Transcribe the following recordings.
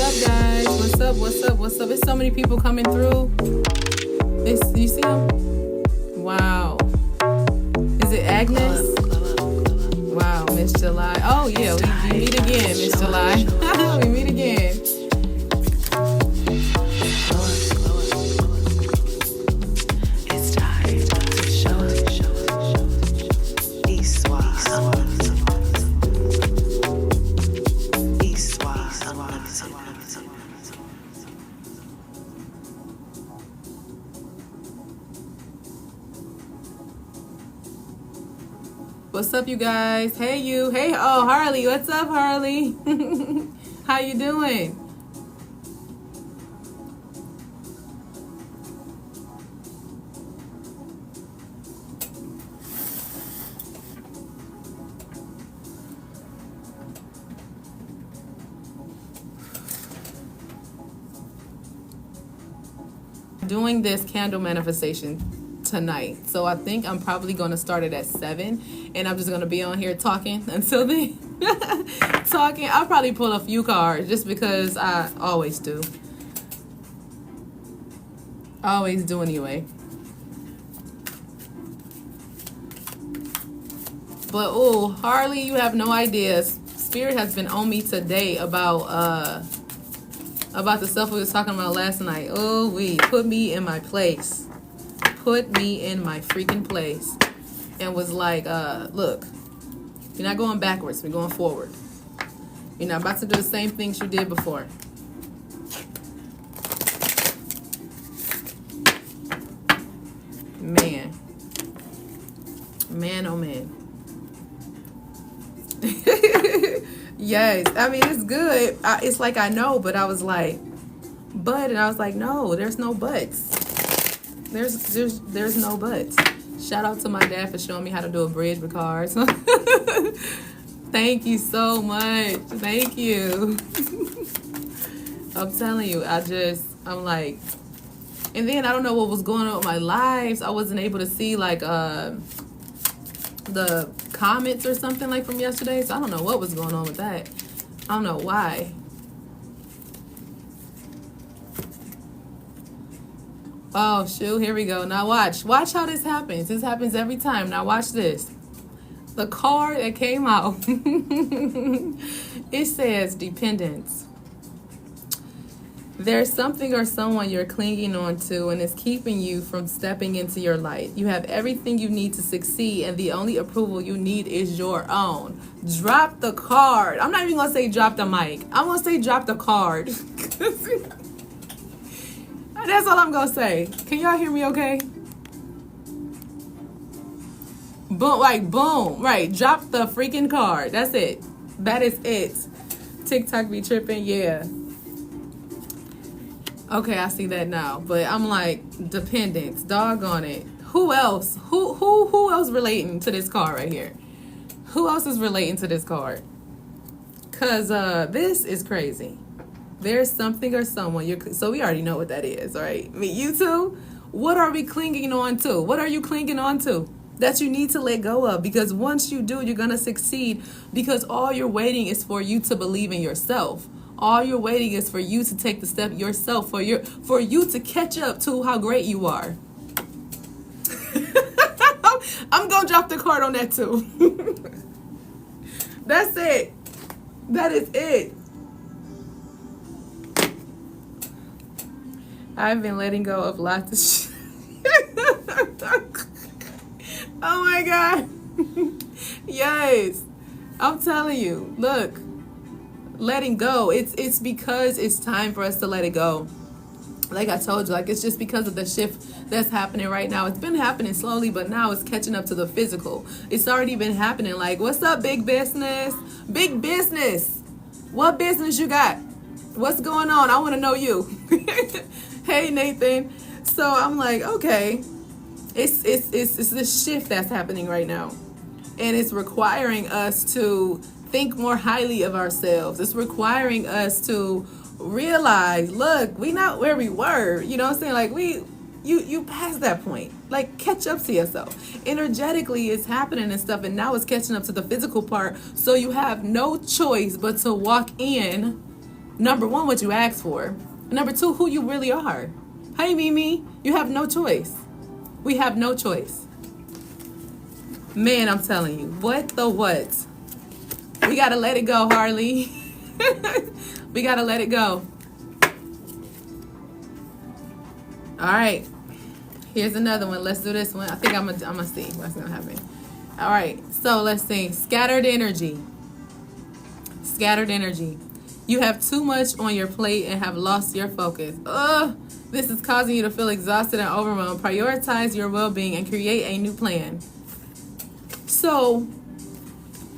up, guys? What's up? What's up? What's up? There's so many people coming through. You see them? Wow. Is it Agnes? Wow, Miss July. Oh yeah, we meet again, Miss July. We meet again. It's time to show ISWA. What's up, you guys? Hey, you. Hey, oh, Harley. What's up, Harley? How you doing? Doing this candle manifestation tonight, so I think I'm probably going to start it at 7, and I'm just going to be on here talking until then. Talking. I'll probably pull a few cards just because I always do. Always do anyway. But oh, Harley, you have no idea. Spirit has been on me today about the stuff we was talking about last night. Oh, put me in my place. Put me in my freaking place. And was like, look, you're not going backwards, we're going forward. You're not about to do the same things you did before. Man. Man, oh man. Yes, I mean, it's good. It's like I know, but I was like, and I was like, no, there's no buts. There's no buts. Shout out to my dad for showing me how to do a bridge with cards. Thank you so much. Thank you. I'm telling you, I'm like, and then I don't know what was going on with my lives. I wasn't able to see like the comments or something like from yesterday, so I don't know what was going on with that. I don't know why. Oh shoot, here we go. Now watch how this happens. This happens every time. Now watch this. The card that came out, it says dependence. There's something or someone you're clinging on to and it's keeping you from stepping into your light. You have everything you need to succeed and the only approval you need is your own. Drop the card. I'm not even going to say drop the mic. I'm going to say drop the card. That's all I'm going to say. Can y'all hear me okay? Boom, like boom. Right, drop the freaking card. That's it. That is it. TikTok be tripping, yeah. Okay, I see that now. But I'm like, dependence, doggone it. Who else? Who else relating to this card right here? Who else is relating to this card? Cause this is crazy. There's something or someone so we already know what that is, right? Me, you too. What are we clinging on to? What are you clinging on to that you need to let go of? Because once you do, you're gonna succeed. Because all you're waiting is for you to believe in yourself. All you're waiting is for you to take the step yourself, for you to catch up to how great you are. I'm gonna drop the card on that too. That's it. That is it. I've been letting go of lots of shit. Oh my God. Yes. I'm telling you, look. Letting go, it's because it's time for us to let it go. Like I told you, like it's just because of the shift that's happening right now. It's been happening slowly, but now it's catching up to the physical. It's already been happening. Like, what's up, big business? Big business. What business you got? What's going on? I want to know you. Hey, Nathan. So I'm like, okay, it's this shift that's happening right now, and it's requiring us to think more highly of ourselves. It's requiring us to realize, look, we not where we were. You know what I'm saying? Like you passed that point. Like, catch up to yourself. Energetically, it's happening and stuff, and now it's catching up to the physical part. So you have no choice but to walk in Number one, what you asked for. Number two, who you really are. Hey, Mimi, you have no choice. We have no choice. Man, I'm telling you, what the what? We gotta let it go, Harley. We gotta let it go. All right, here's another one. Let's do this one. I think I'm gonna see what's gonna happen. All right, so let's see. Scattered energy. Scattered energy. You have too much on your plate and have lost your focus. Ugh, this is causing you to feel exhausted and overwhelmed. Prioritize your well-being and create a new plan. So,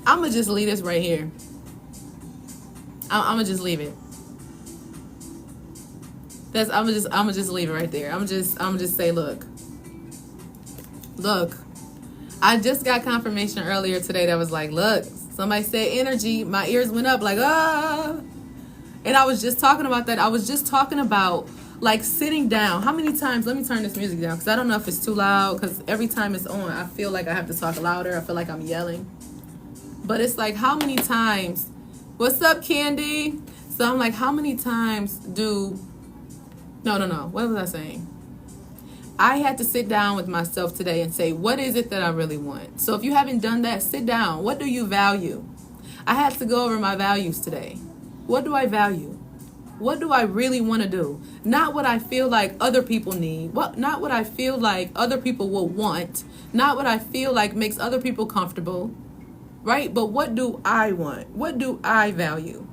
I'm gonna just leave this right here. I'm gonna just leave it. I'm gonna just leave it right there. I'm gonna just say, look. I just got confirmation earlier today that was like, look, somebody said energy. My ears went up like, ah. And I was just talking about that. I was just talking about like sitting down. How many times? Let me turn this music down because I don't know if it's too loud. Because every time it's on, I feel like I have to talk louder. I feel like I'm yelling. But it's like, how many times? What's up, Candy? So I'm like, how many times do? No. What was I saying? I had to sit down with myself today and say, what is it that I really want? So if you haven't done that, sit down. What do you value? I had to go over my values today. What do I value? What do I really want to do? Not what I feel like other people need. Not what I feel like other people will want. Not what I feel like makes other people comfortable. Right? But what do I want? What do I value?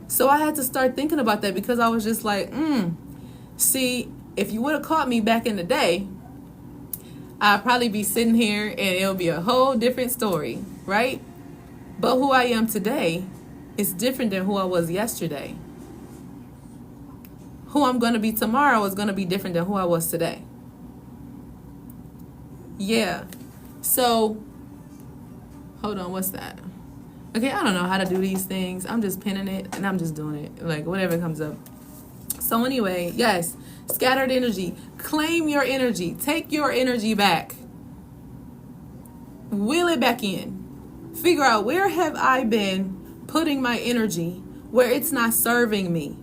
So I had to start thinking about that because I was just like, see, if you would have caught me back in the day, I'd probably be sitting here and it'll be a whole different story, right? But who I am today is different than who I was yesterday. Who I'm going to be tomorrow is going to be different than who I was today. Yeah. So, hold on, what's that? Okay, I don't know how to do these things. I'm just pinning it and I'm just doing it. Like, whatever comes up. So anyway, yes, scattered energy. Claim your energy. Take your energy back. Wheel it back in. Figure out, where have I been putting my energy where it's not serving me?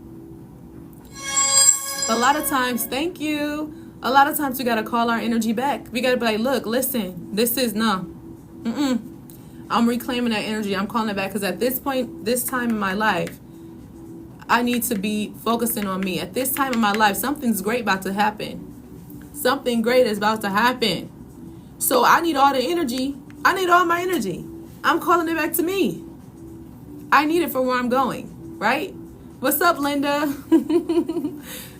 A lot of times, thank you. A lot of times we got to call our energy back. We got to be like, look, listen, this is no. I'm reclaiming that energy. I'm calling it back because at this point, this time in my life, I need to be focusing on me. At this time in my life, something's great about to happen. Something great is about to happen. So I need all the energy. I need all my energy. I'm calling it back to me. I need it for where I'm going, right? What's up, Linda?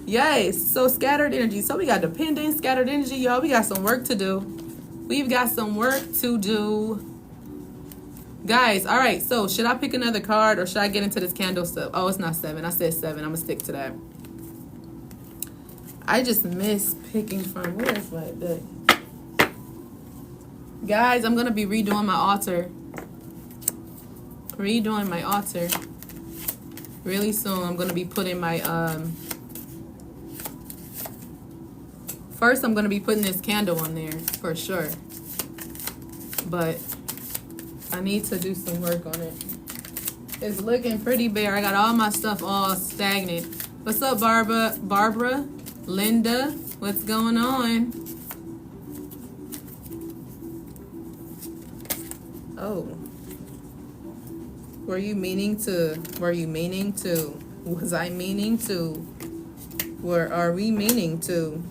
Yes, so scattered energy. So we got dependent, scattered energy, y'all. We got some work to do. We've got some work to do. Guys, all right, so should I pick another card or should I get into this candle stuff? Oh, it's not 7. I said 7. I'm going to stick to that. I just miss picking from, where is my deck? Guys, I'm going to be redoing my altar. Redoing my altar. Really soon, I'm going to be putting my, first I'm going to be putting this candle on there for sure. But I need to do some work on it. It's looking pretty bare. I got all my stuff all stagnant. What's up, Barbara? Linda? What's going on? Oh. Were you meaning to? Was I meaning to? Are we meaning to?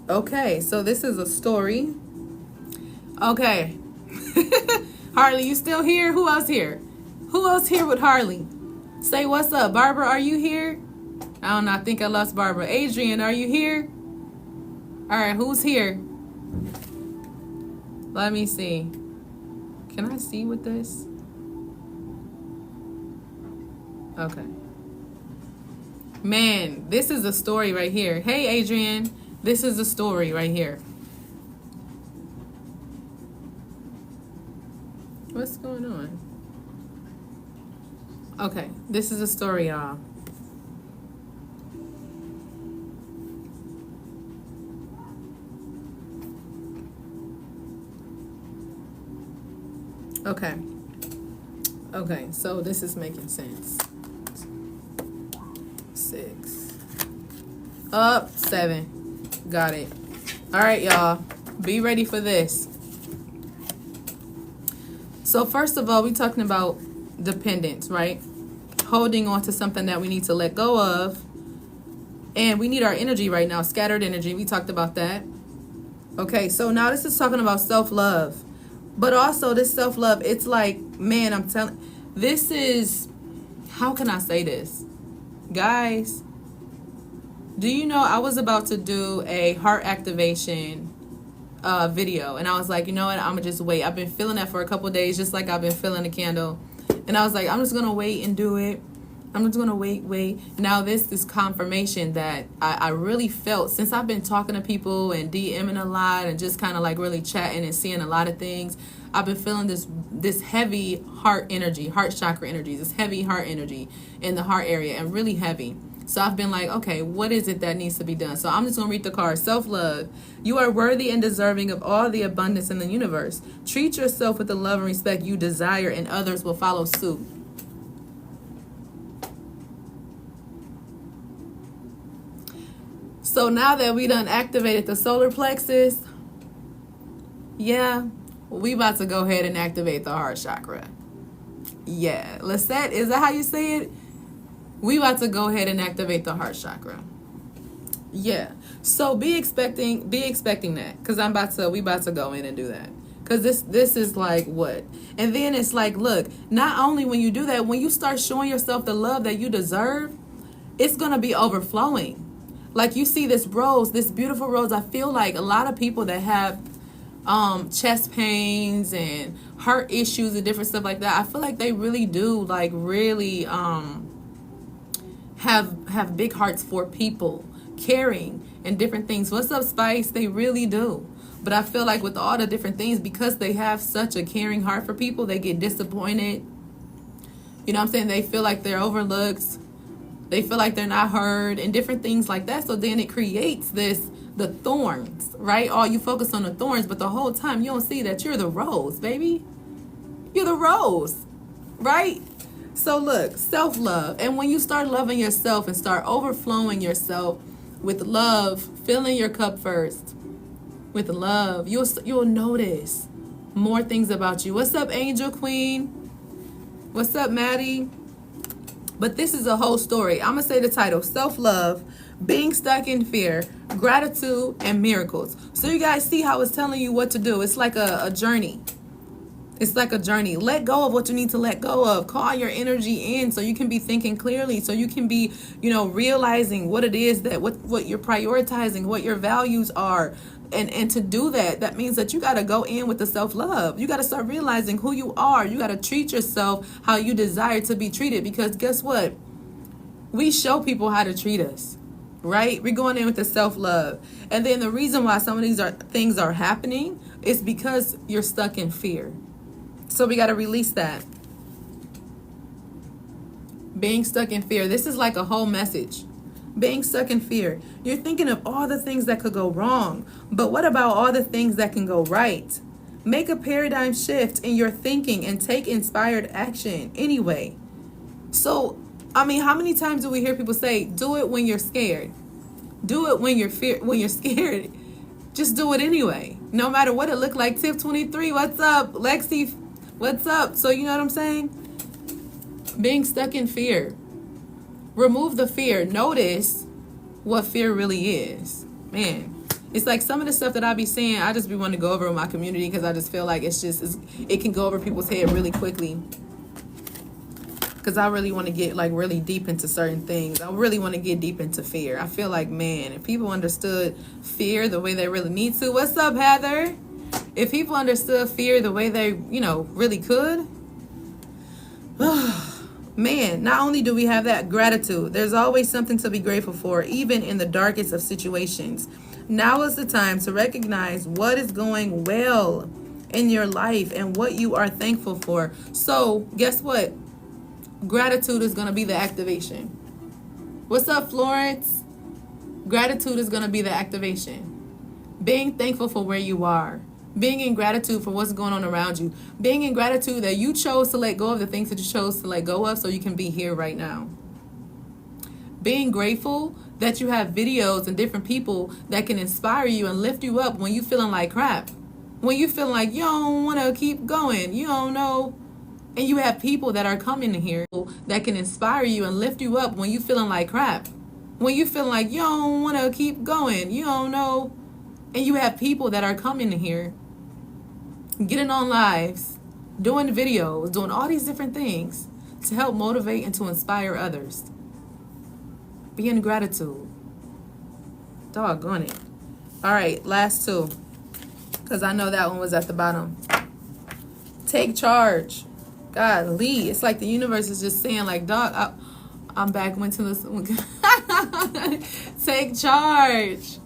Okay, so this is a story. Okay. Harley, you still here? Who else here? Who else here with Harley? Say what's up. Barbara, are you here? I don't know. I think I lost Barbara. Adrian, are you here? All right, who's here? Let me see. Can I see with this? Okay. Man, this is a story right here. Hey, Adrian. This is a story right here. What's going on? Okay, this is a story, y'all. Okay. Okay, so this is making sense. 6. Up, 7. Got it. All right, y'all. Be ready for this. So first of all, we're talking about dependence, right? Holding on to something that we need to let go of. And we need our energy right now, scattered energy. We talked about that. Okay, so now this is talking about self-love. But also this self-love, it's like, man, I'm telling, this is, how can I say this? Guys, do you know I was about to do a heart activation video, and I was like, you know what, I'm gonna just wait. I've been feeling that for a couple days, just like I've been feeling the candle, and I was like, I'm just gonna wait and do it. I'm just gonna wait. Now this is confirmation that I really felt, since I've been talking to people and DMing a lot and just kind of like really chatting and seeing a lot of things. I've been feeling this heavy heart energy, heart chakra energy, this heavy heart energy in the heart area, and really heavy. So I've been like, okay, what is it that needs to be done? So I'm just going to read the card. Self-love. You are worthy and deserving of all the abundance in the universe. Treat yourself with the love and respect you desire, and others will follow suit. So now that we done activated the solar plexus, yeah, we about to go ahead and activate the heart chakra. Yeah, Lisette, is that how you say it? We about to go ahead and activate the heart chakra. Yeah. So be expecting that, because we about to go in and do that. Because this is like what? And then it's like, look, not only when you do that, when you start showing yourself the love that you deserve, it's gonna be overflowing. Like you see this rose, this beautiful rose. I feel like a lot of people that have chest pains and heart issues and different stuff like that, I feel like they really do like really have big hearts for people, caring and different things. What's up, Spice? They really do. But I feel like with all the different things, because they have such a caring heart for people, they get disappointed. You know what I'm saying? They feel like they're overlooked. They feel like they're not heard and different things like that. So then it creates the thorns, right? Oh, you focus on the thorns, but the whole time you don't see that you're the rose, baby. You're the rose, right? So look, self-love. And when you start loving yourself and start overflowing yourself with love, filling your cup first with love, you'll notice more things about you. What's up, Angel Queen? What's up, Maddie? But this is a whole story. I'm going to say the title, Self-Love, Being Stuck in Fear, Gratitude, and Miracles. So you guys see how it's telling you what to do. It's like a journey. It's like a journey. Let go of what you need to let go of. Call your energy in so you can be thinking clearly, so you can be, realizing what it is that what you're prioritizing, what your values are. And to do that means that you got to go in with the self-love. You got to start realizing who you are. You got to treat yourself how you desire to be treated, because guess what? We show people how to treat us, right? We're going in with the self-love. And then the reason why some of these things are happening is because you're stuck in fear. So we got to release that. Being stuck in fear. This is like a whole message. Being stuck in fear. You're thinking of all the things that could go wrong. But what about all the things that can go right? Make a paradigm shift in your thinking and take inspired action anyway. So, how many times do we hear people say, do it when you're scared? Do it when you're scared. Just do it anyway. No matter what it looked like. Tip 23, what's up? Lexi, what's up? So you know what I'm saying? Being stuck in fear. Remove the fear. Notice what fear really is. Man, it's like some of the stuff that I be saying, I just be wanting to go over in my community, because I just feel like it can go over people's head really quickly. Because I really want to get like really deep into certain things. I really want to get deep into fear. I feel like, man, if people understood fear the way they really need to. What's up, Heather? If people understood fear the way they, really could. Man, not only do we have that gratitude, there's always something to be grateful for, even in the darkest of situations. Now is the time to recognize what is going well in your life and what you are thankful for. So, guess what? Gratitude is going to be the activation. What's up, Florence? Gratitude is going to be the activation. Being thankful for where you are. Being in gratitude for what's going on around you. Being in gratitude that you chose to let go of the things that you chose to let go of so you can be here right now. Being grateful that you have videos and different people that can inspire you and lift you up when you feeling like crap. When you feel like you don't want to keep going, you don't know. And you have people that are coming here that can inspire you and lift you up when you feeling like crap. When you feel like you don't want to keep going, you don't know. And you have people that are coming here, getting on lives, doing videos, doing all these different things to help motivate and to inspire others. Be in gratitude. Doggone it. All right, last two. Because I know that one was at the bottom. Take charge. Golly, it's like the universe is just saying, like, dog, I'm back. Went to this. Take charge.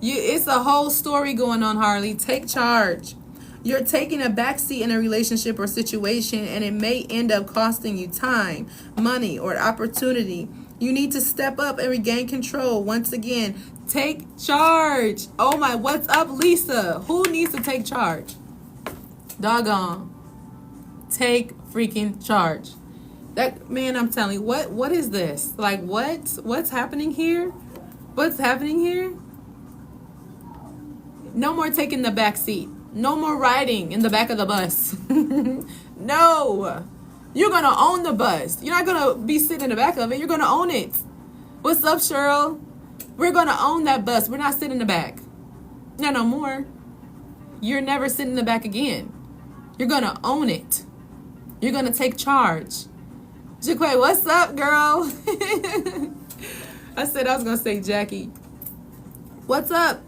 It's a whole story going on, Harley. Take charge. You're taking a backseat in a relationship or situation, and it may end up costing you time, money, or opportunity. You need to step up and regain control. Once again, take charge. Oh my, what's up, Lisa? Who needs to take charge? Doggone. Take freaking charge. That, man, I'm telling you, what is this? Like, what's happening here? What's happening here? No more taking the back seat. No more riding in the back of the bus. No. You're going to own the bus. You're not going to be sitting in the back of it. You're going to own it. What's up, Cheryl? We're going to own that bus. We're not sitting in the back. No more. You're never sitting in the back again. You're going to own it. You're going to take charge. Jaquay, what's up, girl? I said I was going to say Jackie. What's up?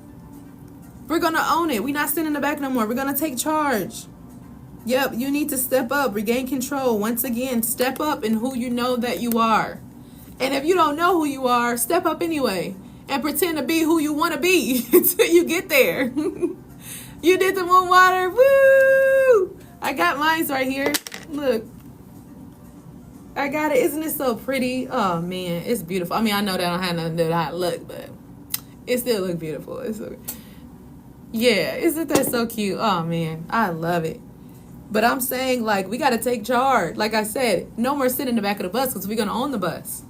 We're going to own it. We're not sitting in the back no more. We're going to take charge. Yep, you need to step up, regain control. Once again, step up in who you know that you are. And if you don't know who you are, step up anyway and pretend to be who you want to be until you get there. You did the moon water. Woo! I got mine right here. Look. I got it. Isn't it so pretty? Oh, man. It's beautiful. I mean, I know that I don't have nothing to do with how it look, but it still looks beautiful. It's so, yeah. Isn't that so cute? Oh, man. I love it. But I'm saying, like, we got to take charge. Like I said, no more sitting in the back of the bus because we're going to own the bus.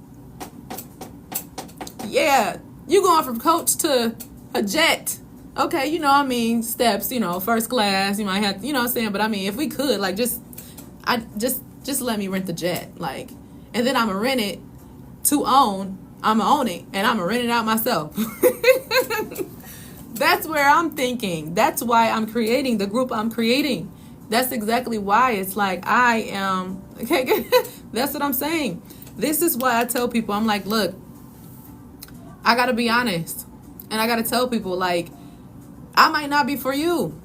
Yeah. You going from coach to a jet. Okay, you know, I mean, steps, you know, first class. You might have, you know what I'm saying? But, I mean, if we could, like, just let me rent the jet. Like, and then I'm going to rent it to own. I'm going to own it. And I'm going to rent it out myself. That's where I'm thinking. That's why I'm creating the group I'm creating. That's exactly why it's like I am. Okay, that's what I'm saying. This is why I tell people, I'm like, look, I got to be honest. And I got to tell people, like, I might not be for you.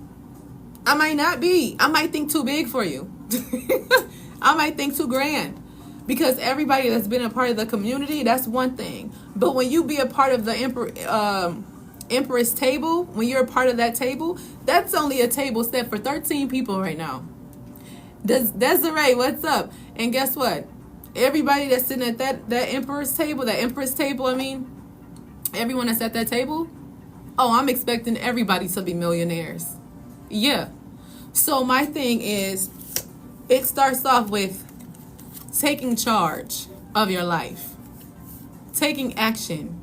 I might not be. I might think too big for you. I might think too grand. Because everybody that's been a part of the community, that's one thing. But when you be a part of the Empress table, when you're a part of that table, that's only a table set for 13 people right now. Desiree, what's up? And guess what? Everybody that's sitting at that Empress table, I mean, everyone that's at that table, oh, I'm expecting everybody to be millionaires. Yeah. So my thing is, it starts off with taking charge of your life, taking action.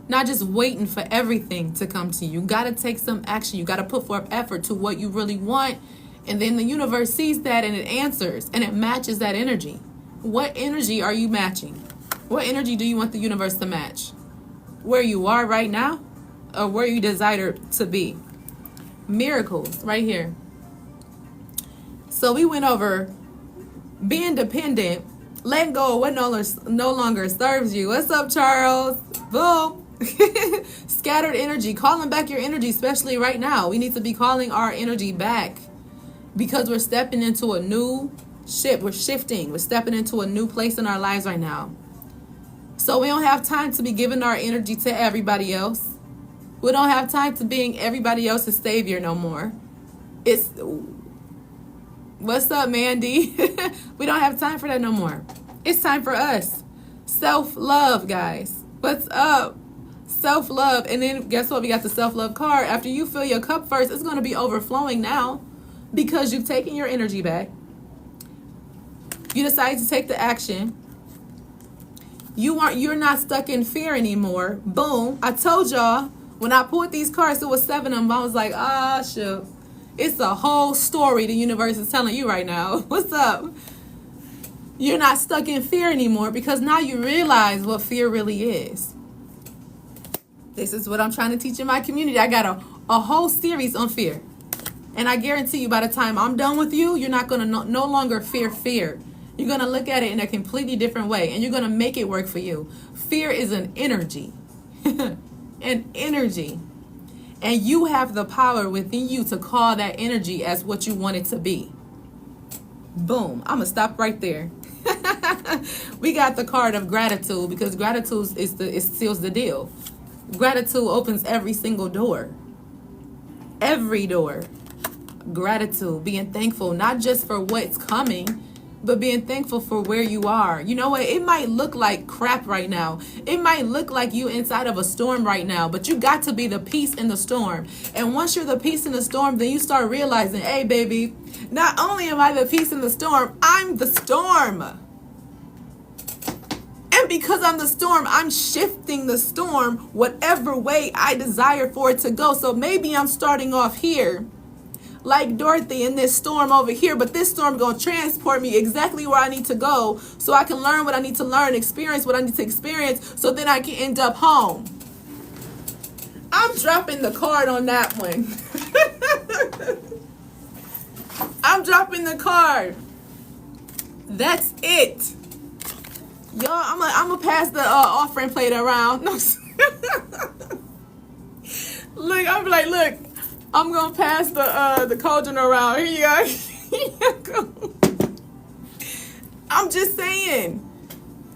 Not just waiting for everything to come to you. You got to take some action. You got to put forth effort to what you really want. And then the universe sees that and it answers and it matches that energy. What energy are you matching? What energy do you want the universe to match? Where you are right now or where you desire to be? Miracles right here. So we went over being dependent, letting go of what no longer serves you. What's up, Charles? Boom. Scattered energy, calling back your energy, especially right now. We need to be calling our energy back because we're stepping into a new shift. We're shifting. We're stepping into a new place in our lives right now. So we don't have time to be giving our energy to everybody else. We don't have time to being everybody else's savior no more. It's what's up, Mandy? We don't have time for that no more. It's time for us. Self-love, guys. What's up? Self-love. And then guess what? We got the self-love card. After you fill your cup first, it's going to be overflowing now because you've taken your energy back. You decide to take the action. You're not stuck in fear anymore. Boom. I told y'all when I pulled these cards, there was 7 of them. I was like, ah, shoot. It's a whole story the universe is telling you right now. What's up? You're not stuck in fear anymore because now you realize what fear really is. This is what I'm trying to teach in my community. I got a whole series on fear. And I guarantee you by the time I'm done with you, you're not going to no longer fear. You're going to look at it in a completely different way. And you're going to make it work for you. Fear is an energy. An energy. And you have the power within you to call that energy as what you want it to be. Boom. I'm going to stop right there. We got the card of gratitude because gratitude it seals the deal. Gratitude opens every single door. Every door. Gratitude. Being thankful, not just for what's coming, but being thankful for where you are. You know what? It might look like crap right now. It might look like you inside of a storm right now, but you got to be the peace in the storm. And once you're the peace in the storm, then you start realizing, hey, baby, not only am I the peace in the storm, I'm the storm. And because I'm the storm, I'm shifting the storm whatever way I desire for it to go. So maybe I'm starting off here like Dorothy in this storm over here, but this storm gonna transport me exactly where I need to go so I can learn what I need to learn, experience what I need to experience, so then I can end up home. I'm dropping the card on that one. I'm dropping the card. That's it. Y'all, I'm gonna pass the offering plate around. No. Look, I'm like, look, I'm gonna pass the cauldron around. Here you go. I'm just saying.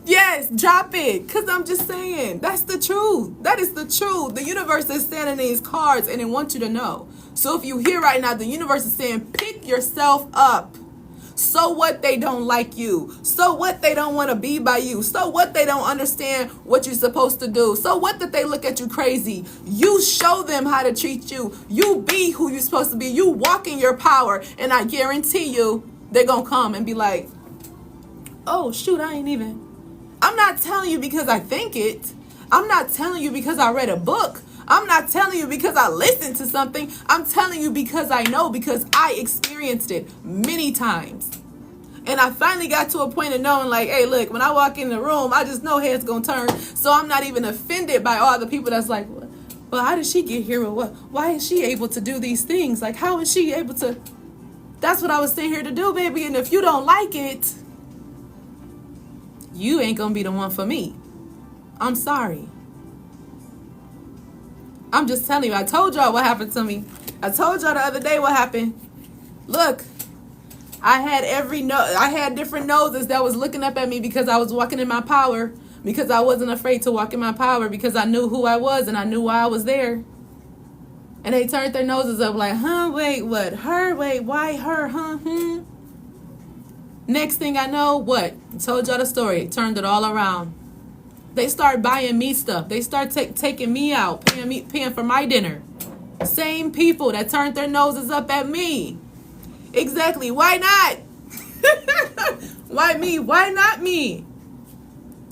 Yes, drop it. Because I'm just saying. That's the truth. That is the truth. The universe is sending these cards and it wants you to know. So if you hear right now, the universe is saying, pick yourself up. So what they don't like you? So what they don't want to be by you? So what they don't understand what you're supposed to do? So what that they look at you crazy? You show them how to treat you. You be who you're supposed to be. You walk in your power. And I guarantee you, they're going to come and be like, oh, shoot, I'm not telling you because I think it. I'm not telling you because I read a book. I'm not telling you because I listened to something. I'm telling you because I know, because I experienced it many times. And I finally got to a point of knowing, like, hey, look, when I walk in the room, I just know heads going to turn. So I'm not even offended by all the people that's like, well, how did she get here? Or what? Why is she able to do these things? Like, how is she able to? That's what I was sent here to do, baby. And if you don't like it, you ain't going to be the one for me. I'm sorry. I'm just telling you. I told y'all what happened to me. I told y'all the other day what happened. Look, I had different noses that was looking up at me because I was walking in my power, because I wasn't afraid to walk in my power, because I knew who I was and I knew why I was there. And they turned their noses up like, huh, wait, what? Her? Wait, why her? Huh? Next thing I know, what? I told y'all the story. Turned it all around. They start buying me stuff. They start taking me out, paying for my dinner. Same people that turned their noses up at me. Exactly. Why not? Why me? Why not me?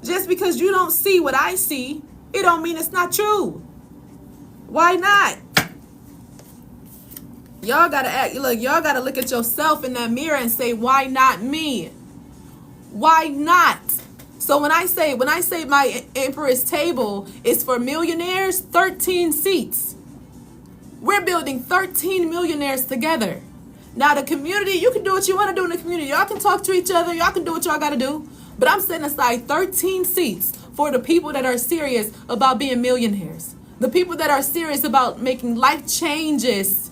Just because you don't see what I see, it don't mean it's not true. Why not? Y'all gotta act. Look, y'all gotta look at yourself in that mirror and say, why not me? Why not? So when I say my Emperor's table is for millionaires, 13 seats. We're building 13 millionaires together. Now the community, you can do what you want to do in the community. Y'all can talk to each other. Y'all can do what y'all got to do. But I'm setting aside 13 seats for the people that are serious about being millionaires. The people that are serious about making life changes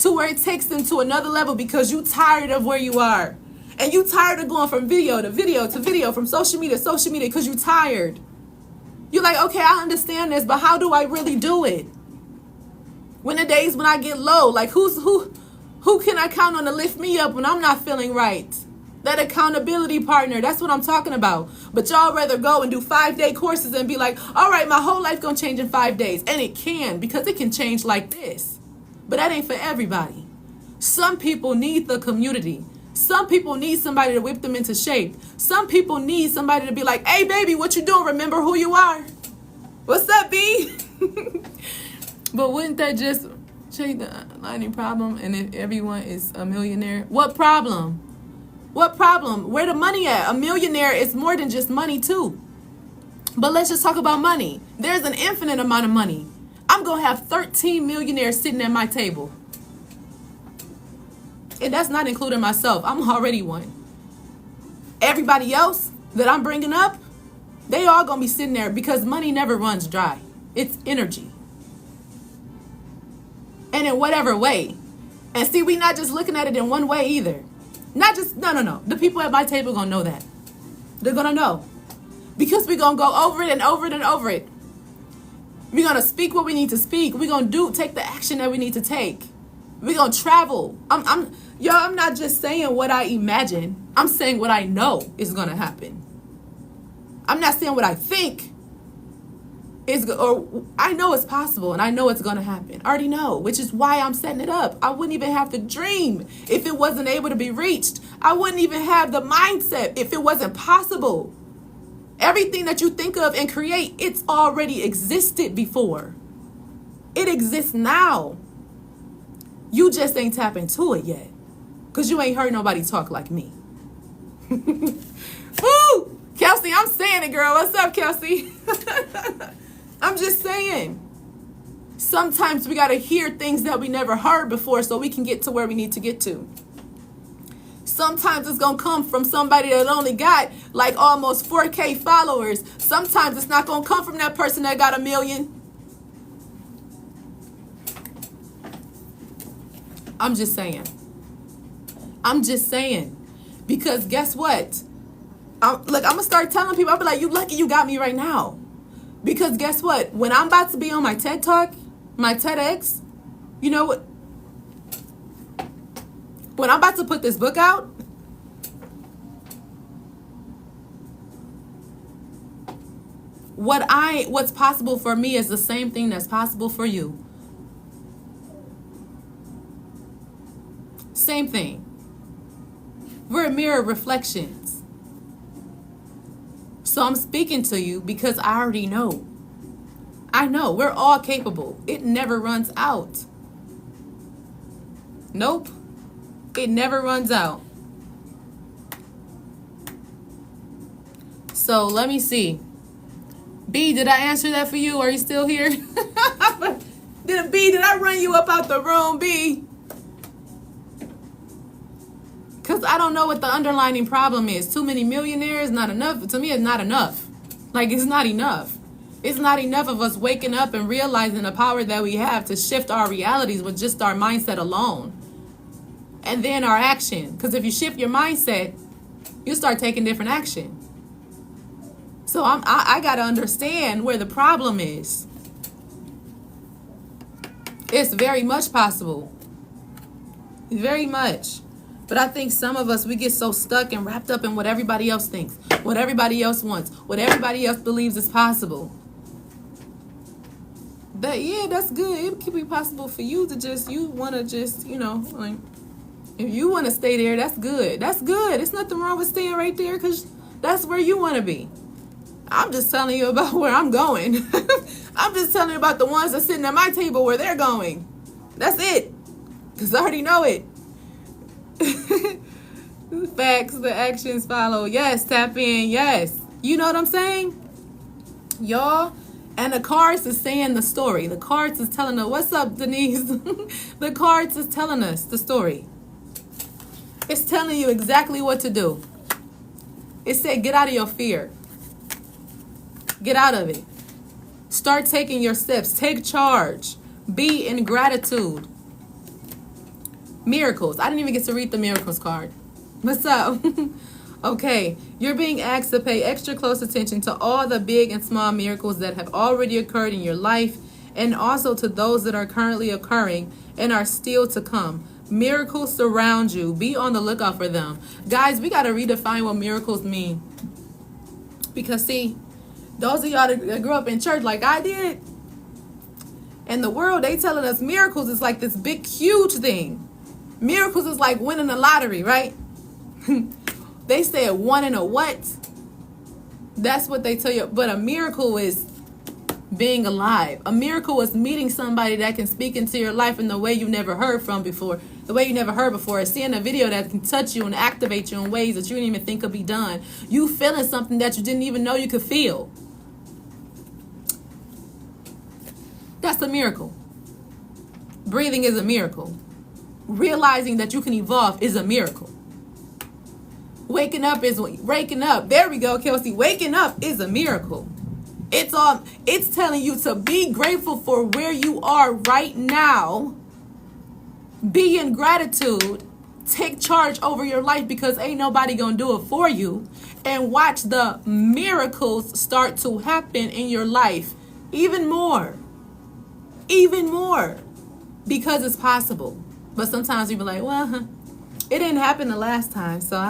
to where it takes them to another level because you tired of where you are. And you tired of going from video to video to video, from social media to social media, because you tired. You're like, okay, I understand this, but how do I really do it? When the days when I get low, like who can I count on to lift me up when I'm not feeling right? That accountability partner, that's what I'm talking about. But y'all rather go and do 5-day courses and be like, all right, my whole life gonna change in 5 days. And it can, because it can change like this. But that ain't for everybody. Some people need the community. Some people need somebody to whip them into shape. Some people need somebody to be like, hey, baby, what you doing? Remember who you are? What's up, B? But wouldn't that just change the lining problem? And if everyone is a millionaire, what problem? What problem? Where the money at? A millionaire is more than just money too. But let's just talk about money. There's an infinite amount of money. I'm going to have 13 millionaires sitting at my table. And that's not including myself. I'm already one. Everybody else that I'm bringing up, they all going to be sitting there because money never runs dry. It's energy. And in whatever way. And see, we not just looking at it in one way either. Not just, no. The people at my table going to know that. They're going to know. Because we're going to go over it and over it and over it. We're going to speak what we need to speak. We're going to take the action that we need to take. We're going to travel. I'm not just saying what I imagine. I'm saying what I know is going to happen. I'm not saying what I think or I know it's possible and I know it's going to happen. I already know, which is why I'm setting it up. I wouldn't even have to dream if it wasn't able to be reached. I wouldn't even have the mindset if it wasn't possible. Everything that you think of and create, it's already existed before. It exists now. You just ain't tap into it yet because you ain't heard nobody talk like me. Woo! Kelsey, I'm saying it, girl. What's up, Kelsey? I'm just saying. Sometimes we got to hear things that we never heard before so we can get to where we need to get to. Sometimes it's going to come from somebody that only got like almost 4K followers. Sometimes it's not going to come from that person that got 1 million. I'm just saying. Because guess what? I'm going to start telling people, I'll be like, you lucky you got me right now. Because guess what? When I'm about to be on my TED Talk, my TEDx, you know what? When I'm about to put this book out, what's possible for me is the same thing that's possible for you. Same thing. We're a mirror reflections. So I'm speaking to you because I already know. I know we're all capable. It never runs out. Nope. It never runs out. So let me see. B, did I answer that for you? Are you still here? Did I run you up out the room, B? Because I don't know what the underlying problem is. Too many millionaires, not enough. To me, it's not enough. Like, it's not enough. It's not enough of us waking up and realizing the power that we have to shift our realities with just our mindset alone. And then our action. Because if you shift your mindset, you start taking different action. So I got to understand where the problem is. It's very much possible. Very much. But I think some of us, we get so stuck and wrapped up in what everybody else thinks, what everybody else wants, what everybody else believes is possible. That, yeah, that's good. It could be possible for you to just, you want to just, like, if you want to stay there, that's good. That's good. There's nothing wrong with staying right there because that's where you want to be. I'm just telling you about where I'm going. I'm just telling you about the ones that's sitting at my table where they're going. That's it. Because I already know it. Facts, the actions follow. Yes, tap in. Yes. You know what I'm saying? Y'all. And the cards is saying the story. The cards is telling us. What's up, Denise? The cards is telling us the story. It's telling you exactly what to do. It said get out of your fear. Get out of it. Start taking your steps. Take charge. Be in gratitude. Miracles. I didn't even get to read the miracles card. What's up? Okay. You're being asked to pay extra close attention to all the big and small miracles that have already occurred in your life and also to those that are currently occurring and are still to come. Miracles surround you. Be on the lookout for them. Guys, we got to redefine what miracles mean. Because, see, those of y'all that grew up in church like I did, in the world, they telling us miracles is like this big, huge thing. Miracles is like winning the lottery, right? They said one in a what? That's what they tell you. But a miracle is being alive. A miracle is meeting somebody that can speak into your life in the way you never heard from before. The way you never heard before. Seeing a video that can touch you and activate you in ways that you didn't even think could be done. You feeling something that you didn't even know you could feel. That's a miracle. Breathing is a miracle. Realizing that you can evolve is a miracle. Waking up. There we go, Kelsey. Waking up is a miracle. It's telling you to be grateful for where you are right now. Be in gratitude. Take charge over your life because ain't nobody gonna do it for you. And watch the miracles start to happen in your life. Even more. Because it's possible. But sometimes you be like, well, it didn't happen the last time, so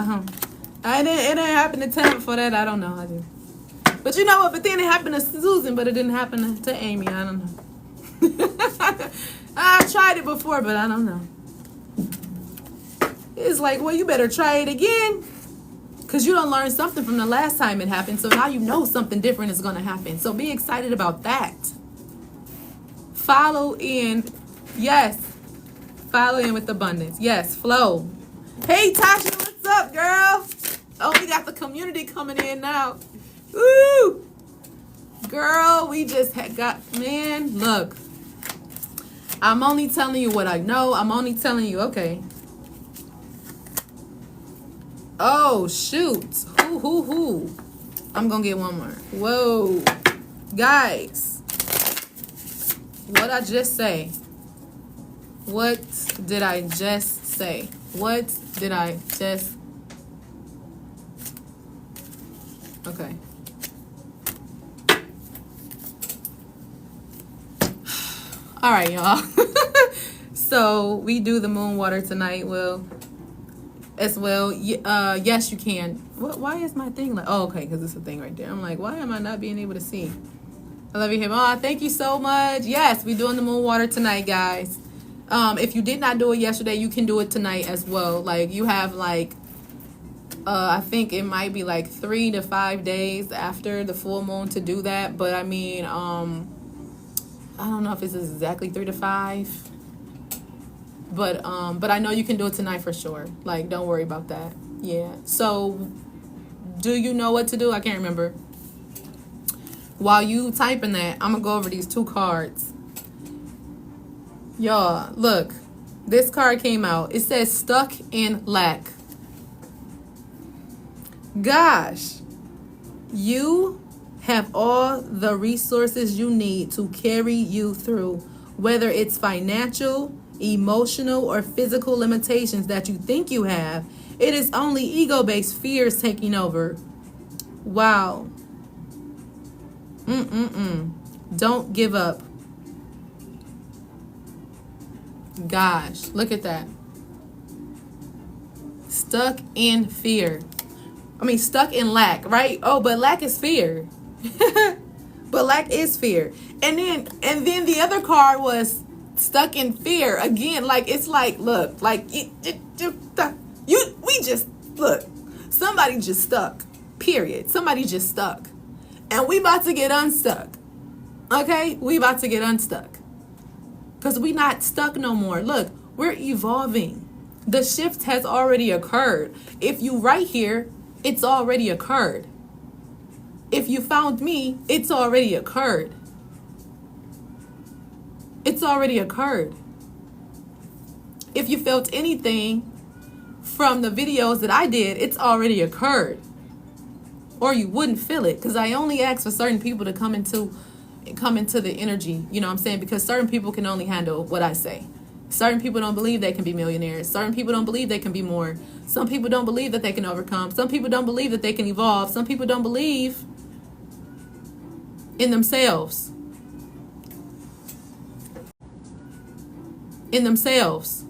it didn't happen the time before that. I don't know. I did. But you know what? But then it happened to Susan, but it didn't happen to Amy. I don't know. I tried it before, but I don't know. It's like, well, you better try it again. Because you don't learn something from the last time it happened. So now you know something different is going to happen. So be excited about that. Follow in. Yes. Follow in with abundance. Yes. Flow. Hey, Tasha, what's up, girl? Oh, we got the community coming in now. Woo! Girl, we just man, look. I'm only telling you what I know. I'm only telling you, okay. Oh, shoot. Who. I'm going to get one more. Whoa. Guys. What I just say? What did I just say? What did I just... Okay. All right, y'all. So we do the moon water tonight. Well, as well. Yes, you can. Why is my thing like? Oh, okay, because it's a thing right there. I'm like, why am I not being able to see? I love you, him. Oh, thank you so much. Yes, we're doing the moon water tonight, guys. If you did not do it yesterday, you can do it tonight as well. Like you have like, I think it might be like 3 to 5 days after the full moon to do that. But I mean, I don't know if it's exactly 3 to 5. But I know you can do it tonight for sure. Like, don't worry about that. Yeah. So, do you know what to do? I can't remember. While you typing that, I'm gonna go over these 2 cards. Y'all, look. This card came out. It says stuck in lack. Gosh, you have all the resources you need to carry you through, whether it's financial, emotional, or physical limitations that you think you have. It is only ego-based fears taking over. Wow. Don't give up. Gosh, look at that. Stuck in fear. Stuck in lack, right? Oh, but lack is fear. But lack is fear. And then the other card was stuck in fear again. Like it's like, look, like look. Somebody just stuck. Period. Somebody just stuck, and we about to get unstuck. Okay, we about to get unstuck because we not stuck no more. Look, we're evolving. The shift has already occurred. If you right here, it's already occurred. If you found me, it's already occurred. It's already occurred. If you felt anything from the videos that I did, it's already occurred. Or you wouldn't feel it, because I only ask for certain people to come into the energy, you know what I'm saying? Because certain people can only handle what I say. Certain people don't believe they can be millionaires. Certain people don't believe they can be more. Some people don't believe that they can overcome. Some people don't believe that they can evolve. Some people don't believe in themselves. In themselves.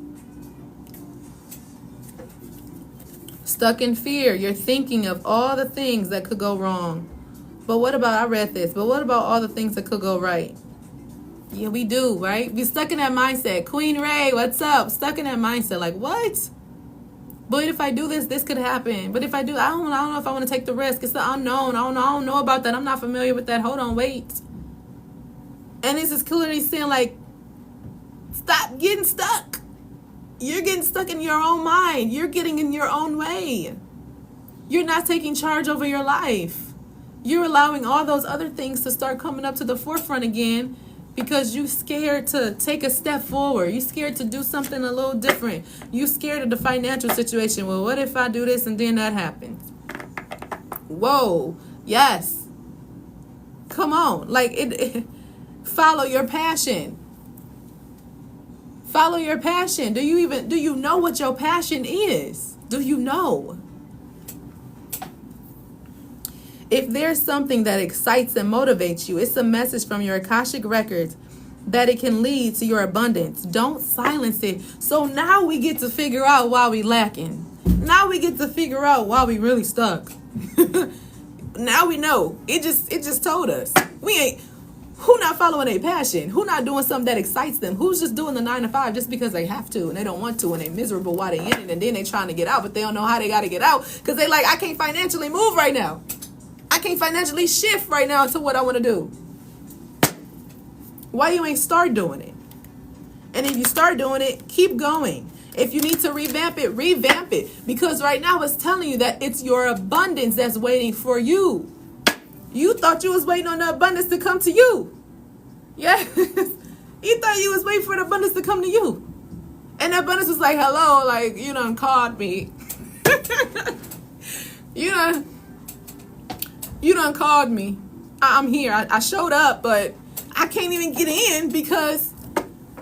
stuck in fear. You're thinking of all the things that could go wrong. But what about, I read this, but what about all the things that could go right? Yeah, we do, right? Be stuck in that mindset. Queen Ray, what's up? Stuck in that mindset. Like, what? But if I do this, this could happen. But if I do, I don't know if I want to take the risk. It's the unknown. I don't know about that. I'm not familiar with that. Hold on, wait. And this is clearly saying, like, stop getting stuck. You're getting stuck in your own mind. You're getting in your own way. You're not taking charge over your life. You're allowing all those other things to start coming up to the forefront again because you're scared to take a step forward. You're scared to do something a little different. You're scared of the financial situation. Well, what if I do this and then that happens? Whoa. Yes. Come on. Like, follow your passion. Follow your passion. Do you know what your passion is? Do you know? If there's something that excites and motivates you, it's a message from your Akashic records that it can lead to your abundance. Don't silence it. So now we get to figure out why we lacking. Now we get to figure out why we really stuck. Now we know. It just told us. Who not following their passion? Who not doing something that excites them? Who's just doing the 9 to 5 just because they have to and they don't want to and they miserable while they in it and then they trying to get out, but they don't know how they got to get out because they like, I can't financially move right now. I can't financially shift right now to what I want to do. Why you ain't start doing it? And if you start doing it, keep going. If you need to revamp it. Because right now it's telling you that it's your abundance that's waiting for you. You thought you was waiting on the abundance to come to you. Yeah. You thought you was waiting for the abundance to come to you. And the abundance was like, hello, like, you done called me. You done called me. I'm here. I showed up, but I can't even get in because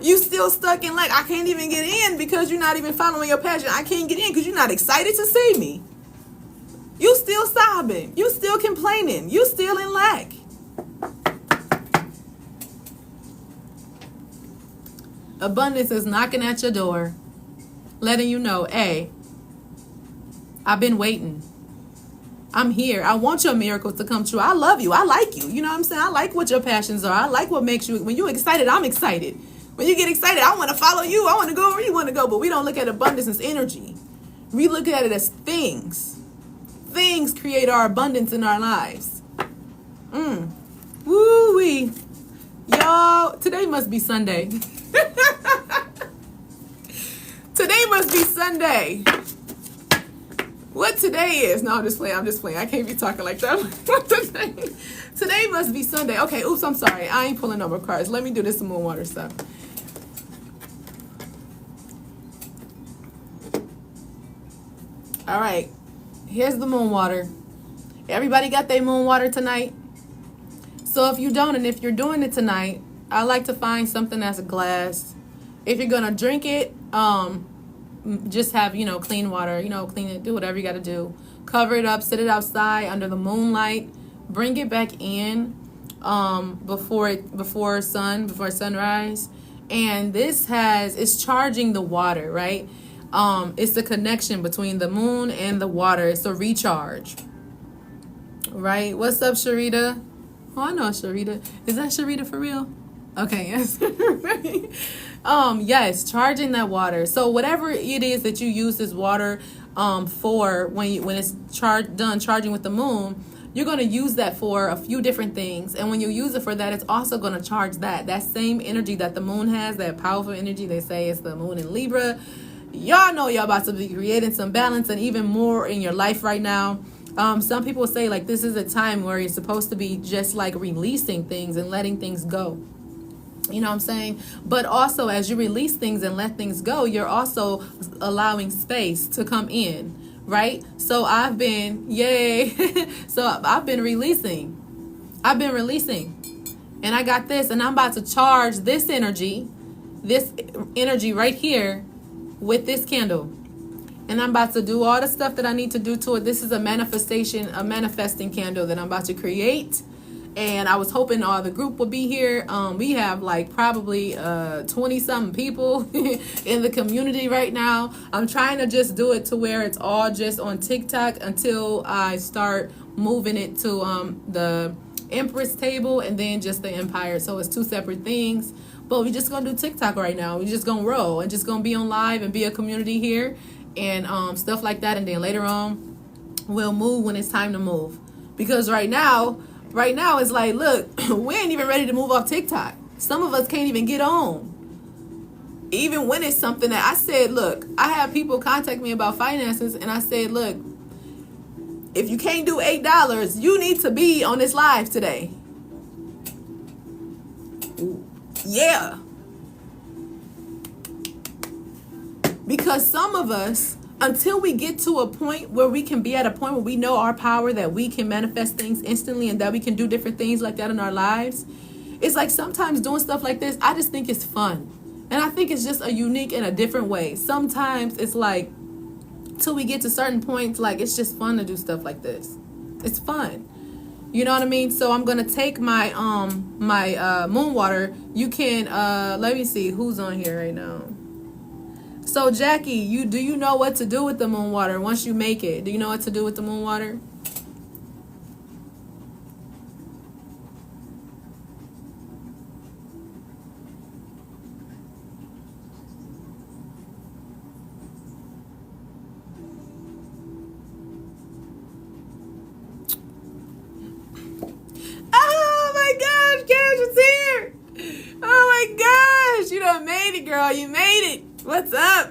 you still stuck in like, I can't even get in because you're not even following your passion. I can't get in because you're not excited to see me. You still sobbing. You still complaining. You still in lack. Abundance is knocking at your door, letting you know, hey, I've been waiting. I'm here. I want your miracles to come true. I love you. I like you. You know what I'm saying? I like what your passions are. I like what makes you, when you're excited, I'm excited. When you get excited, I want to follow you. I want to go where you want to go. But we don't look at abundance as energy. We look at it as things. Things create our abundance in our lives. Woo-wee. Y'all, today must be Sunday. Today must be Sunday. What today is? No, I'm just playing. I can't be talking like that. Today must be Sunday. Okay, oops, I'm sorry. I ain't pulling no more cards. Let me do this moon water stuff. All right. Here's the moon water. Everybody got their moon water tonight? So if you don't, and if you're doing it tonight, I like to find something that's a glass. If you're going to drink it, just have, clean water, clean it, do whatever you got to do. Cover it up, sit it outside under the moonlight, bring it back in before sunrise. And it's charging the water, right? It's the connection between the moon and the water. It's a recharge, right? What's up, Sharita? Oh, I know Sharita. Is that Sharita for real? Okay, yes. Yes, charging that water. So whatever it is that you use this water for when it's done charging with the moon, you're going to use that for a few different things. And when you use it for that, it's also going to charge that same energy that the moon has, that powerful energy. They say it's the moon in Libra. Y'all know y'all about to be creating some balance and even more in your life right now. Some people say like this is a time where you're supposed to be just like releasing things and letting things go. You know what I'm saying? But also as you release things and let things go, you're also allowing space to come in, right? So I've been releasing. And I got this, and I'm about to charge this energy right here with this candle. And I'm about to do all the stuff that I need to do to it. This is a manifesting candle that I'm about to create. and I was hoping all the group would be here. We have like probably 20 something people in the community right now. I'm trying to just do it to where it's all just on TikTok until I start moving it to the Empress table and then just the Empire. So it's two separate things. But we're just gonna do TikTok right now. We're just gonna roll and just gonna be on live and be a community here and stuff like that. And then later on, we'll move when it's time to move. Because right now it's like, look, we ain't even ready to move off TikTok. Some of us can't even get on. Even when it's something that I said, look, I have people contact me about finances, and I said, look, if you can't do $8, you need to be on this live today. Yeah. Because some of us, until we get to a point where we can be at a point where we know our power, that we can manifest things instantly and that we can do different things like that in our lives, it's like sometimes doing stuff like this, I just think it's fun. And I think it's just a unique and a different way. Sometimes it's like, till we get to certain points, like it's just fun to do stuff like this. It's fun. You know what I mean? So I'm gonna take my moon water. You can let me see who's on here right now. So Jackie, do you know what to do with the moon water once you make it? Do you know what to do with the moon water? Oh my gosh, Cash is here. Oh my gosh, you done made it, girl. You made it. What's up?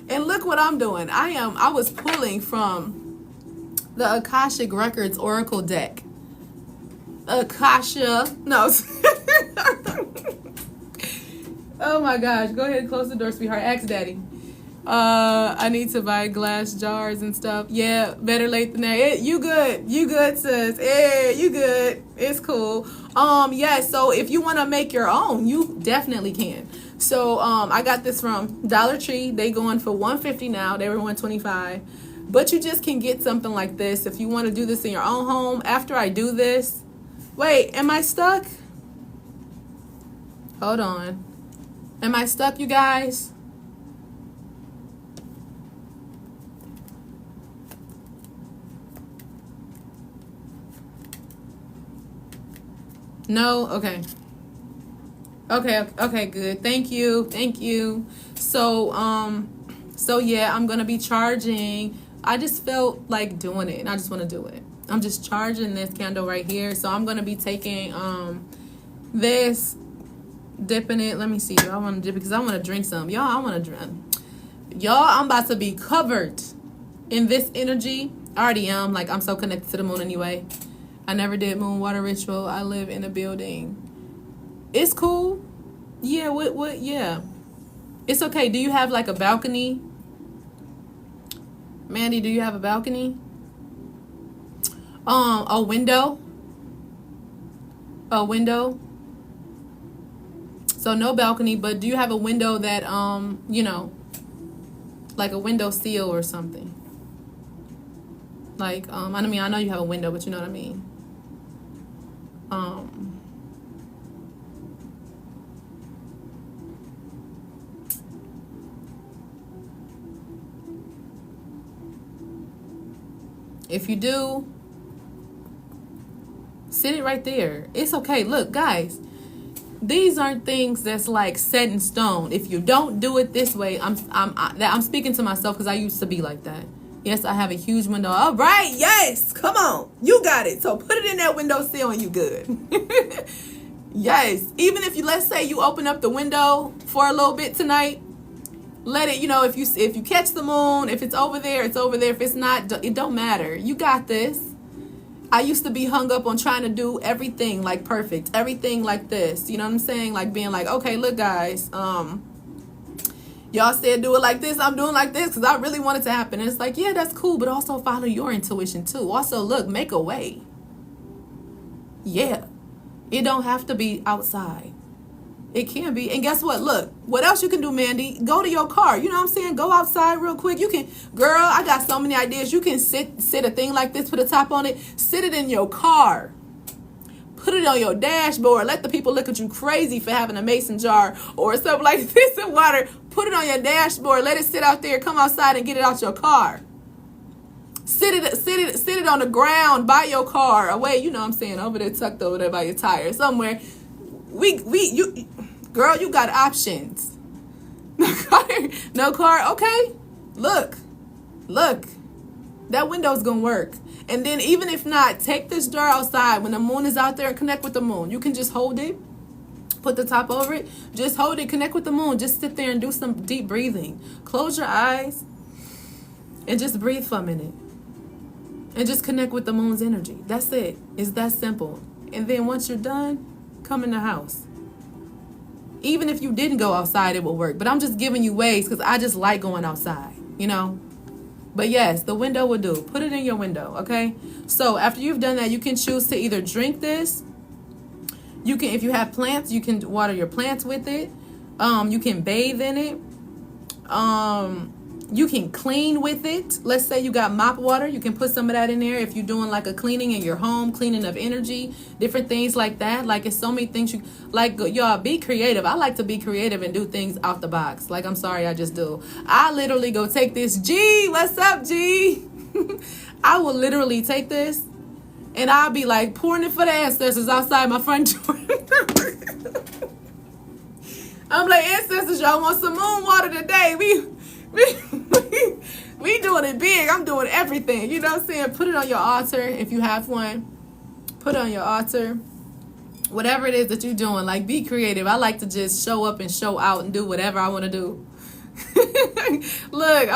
And look what I'm doing. I was pulling from the Akashic Records Oracle deck. Akasha. No. Oh my gosh. Go ahead and close the door, sweetheart. Ask Daddy. I need to buy glass jars and stuff. Yeah, better late than that. You good. You good, sis. Yeah, you good. It's cool. Yeah, so if you want to make your own, you definitely can. So I got this from Dollar Tree. They going for $150 now. They were $125. But you just can get something like this if you want to do this in your own home. After I do this, wait, am I stuck? Hold on. Am I stuck, you guys? No? Okay. Okay, good. Thank you. So yeah, I'm gonna be charging. I just felt like doing it and I just want to do it. I'm just charging this candle right here. So I'm gonna be taking this, dipping it. Let me see. I want to dip it because I want to drink some. Y'all, I want to drink. Y'all, I'm about to be covered in this energy. I already am. Like, I'm so connected to the moon anyway. I never did moon water ritual. I live in a building. It's cool. Yeah, what, yeah. It's okay. Do you have like a balcony? Mandy, do you have a balcony? A window? A window? So no balcony, but do you have a window that, you know, like a window seal or something? Like, I mean, I know you have a window, but you know what I mean? If you do, sit it right there. It's okay. Look, guys, these aren't things that's like set in stone. If you don't do it this way, I'm speaking to myself because I used to be like that. Yes, I have a huge window. All right, yes, come on, you got it. So put it in that window sill and you good. Yes, even if you, let's say you open up the window for a little bit tonight, let it, you know, if you catch the moon, if it's over there, it's over there. If it's not, it don't matter. You got this. I used to be hung up on trying to do everything like perfect, everything like this. You know what I'm saying? Like being like, okay, look, guys, y'all said do it like this. I'm doing like this because I really want it to happen. And it's like, yeah, that's cool, but also follow your intuition too. Also, look, make a way. Yeah, it don't have to be outside. It can be. And guess what? Look, what else you can do, Mandy? Go to your car. You know what I'm saying? Go outside real quick. You can, girl, I got so many ideas. You can sit a thing like this, put a top on it, sit it in your car. Put it on your dashboard. Let the people look at you crazy for having a mason jar or something like this in water. Put it on your dashboard. Let it sit out there. Come outside and get it out your car. Sit it on the ground by your car. Away, you know what I'm saying, over there, tucked over there by your tire. Somewhere. Girl, you got options. No car. Okay. Look. That window's gonna work. And then even if not, take this jar outside when the moon is out there and connect with the moon. You can just hold it, put the top over it, just hold it, connect with the moon. Just sit there and do some deep breathing. Close your eyes and just breathe for a minute. And just connect with the moon's energy. That's it. It's that simple. And then once you're done, come in the house. Even if you didn't go outside, it will work. But I'm just giving you ways because I just like going outside, you know. But yes, the window will do. Put it in your window, okay? So after you've done that, you can choose to either drink this. You can, if you have plants, you can water your plants with it. You can bathe in it. You can clean with it. Let's say you got mop water. You can put some of that in there if you're doing like a cleaning in your home, cleaning of energy, different things like that. Like it's so many things you like. Y'all be creative. I like to be creative and do things out the box. Like I'm sorry, I just do. I literally go take this. G, what's up, G? I will literally take this and I'll be like pouring it for the ancestors outside my front door. I'm like, ancestors, y'all want some moon water today? We doing it big. I'm doing everything. You know what I'm saying? Put it on your altar if you have one. Put it on your altar. Whatever it is that you're doing, like be creative. I like to just show up and show out and do whatever I want to do. Look.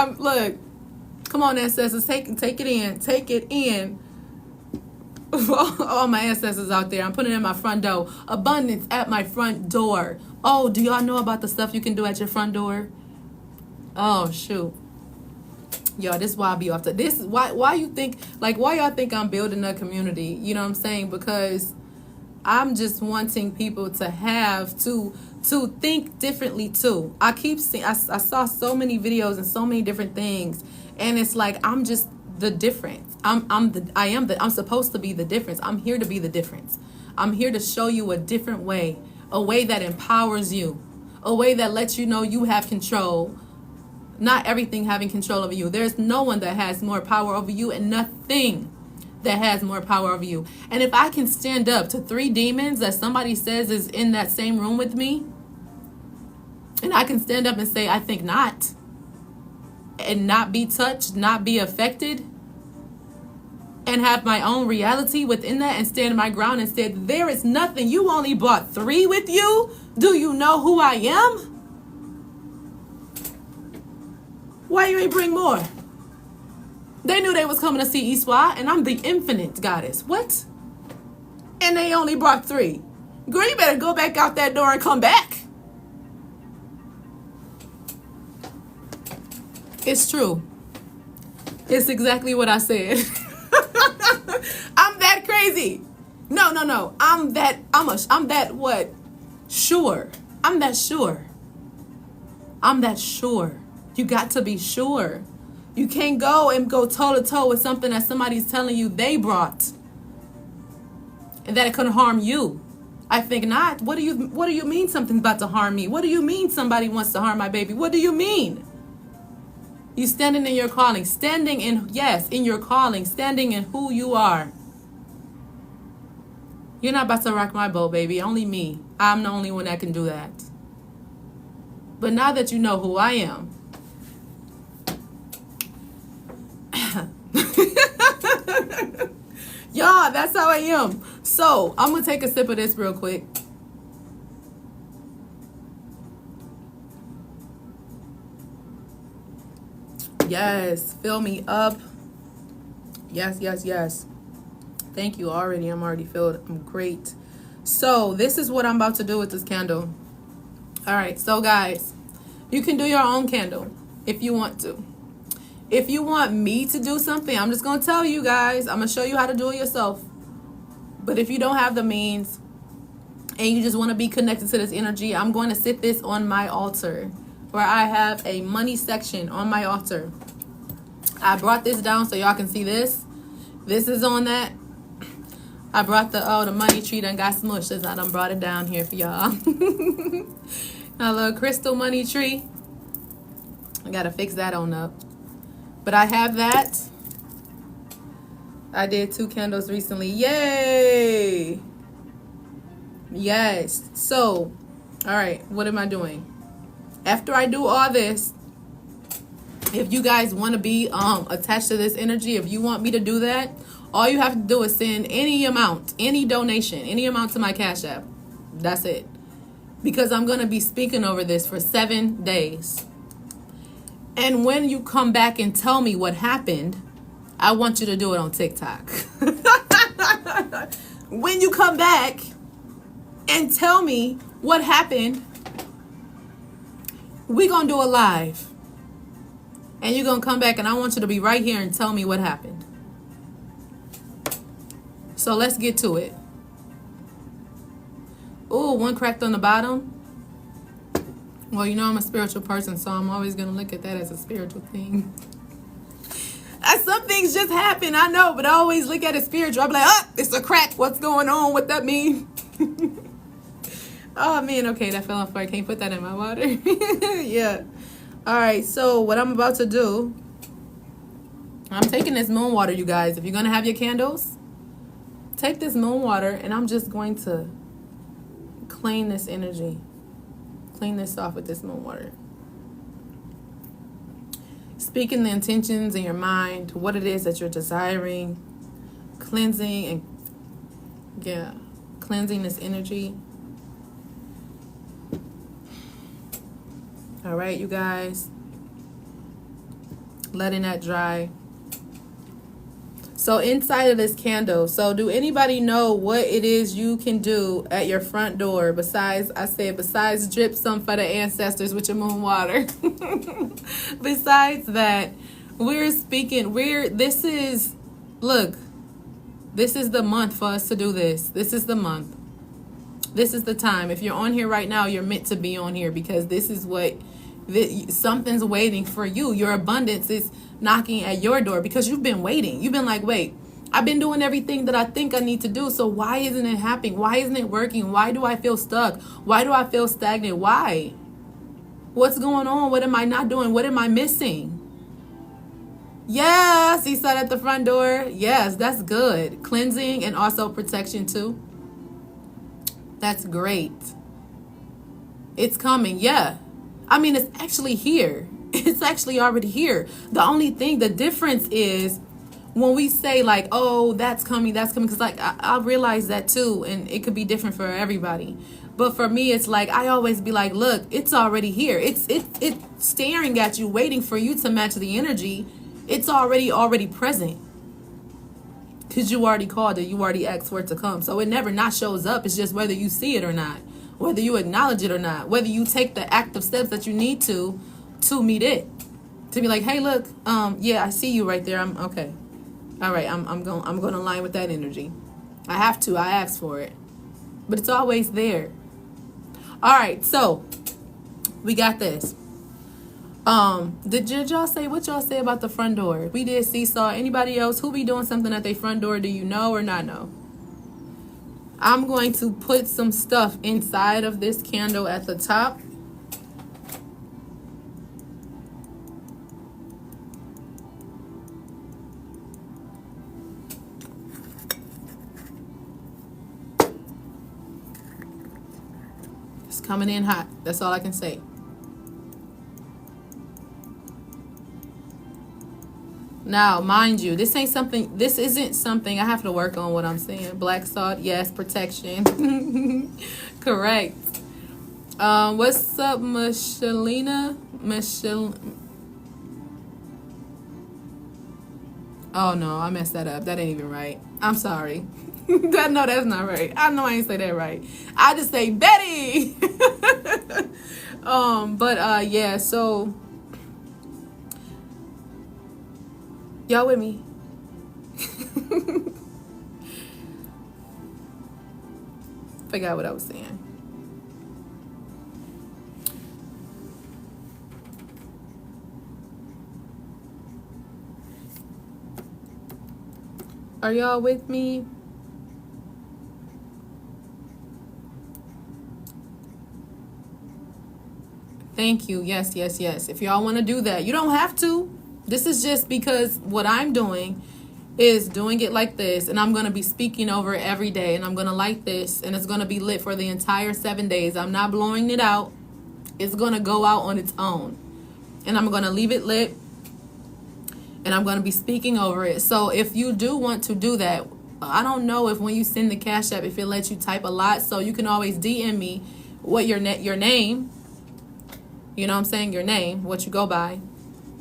Come on, ancestors, take it in. Take it in. All my ancestors out there. I'm putting it in my front door. Abundance at my front door. Oh, do y'all know about the stuff you can do at your front door? Oh shoot, y'all, this is why I be off. This is why you think, like, why y'all think I'm building a community? You know what I'm saying? Because I'm just wanting people to have to think differently too. I keep seeing, I saw so many videos and so many different things, and it's like I'm just the difference. I'm supposed to be the difference. I'm here to be the difference. I'm here to show you a different way, a way that empowers you, a way that lets you know you have control. Not everything having control over you. There's no one that has more power over you and nothing that has more power over you. And if I can stand up to 3 demons that somebody says is in that same room with me, and I can stand up and say, I think not, and not be touched, not be affected, and have my own reality within that and stand my ground and say, there is nothing. You only brought 3 with you? Do you know who I am? Why you ain't bring more? They knew they was coming to see ISWA, and I'm the infinite goddess. What? And they only brought 3. Girl, you better go back out that door and come back. It's true. It's exactly what I said. I'm that crazy. No. I'm that what? Sure. I'm that sure. You got to be sure. You can't go and go toe to toe with something that somebody's telling you they brought and that it could harm you. I think not. What do you mean something's about to harm me? What do you mean somebody wants to harm my baby? What do you mean? You standing in your calling, standing in your calling, standing in who you are. You're not about to rock my boat, baby. Only me. I'm the only one that can do that. But now that you know who I am, y'all, that's how I am. So I'm gonna take a sip of this real quick. Yes, fill me up. Yes. Thank you already. I'm already filled. I'm great. So this is what I'm about to do with this candle. All right, so guys, you can do your own candle if you want to. If you want me to do something, I'm just going to tell you guys. I'm going to show you how to do it yourself. But if you don't have the means and you just want to be connected to this energy, I'm going to sit this on my altar where I have a money section on my altar. I brought this down so y'all can see this. This is on that. I brought the money tree done got smushed as I done brought it down here for y'all. A little crystal money tree. I gotta fix that on up. But I have that. I did 2 candles recently. Yay! Yes. So, all right, what am I doing? After I do all this, if you guys want to be attached to this energy, if you want me to do that, all you have to do is send any amount, any donation, any amount to my Cash App. That's it. Because I'm going to be speaking over this for 7 days. And when you come back and tell me what happened, I want you to do it on TikTok. When you come back and tell me what happened, we going to do a live. And you're going to come back and I want you to be right here and tell me what happened. So let's get to it. Ooh, one cracked on the bottom. Well, you know I'm a spiritual person, so I'm always going to look at that as a spiritual thing. Some things just happen, I know, but I always look at it spiritual. I'm like, oh, it's a crack. What's going on? What that mean? Oh, man, okay, that fell off. I can't put that in my water. Yeah. All right, so what I'm about to do, I'm taking this moon water, you guys. If you're going to have your candles, take this moon water, and I'm just going to clean this energy. Clean this off with this moon water. Speaking the intentions in your mind, what it is that you're desiring, cleansing and, cleansing this energy. All right, you guys. Letting that dry. So inside of this candle, so do anybody know what it is you can do at your front door besides drip some for the ancestors with your moon water? Besides that, this is the month for us to do this. This is the month. This is the time. If you're on here right now, you're meant to be on here because this is something's waiting for you. Your abundance is knocking at your door because you've been waiting. You've been like, wait, I've been doing everything that I think I need to do. So why isn't it happening? Why isn't it working? Why do I feel stuck? Why do I feel stagnant? Why? What's going on? What am I not doing? What am I missing? Yes, he said at the front door. Yes, that's good. Cleansing and also protection too. That's great. It's coming. Yeah. I mean, it's actually here. It's actually already here. The difference is when we say like, oh, that's coming, because like I realize that too, and it could be different for everybody. But for me, it's like I always be like, look, it's already here. It's staring at you, waiting for you to match the energy. It's already present. Because you already called it, you already asked for it to come. So it never not shows up. It's just whether you see it or not, whether you acknowledge it or not, whether you take the active steps that you need to meet it. To be like, hey, look, yeah, I see you right there. I'm okay. All right, I'm going to align with that energy. I have to. I asked for it. But it's always there. All right, so we got this. Did y'all say what y'all say about the front door? We did Seesaw. Anybody else who be doing something at their front door? Do you know or not know? I'm going to put some stuff inside of this candle at the top. It's coming in hot. That's all I can say. Now, mind you, this isn't something I have to work on what I'm saying. Black salt, yes, protection. Correct. What's up, Michelina? Oh no, I messed that up. That ain't even right. I'm sorry. No, that's not right. I know I ain't say that right. I just say Betty. Yeah, so y'all with me? Forgot what I was saying. Are y'all with me? Thank you. Yes, yes, yes. If y'all want to do that, you don't have to. This is just because what I'm doing is doing it like this, and I'm going to be speaking over it every day, and I'm going to light this, and it's going to be lit for the entire 7 days. I'm not blowing it out. It's going to go out on its own, and I'm going to leave it lit, and I'm going to be speaking over it. So if you do want to do that, I don't know if when you send the Cash App, if it lets you type a lot, so you can always DM me what your name, you know what I'm saying, your name, what you go by.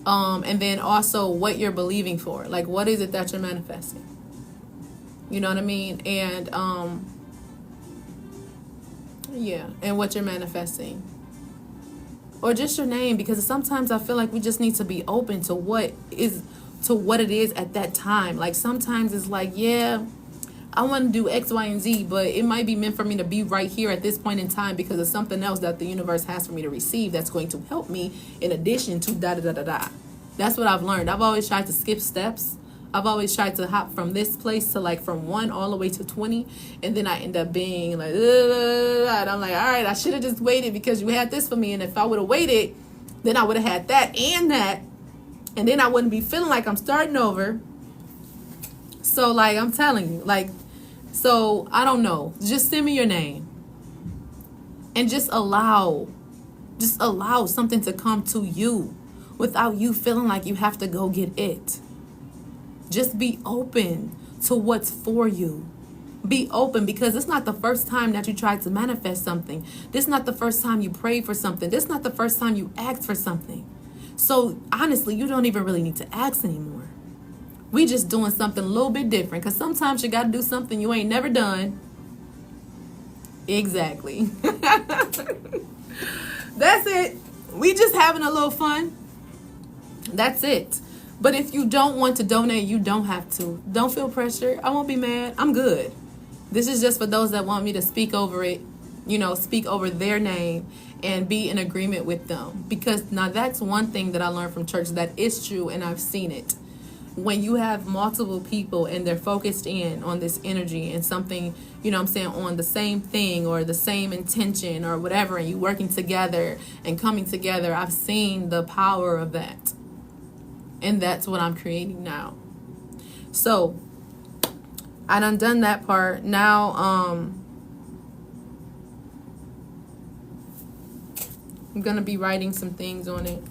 And then also what you're believing for. Like, what is it that you're manifesting? You know what I mean? And, yeah, and what you're manifesting. Or just your name, because sometimes I feel like we just need to be open to what it is at that time. Like, sometimes it's like, yeah, I want to do X, Y, and Z, but it might be meant for me to be right here at this point in time because of something else that the universe has for me to receive that's going to help me in addition to da-da-da-da-da. That's what I've learned. I've always tried to skip steps. I've always tried to hop from this place to like from 1 all the way to 20. And then I end up being like, and I'm like, all right, I should have just waited because you had this for me. And if I would have waited, then I would have had that and that. And then I wouldn't be feeling like I'm starting over. So like, I'm telling you, like, so I don't know. Just send me your name. And just allow something to come to you without you feeling like you have to go get it. Just be open to what's for you. Be open, because it's not the first time that you tried to manifest something. This is not the first time you prayed for something. This is not the first time you asked for something. So honestly, you don't even really need to ask anymore. We just doing something a little bit different, because sometimes you got to do something you ain't never done. Exactly. That's it. We just having a little fun. That's it. But if you don't want to donate, you don't have to. Don't feel pressure. I won't be mad. I'm good. This is just for those that want me to speak over it, speak over their name and be in agreement with them. Because now that's one thing that I learned from church that is true, and I've seen it. When you have multiple people and they're focused in on this energy and something, on the same thing or the same intention or whatever, and you working together and coming together, I've seen the power of that. And that's what I'm creating now. So I done that part. Now I'm gonna be writing some things on it.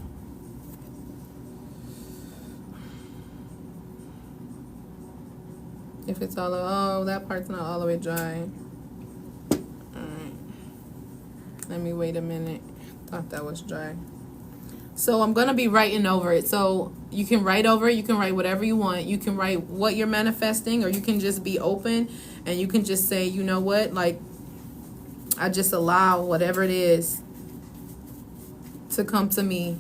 If it's all, that part's not all the way dry. Alright. Let me wait a minute. Thought that was dry. So I'm going to be writing over it. So you can write over it. You can write whatever you want. You can write what you're manifesting, or you can just be open and you can just say, you know what, like, I just allow whatever it is to come to me.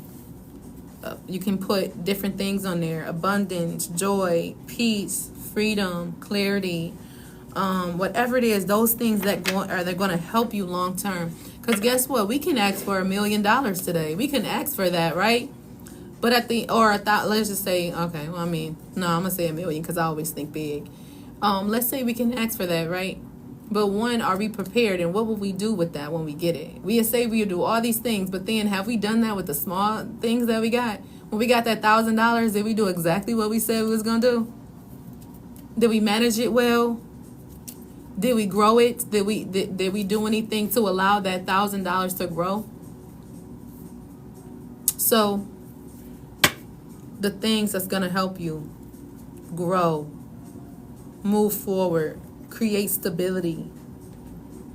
You can put different things on there: abundance, joy, peace, freedom, clarity, whatever it is. Those things they're going to help you long term. Because guess what? We can ask for $1 million today. We can ask for that, right? But let's just say, okay, well, I'm gonna say $1 million because I always think big. Let's say we can ask for that, right? But one, are we prepared, and what will we do with that when we get it? We say we do all these things, but then have we done that with the small things that we got? When we got that $1,000, did we do exactly what we said we was gonna do? Did we manage it well? Did we grow it? Did we do anything to allow that $1,000 to grow? So the things that's gonna help you grow, move forward, create stability,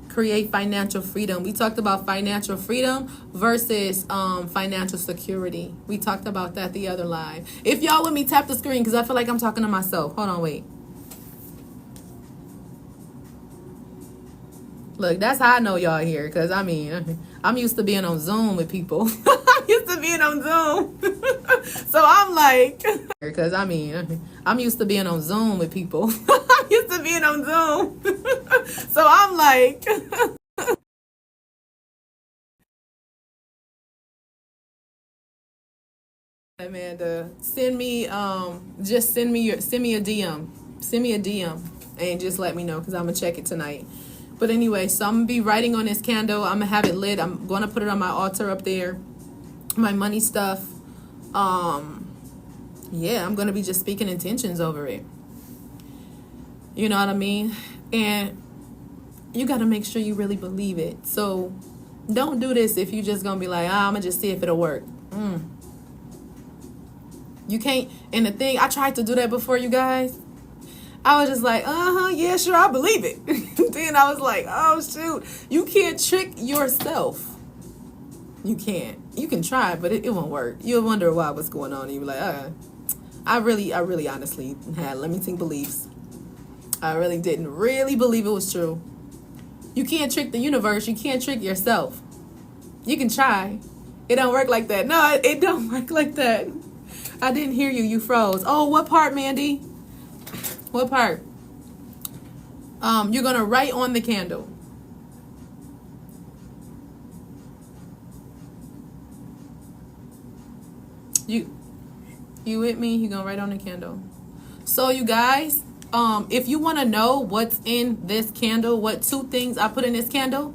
create financial freedom. We talked about financial freedom versus financial security. We talked about that the other live. If y'all with me, tap the screen, because I feel like I'm talking to myself. Hold on, wait. Look, that's how I know y'all here, because I'm used to being on Zoom with people. I'm used to being on Zoom. So I'm like, because I'm used to being on Zoom with people. I'm used to being on Zoom. So I'm like, Amanda, send me a DM. Send me a DM and just let me know, because I'm gonna check it tonight. But anyway, so I'm gonna be writing on this candle. I'm gonna have it lit. I'm gonna put it on my altar up there. my money stuff. Yeah, I'm gonna be just speaking intentions over it. You know what I mean? And you got to make sure you really believe it. So don't do this if you just gonna be like, I'm gonna just see if it'll work. You can't. And the thing, I tried to do that before, you guys. I was just like, yeah, sure, I believe it. Then I was like, oh shoot, you can't trick yourself. You can't. You can try, but it won't work. You'll wonder what's going on. And you'll be like, I really honestly had limiting beliefs. I really didn't really believe it was true. You can't trick the universe. You can't trick yourself. You can try. It don't work like that. No, it don't work like that. I didn't hear you. You froze. Oh, what part, Mandy? What part? You're going to write on the candle. You with me? You're going to write on the candle. So, you guys, if you want to know what's in this candle, what 2 things I put in this candle,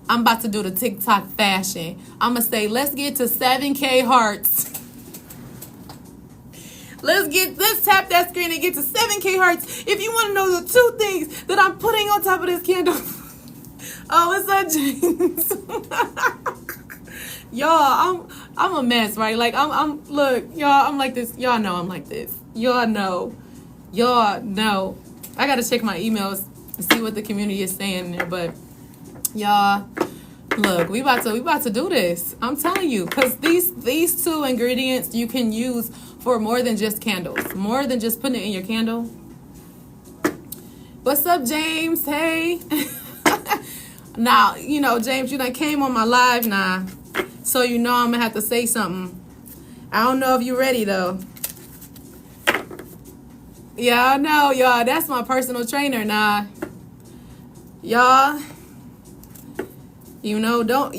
I'm about to do the TikTok fashion. I'm going to say, let's get to 7K hearts. Let's tap that screen and get to 7K hearts. If you want to know the 2 things that I'm putting on top of this candle. Oh, what's up, James? Y'all, I'm a mess, right? Like look, y'all, I'm like this. Y'all know I'm like this. Y'all know. I gotta check my emails and see what the community is saying there. But y'all, look, we about to do this. I'm telling you, because these 2 ingredients you can use for more than just candles, more than just putting it in your candle. What's up, James? Hey. Now, James, you done came on my live now, so I'm gonna have to say something. I don't know if you're ready though. Yeah, I know, y'all. That's my personal trainer now. Y'all, y'all,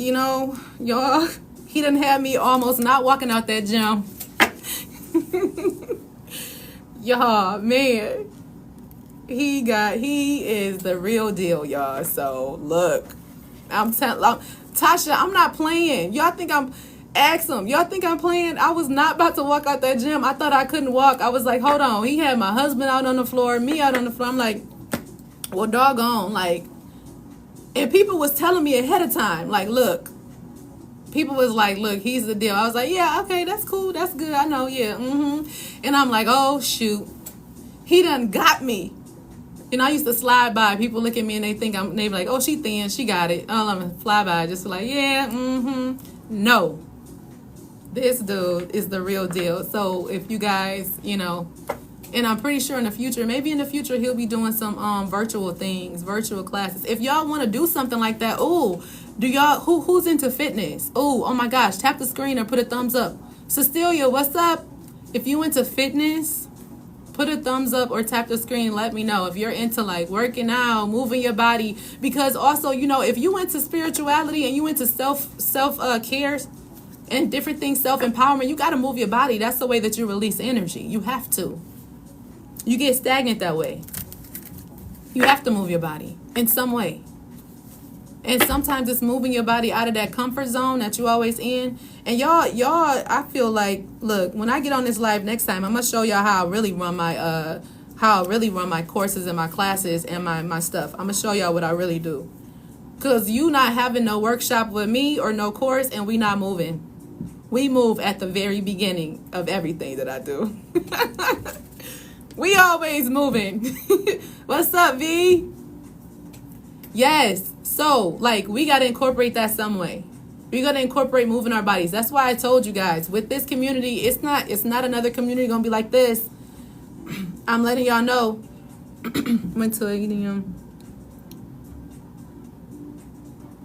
he done had me almost not walking out that gym. Y'all, man, he is the real deal, y'all. So look, Tasha, I'm not playing. Y'all think ask him. Y'all think I'm playing? I was not about to walk out that gym. I thought I couldn't walk. I was like, hold on. He had my husband out on the floor, me out on the floor. I'm like, well, doggone, like, and people was telling me ahead of time, like, look, people was like, look, he's the deal. I was like, yeah, okay, that's cool. That's good. I know. Yeah. And I'm like, oh, shoot. He done got me. I used to slide by. People look at me and they be like, oh, she thin. She got it. Oh, I'm going to fly by. Just like, yeah, No. This dude is the real deal. So if you guys, and I'm pretty sure in the future, maybe in the future, he'll be doing some virtual things, virtual classes. If y'all want to do something like that, do y'all, who's into fitness? Oh my gosh, tap the screen or put a thumbs up. Cecilia, what's up? If you into fitness, put a thumbs up or tap the screen. Let me know if you're into like working out, moving your body. Because also, if you into spirituality and you into self care and different things, self-empowerment, you got to move your body. That's the way that you release energy. You have to. You get stagnant that way. You have to move your body in some way. And sometimes it's moving your body out of that comfort zone that you always in. And y'all, I feel like, look, when I get on this live next time, I'm gonna show y'all how I really run my courses and my classes and my stuff. I'm gonna show y'all what I really do. Cause you not having no workshop with me or no course, and we not moving. We move at the very beginning of everything that I do. We always moving. What's up, V? Yes. So, like, we got to incorporate that some way. We got to incorporate moving our bodies. That's why I told you guys, with this community, it's not another community going to be like this. I'm letting y'all know. Went to a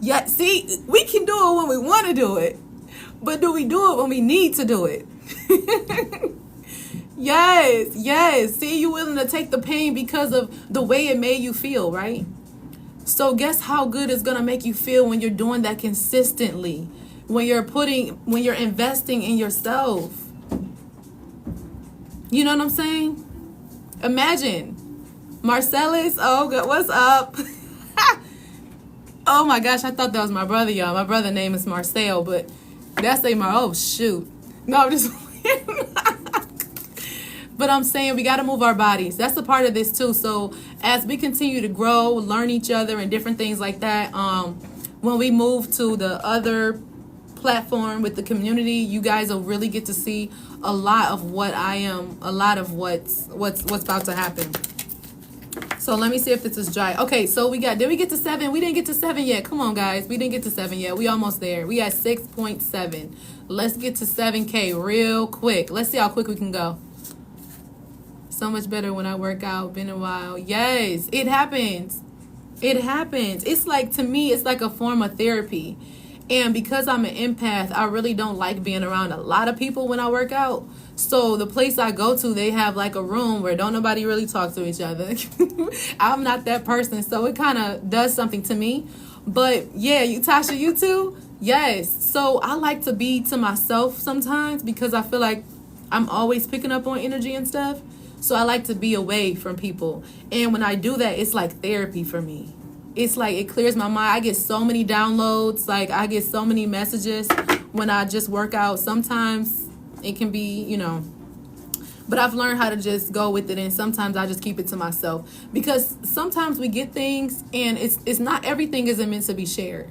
yeah, see, we can do it when we want to do it. But do we do it when we need to do it? Yes. See, you willing to take the pain because of the way it made you feel, right? So guess how good it's going to make you feel when you're doing that consistently, when you're investing in yourself. You know what I'm saying? Imagine Marcellus. Oh, good. What's up? Oh my gosh, I thought that was my brother, y'all. My brother's name is Marcel, but That's a oh shoot. No, I'm just but I'm saying we got to move our bodies. That's a part of this too. So as we continue to grow, learn each other and different things like that, when we move to the other platform with the community, you guys will really get to see a lot of what I am, a lot of what's about to happen. So let me see if this is dry. Okay, so did we get to 7? We didn't get to 7 yet. Come on, guys. We didn't get to 7 yet. We almost there. We at 6.7. Let's get to 7K real quick. Let's see how quick we can go. So much better when I work out. Been a while. Yes, it happens. It happens. It's like, to me, it's like a form of therapy. And because I'm an empath, I really don't like being around a lot of people when I work out. So the place I go to, they have like a room where don't nobody really talk to each other. I'm not that person. So it kind of does something to me. But yeah, Tasha, you too? Yes. So I like to be to myself sometimes because I feel like I'm always picking up on energy and stuff. So I like to be away from people. And when I do that, it's like therapy for me. It's like it clears my mind. I get so many downloads. Like I get so many messages when I just work out. Sometimes it can be, but I've learned how to just go with it. And sometimes I just keep it to myself because sometimes we get things and it's not everything isn't meant to be shared.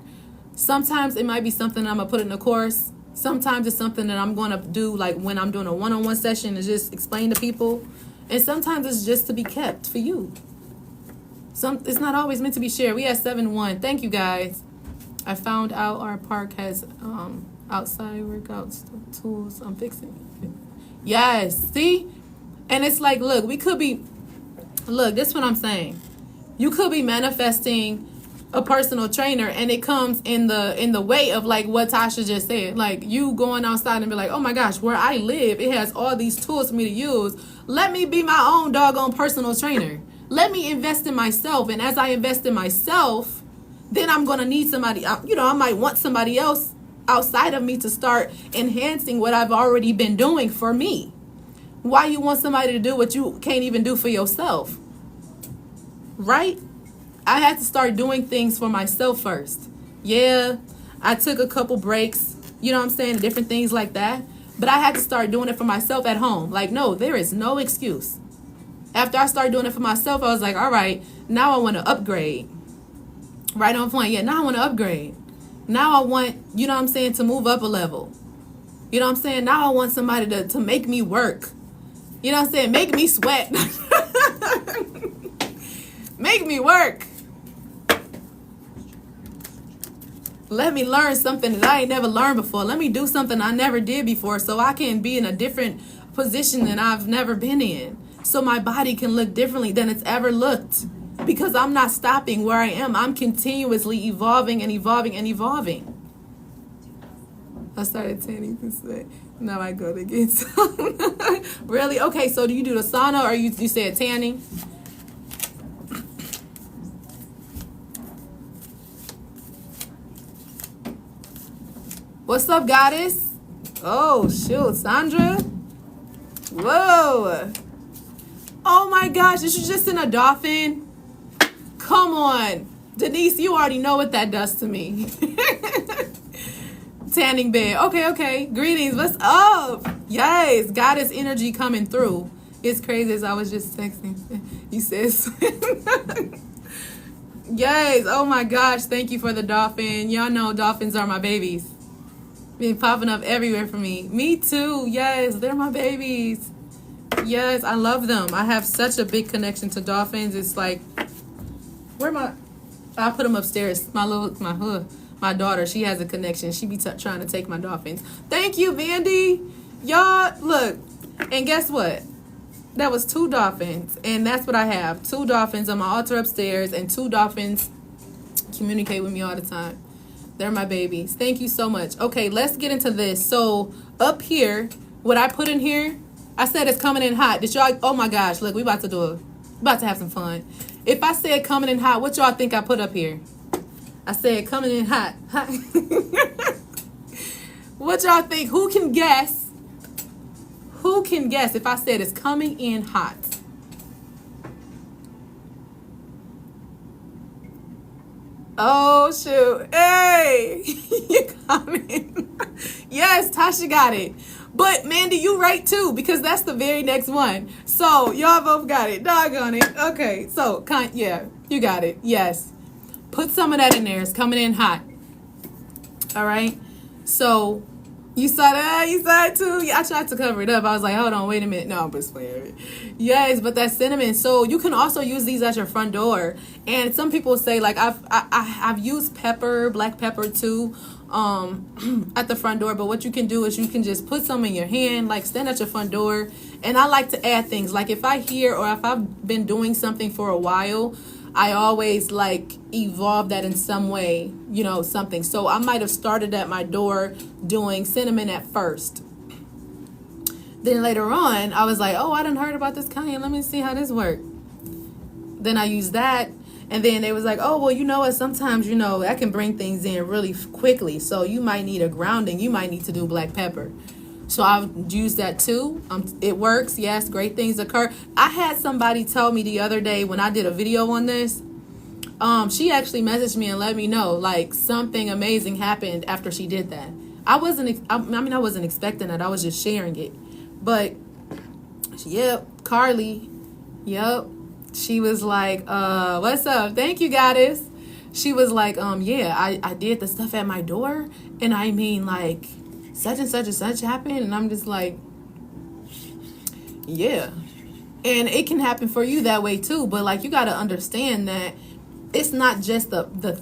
Sometimes it might be something I'm going to put in a course. Sometimes it's something that I'm going to do like when I'm doing a one-on-one session and just explain to people. And sometimes it's just to be kept for you. It's not always meant to be shared. We had 7-1. Thank you guys. I found out our park has outside workouts tools. I'm fixing it. Yes. See? And it's like, look, this is what I'm saying. You could be manifesting a personal trainer and it comes in the way of like what Tasha just said. Like you going outside and be like, oh my gosh, where I live, it has all these tools for me to use. Let me be my own doggone personal trainer. Let me invest in myself. And as I invest in myself, then I'm going to need somebody, I might want somebody else outside of me to start enhancing what I've already been doing for me. Why you want somebody to do what you can't even do for yourself? Right? I had to start doing things for myself first. Yeah, I took a couple breaks, different things like that. But I had to start doing it for myself at home. Like, no, there is no excuse. After I started doing it for myself, I was like, all right, now I want to upgrade. Right on point. Yeah, now I want to upgrade. Now I want, to move up a level. Now I want somebody to make me work. Make me sweat. Make me work. Let me learn something that I ain't never learned before. Let me do something I never did before so I can be in a different position than I've never been in. So my body can look differently than it's ever looked. Because I'm not stopping where I am. I'm continuously evolving and evolving and evolving. I started tanning this way. Now I go to get some. Really? Okay, so do you do the sauna or you said tanning? What's up, goddess? Oh, shoot. Sandra? Whoa. Oh, my gosh. Is you just in a dolphin? Come on. Denise, you already know what that does to me. Tanning bed. Okay. Greetings. What's up? Yes. Goddess energy coming through. It's crazy as I was just texting. You said yes. Oh, my gosh. Thank you for the dolphin. Y'all know dolphins are my babies. Been popping up everywhere for me. Me too. Yes, they're my babies. Yes, I love them. I have such a big connection to dolphins. It's like, I put them upstairs. My daughter, she has a connection. She be trying to take my dolphins. Thank you, Vandy. Y'all, look. And guess what? That was 2 dolphins. And that's what I have. 2 dolphins on my altar upstairs. And 2 dolphins communicate with me all the time. They're my babies. Thank you so much. Okay, let's get into this. So up here, what I put in here, I said it's coming in hot. Did y'all? Oh my gosh! Look, we about to have some fun. If I said coming in hot, what y'all think I put up here? I said coming in hot. What y'all think? Who can guess? Who can guess if I said it's coming in hot? Oh shoot. Hey, you coming? Yes, Tasha got it. But Mandy, you right too, because that's the very next one. So y'all both got it. Doggone it. Okay, so yeah, you got it. Yes. Put some of that in there. It's coming in hot. All right. So you saw that? You saw it too? Yeah, I tried to cover it up. I was like, hold on, wait a minute. No, I'm just playing. Yes, but that's cinnamon. So you can also use these at your front door. And some people say, like, I've used pepper, black pepper too, at the front door. But what you can do is you can just put some in your hand, like stand at your front door. And I like to add things. Like if I hear or if I've been doing something for a while, I always like evolve that in some way, you know, something. So I might have started at my door doing cinnamon at first. Then later on, I was like, oh, I done heard about this cayenne. Let me see how this works. Then I used that. And then they was like, oh, well, you know what? Sometimes, you know, that can bring things in really quickly. So you might need a grounding. You might need to do black pepper. So I've used that too. It works. Yes, great things occur. I had somebody tell me the other day when I did a video on this. She actually messaged me and let me know like something amazing happened after she did that. I wasn't expecting that. I was just sharing it. But yep, Carly. Yep. She was like, what's up? Thank you, goddess. She was like, yeah, I did the stuff at my door. And I mean like such and such and such happened, and I'm just like, yeah. And it can happen for you that way too, but like you got to understand that it's not just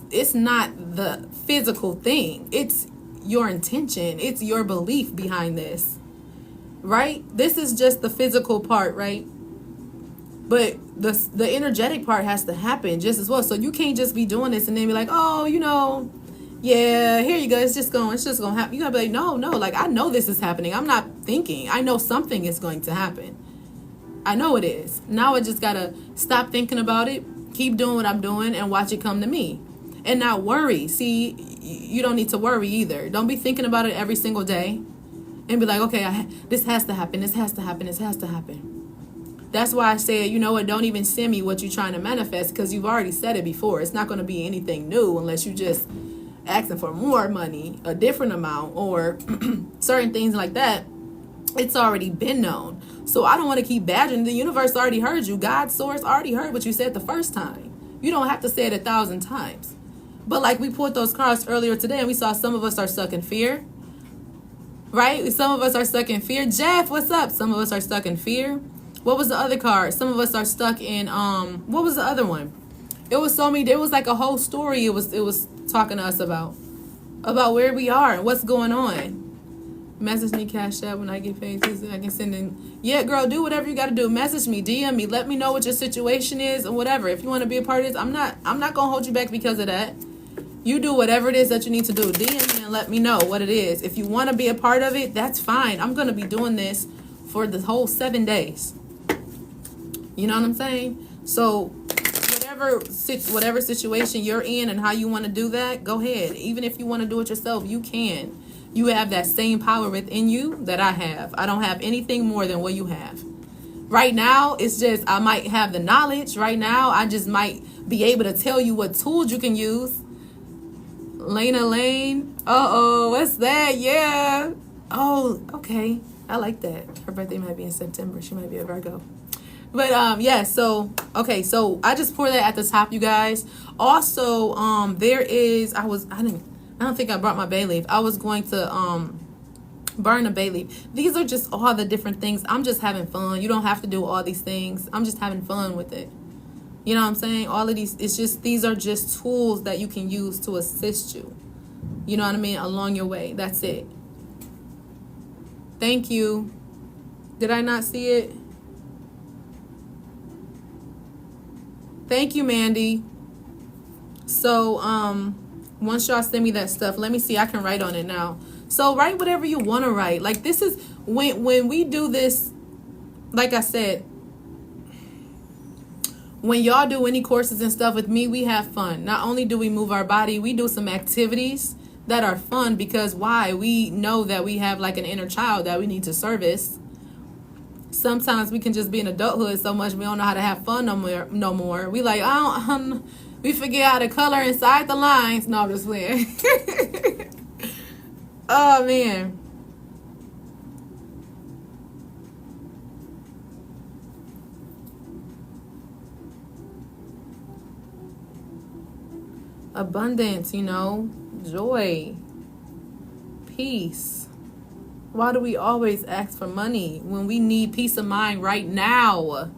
it's not the physical thing. It's your intention. It's your belief behind this. Right? This is just the physical part, right? But the energetic part has to happen just as well. So you can't just be doing this and then be like, oh, you know, yeah, here you go. It's just gonna happen. You gotta be like, no, like I know this is happening. I'm not thinking. I know something is going to happen. I know it is. Now I just gotta stop thinking about it, keep doing what I'm doing, and watch it come to me. And not worry. See, you don't need to worry either. Don't be thinking about it every single day and be like, okay, this has to happen, this has to happen, this has to happen. That's why I said, you know what, don't even send me what you're trying to manifest, because you've already said it before. It's not going to be anything new unless you just asking for more money, a different amount, or certain things like that. It's already been known. So I don't want to keep badgering. The universe already heard you. God's source already heard what you said the first time. You don't have to say it 1,000 times. But like we pulled those cards earlier today and we saw some of us are stuck in fear. Right? Some of us are stuck in fear. Jeff, what's up? Some of us are stuck in fear. What was the other card? Some of us are stuck in what was the other one? It was so many. It was like a whole story. It was talking to us about where we are and what's going on. Message me, Cash App when I get paid. I can send in. Yeah, girl, do whatever you got to do. Message me, DM me, let me know what your situation is and whatever. If you want to be a part of this, I'm not gonna hold you back because of that. You do whatever it is that you need to do. DM me and let me know what it is. If you want to be a part of it, that's fine. I'm gonna be doing this for the whole 7 days. You know what I'm saying? So whatever situation you're in and how you want to do that, go ahead. Even if you want to do it yourself, you can. You have that same power within you that I have. I don't have anything more than what you have. Right now, it's just I might have the knowledge. Right now, I just might be able to tell you what tools you can use. Lena Lane. What's that? Yeah. Oh, okay. I like that. Her birthday might be in September. She might be a Virgo. But yeah, so okay, so I just pour that at the top, you guys. Also, there is I don't think I brought my bay leaf. I was going to burn a bay leaf. These are just all the different things. I'm just having fun. You don't have to do all these things. I'm just having fun with it. You know what I'm saying? All of these, these are just tools that you can use to assist you. You know what I mean? Along your way. That's it. Thank you. Did I not see it? Thank you, Mandy. So, once y'all send me that stuff, let me see. I can write on it now. So write whatever you want to write. Like this is when we do this, like I said, when y'all do any courses and stuff with me, we have fun. Not only do we move our body, we do some activities that are fun because why? We know that we have like an inner child that we need to service. Sometimes we can just be in adulthood so much we don't know how to have fun no more. We like, We forget how to color inside the lines. No, I'm just playing. Oh, man. Abundance, joy, peace. Why do we always ask for money when we need peace of mind right now?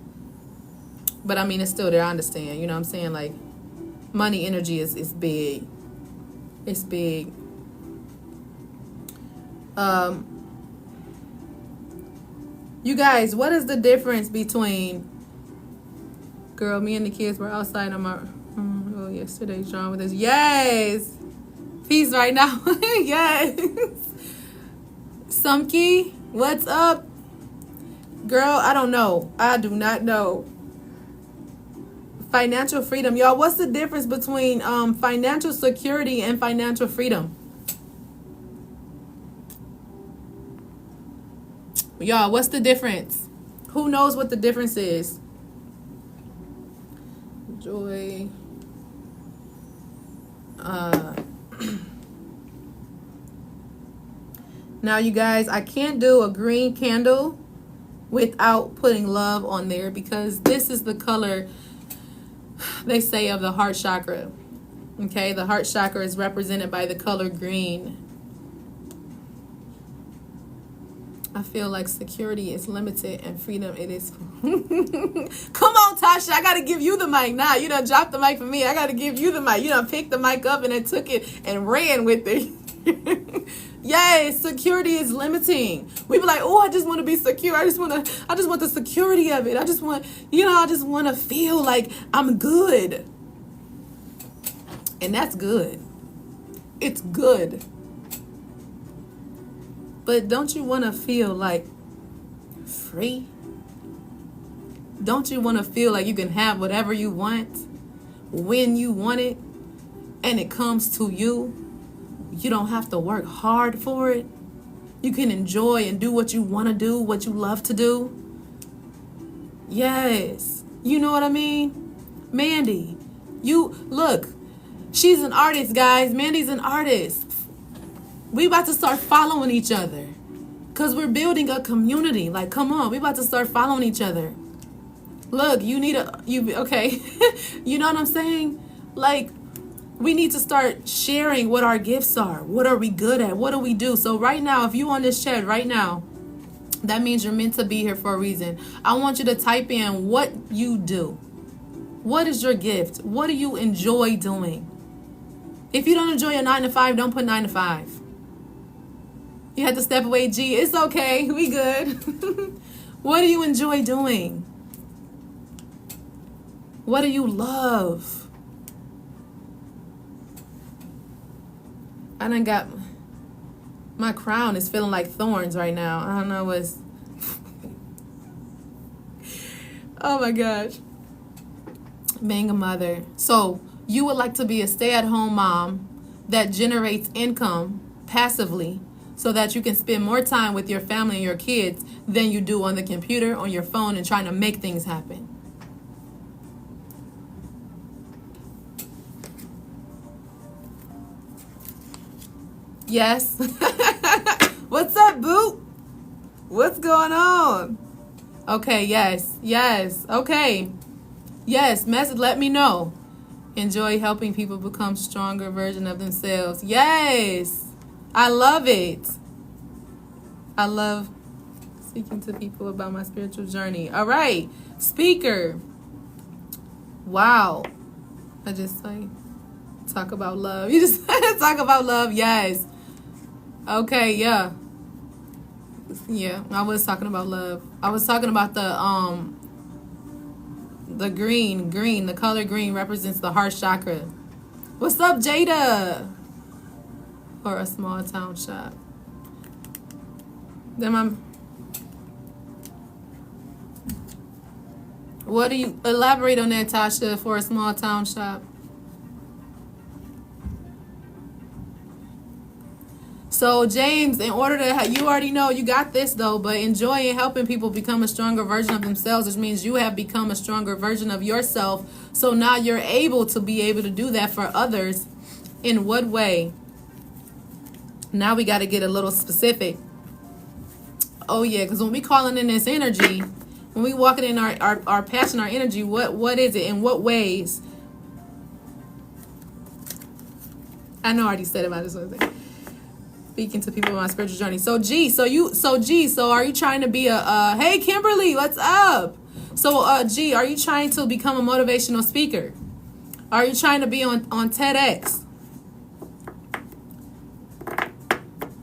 But I mean, it's still there. I understand. You know what I'm saying? Like, money energy is big. It's big. You guys, what is the difference between, girl, me and the kids were outside on my, yesterday, John with us. Yes. Peace right now. Yes. Sumky, what's up? Girl, I don't know. I do not know. Financial freedom. Y'all, what's the difference between financial security and financial freedom? Y'all, what's the difference? Who knows what the difference is? Joy. Now, you guys, I can't do a green candle without putting love on there, because this is the color, they say, of the heart chakra. Okay, the heart chakra is represented by the color green. I feel like security is limited and freedom it is. Come on, Tasha, I gotta give you the mic now. You done dropped the mic for me. I gotta give you the mic. You done picked the mic up and then took it and ran with it. Yes, security is limiting. We be like, oh, I just want to be secure. I just want the security of it. I just want to feel like I'm good. And that's good. It's good. But don't you want to feel like free? Don't you want to feel like you can have whatever you want when you want it and it comes to you? You don't have to work hard for it. You can enjoy and do what you want to do, what you love to do. Yes. You know what I mean? Mandy, look, she's an artist, guys. Mandy's an artist. We about to start following each other because we're building a community. Like, come on, we about to start following each other. Look, okay. You know what I'm saying? Like, we need to start sharing what our gifts are. What are we good at? What do we do? So right now, if you on this chat right now, that means you're meant to be here for a reason. I want you to type in what you do. What is your gift? What do you enjoy doing? If you don't enjoy a 9 to 5, don't put 9 to 5. You had to step away, G. It's okay. We good. What do you enjoy doing? What do you love? I done got, my crown is feeling like thorns right now. I don't know what's, oh my gosh. Being a mother. So you would like to be a stay-at-home mom that generates income passively so that you can spend more time with your family and your kids than you do on the computer, on your phone, and trying to make things happen. Yes. What's up, Boo? What's going on? Okay, yes. Okay. Yes, message, let me know. Enjoy helping people become stronger version of themselves. Yes. I love it. I love speaking to people about my spiritual journey. All right. Speaker. Wow. I just talk about love. You just talk about love. Yes. Okay, yeah. Yeah, I was talking about love. I was talking about the green. The color green represents the heart chakra. What's up, Jada? Or a small town shop. Then what do you elaborate on that, Tasha, for a small town shop? So James, in order to you already know you got this though, but enjoying helping people become a stronger version of themselves, which means you have become a stronger version of yourself. So now you're able to be able to do that for others. In what way? Now we got to get a little specific. Oh yeah, because when we calling in this energy, when we walking in our passion, our energy, what is it? In what ways? I know I already said it, but I just want to say. Speaking to people on my spiritual journey. So are you trying to be hey Kimberly, what's up? So G, are you trying to become a motivational speaker? Are you trying to be on TEDx?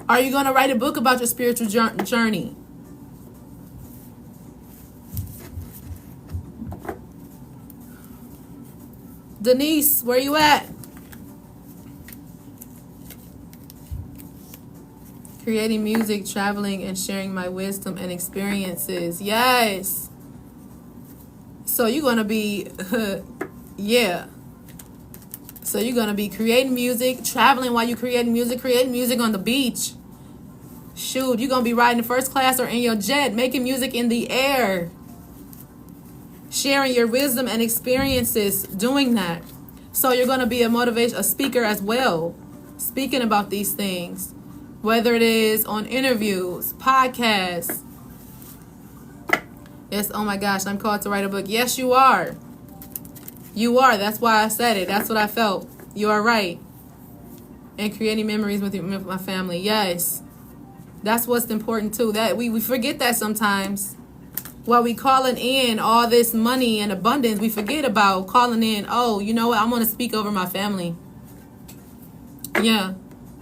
Are you going to write a book about your spiritual journey? Denise, where you at? Creating music, traveling, and sharing my wisdom and experiences. Yes. So you're going to be, yeah. So you're going to be creating music, traveling while you're creating music on the beach. Shoot, you're going to be riding first class or in your jet, making music in the air. Sharing your wisdom and experiences doing that. So you're going to be a speaker as well, speaking about these things. Whether it is on interviews, podcasts. Yes, oh my gosh, I'm called to write a book. Yes, you are. You are. That's why I said it. That's what I felt. You are right. And creating memories with my family. Yes. That's what's important too. That we forget that sometimes. While we calling in all this money and abundance, we forget about calling in, oh, you know what? I'm going to speak over my family. Yeah.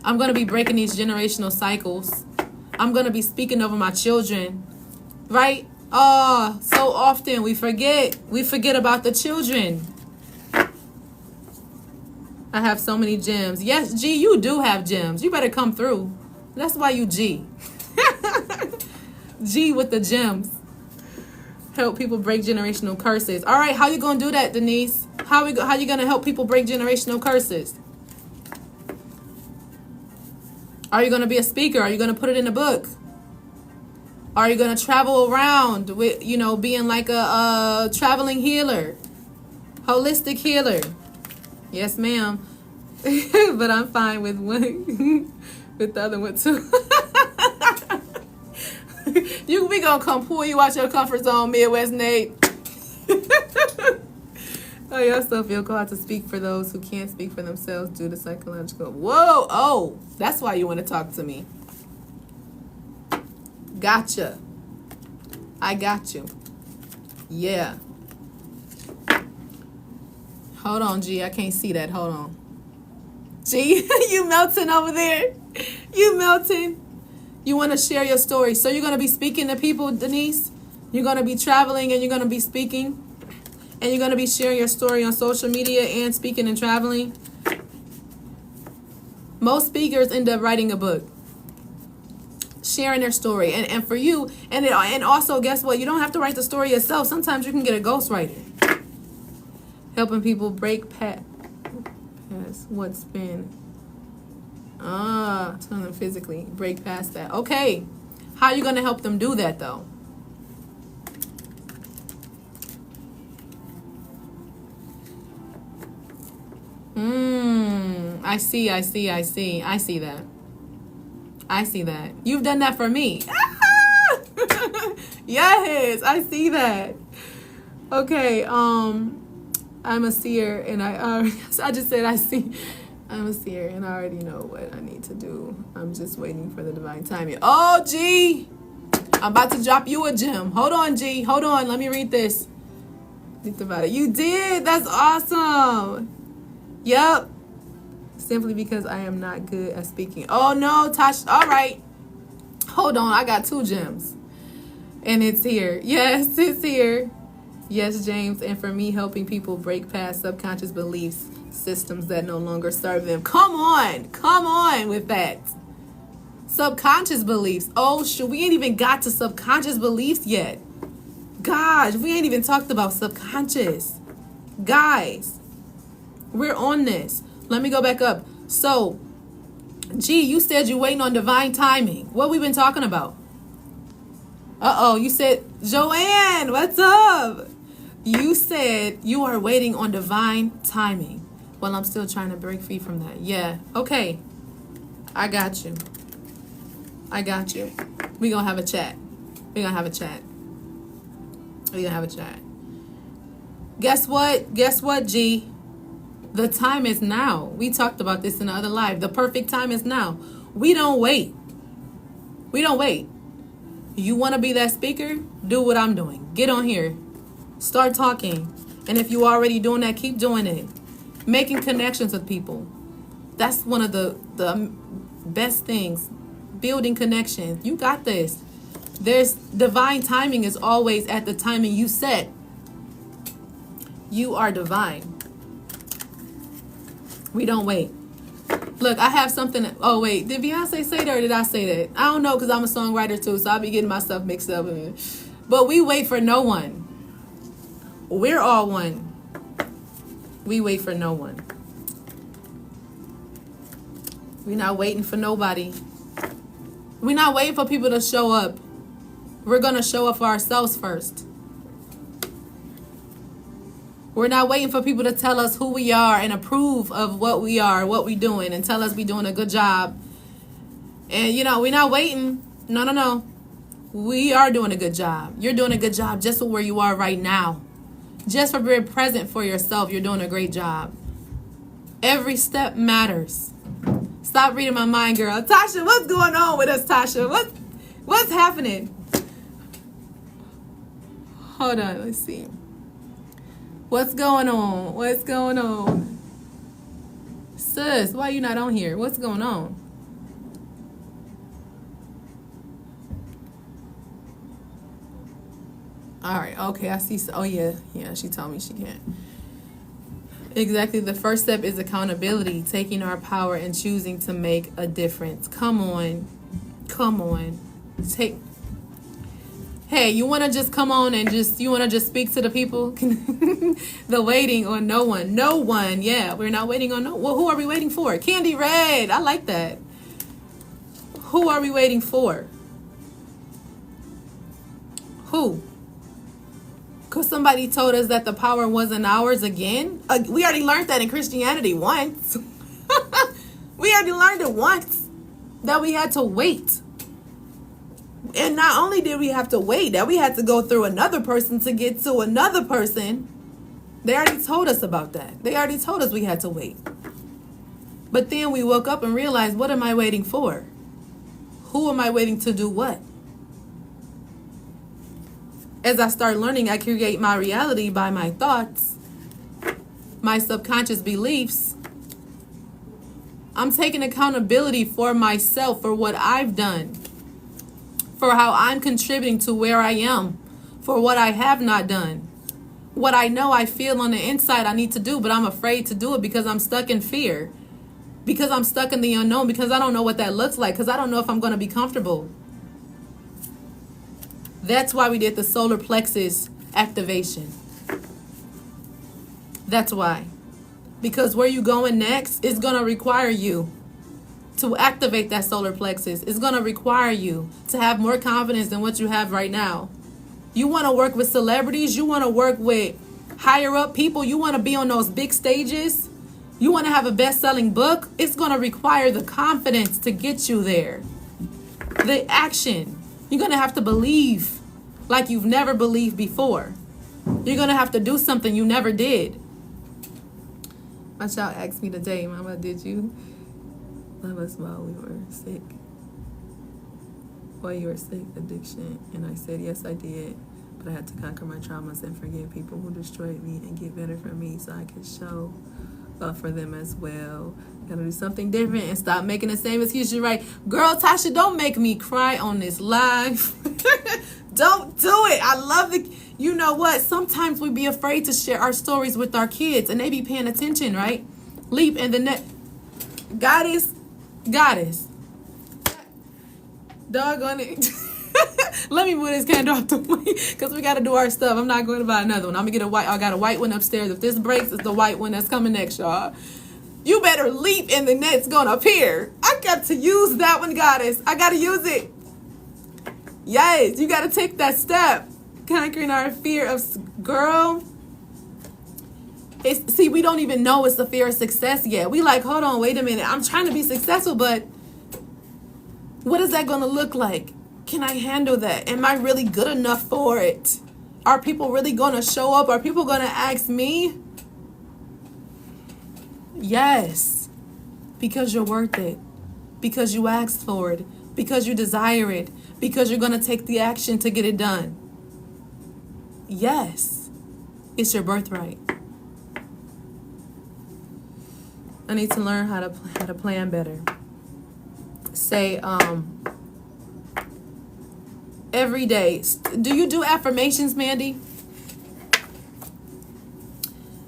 I'm going to be breaking these generational cycles. I'm going to be speaking over my children. Right? Oh, so often we forget. We forget about the children. I have so many gems. Yes, G, you do have gems. You better come through. That's why you G. G with the gems. Help people break generational curses. All right, how you going to do that, Denise? How you going to help people break generational curses? Are you going to be a speaker? Are you going to put it in a book? Are you going to travel around with, being like a traveling healer? Holistic healer? Yes, ma'am. But I'm fine with one, with the other one too. We going to come pull you out your comfort zone, Midwest Nate. Oh, you also feel called to speak for those who can't speak for themselves due to psychological. Whoa, oh, that's why you want to talk to me. Gotcha. I got you. Yeah. Hold on, G. I can't see that. Hold on. G, you melting over there. You melting. You want to share your story. So you're going to be speaking to people, Denise? You're going to be traveling and you're going to be speaking? And you're going to be sharing your story on social media and speaking and traveling? Most speakers end up writing a book. Sharing their story. And for you, and also, guess what? You don't have to write the story yourself. Sometimes you can get a ghostwriter. Helping people break past what's been. Telling them physically. Break past that. Okay. How are you going to help them do that, though? I see that. I see that. You've done that for me. Yes, I see that. Okay, I'm a seer and I just said I see. I'm a seer and I already know what I need to do. I'm just waiting for the divine timing. Oh, G, I'm about to drop you a gem. Hold on, G. Hold on. Let me read this. Think about it. You did. That's awesome. Yep. Simply because I am not good at speaking. Oh, no, Tosh. All right. Hold on. I got 2 gems. And it's here. Yes, it's here. Yes, James. And for me, helping people break past subconscious beliefs, systems that no longer serve them. Come on with that. Subconscious beliefs. Oh, shoot. We ain't even got to subconscious beliefs yet. Gosh, we ain't even talked about subconscious. Guys, we're on this. Let me go back up. So, Gee, you said you're waiting on divine timing. What we been talking about? Uh-oh, you said, Joanne, what's up? You said you are waiting on divine timing. Well, I'm still trying to break free from that. Yeah, okay. I got you. I got you. We gonna have a chat. We gonna have a chat. We gonna have a chat. Guess what? Guess what, G? The time is now. We talked about this in the other live. The perfect time is now. We don't wait. We don't wait. You want to be that speaker? Do what I'm doing. Get on here. Start talking. And if you're already doing that, keep doing it. Making connections with people. That's one of the best things. Building connections. You got this. There's divine timing is always at the timing you set. You are divine. We don't wait. Look, I have something. Oh, wait. Did Beyonce say that or did I say that? I don't know because I'm a songwriter too, so I'll be getting myself mixed up. But we wait for no one. We're all one. We wait for no one. We're not waiting for nobody. We're not waiting for people to show up. We're going to show up for ourselves first. We're not waiting for people to tell us who we are and approve of what we are, what we're doing, and tell us we're doing a good job. And, we're not waiting. No. We are doing a good job. You're doing a good job just for where you are right now. Just for being present for yourself, you're doing a great job. Every step matters. Stop reading my mind, girl. Tasha, what's going on with us, Tasha? What's happening? Hold on, let's see. What's going on? What's going on? Sis, why are you not on here? What's going on? All right, okay, I see. Oh, yeah, she told me she can't. Exactly. The first step is accountability, taking our power and choosing to make a difference. Come on. Hey, you want to just come on and you want to just speak to the people? The waiting on no one. No one. Yeah, we're not waiting on no. Well, who are we waiting for? Candy Red. I like that. Who are we waiting for? Who? Because somebody told us that the power wasn't ours again. We already learned that in Christianity once. We already learned it once. That we had to wait. And not only did we have to wait, that we had to go through another person to get to another person. They already told us about that. They already told us we had to wait. But then we woke up and realized, what am I waiting for? Who am I waiting to do what? As I start learning, I create my reality by my thoughts, my subconscious beliefs. I'm taking accountability for myself, for what I've done, for how I'm contributing to where I am, for what I have not done, what I know I feel on the inside I need to do, but I'm afraid to do it because I'm stuck in fear, because I'm stuck in the unknown, because I don't know what that looks like, because I don't know if I'm going to be comfortable. That's why we did the solar plexus activation. That's why. Because where you going next is going to require you to activate that solar plexus. It's going to require you to have more confidence than what you have right now. You want to work with celebrities. You want to work with higher up people. You want to be on those big stages. You want to have a best-selling book. It's going to require the confidence to get you there. The action. You're going to have to believe like you've never believed before. You're going to have to do something you never did. My child asked me today, Mama, did you love us while we were sick? While you were sick, addiction. And I said, yes, I did. But I had to conquer my traumas and forgive people who destroyed me and get better from me so I could show up for them as well. Gotta do something different and stop making the same excuse. You're right. Girl, Tasha, don't make me cry on this live. Don't do it. I love it. You know what? Sometimes we be afraid to share our stories with our kids and they be paying attention, right? Leap in the net. Goddess. Doggone it. Let me move this candle off the way because we got to do our stuff. I'm not going to buy another one. I'm going to get a white. I got a white one upstairs. If this breaks, it's the white one that's coming next, y'all. You better leap and the net's gonna appear. I got to use that one, goddess. I gotta use it. Yes, you gotta take that step. Conquering our fear of, girl. See, we don't even know it's the fear of success yet. We like, hold on, wait a minute. I'm trying to be successful, but what is that gonna look like? Can I handle that? Am I really good enough for it? Are people really gonna show up? Are people gonna ask me? Yes, because you're worth it, because you asked for it, because you desire it, because you're gonna take the action to get it done. Yes, it's your birthright. I need to learn how to plan better. Say every day. Do you do affirmations, Mandy?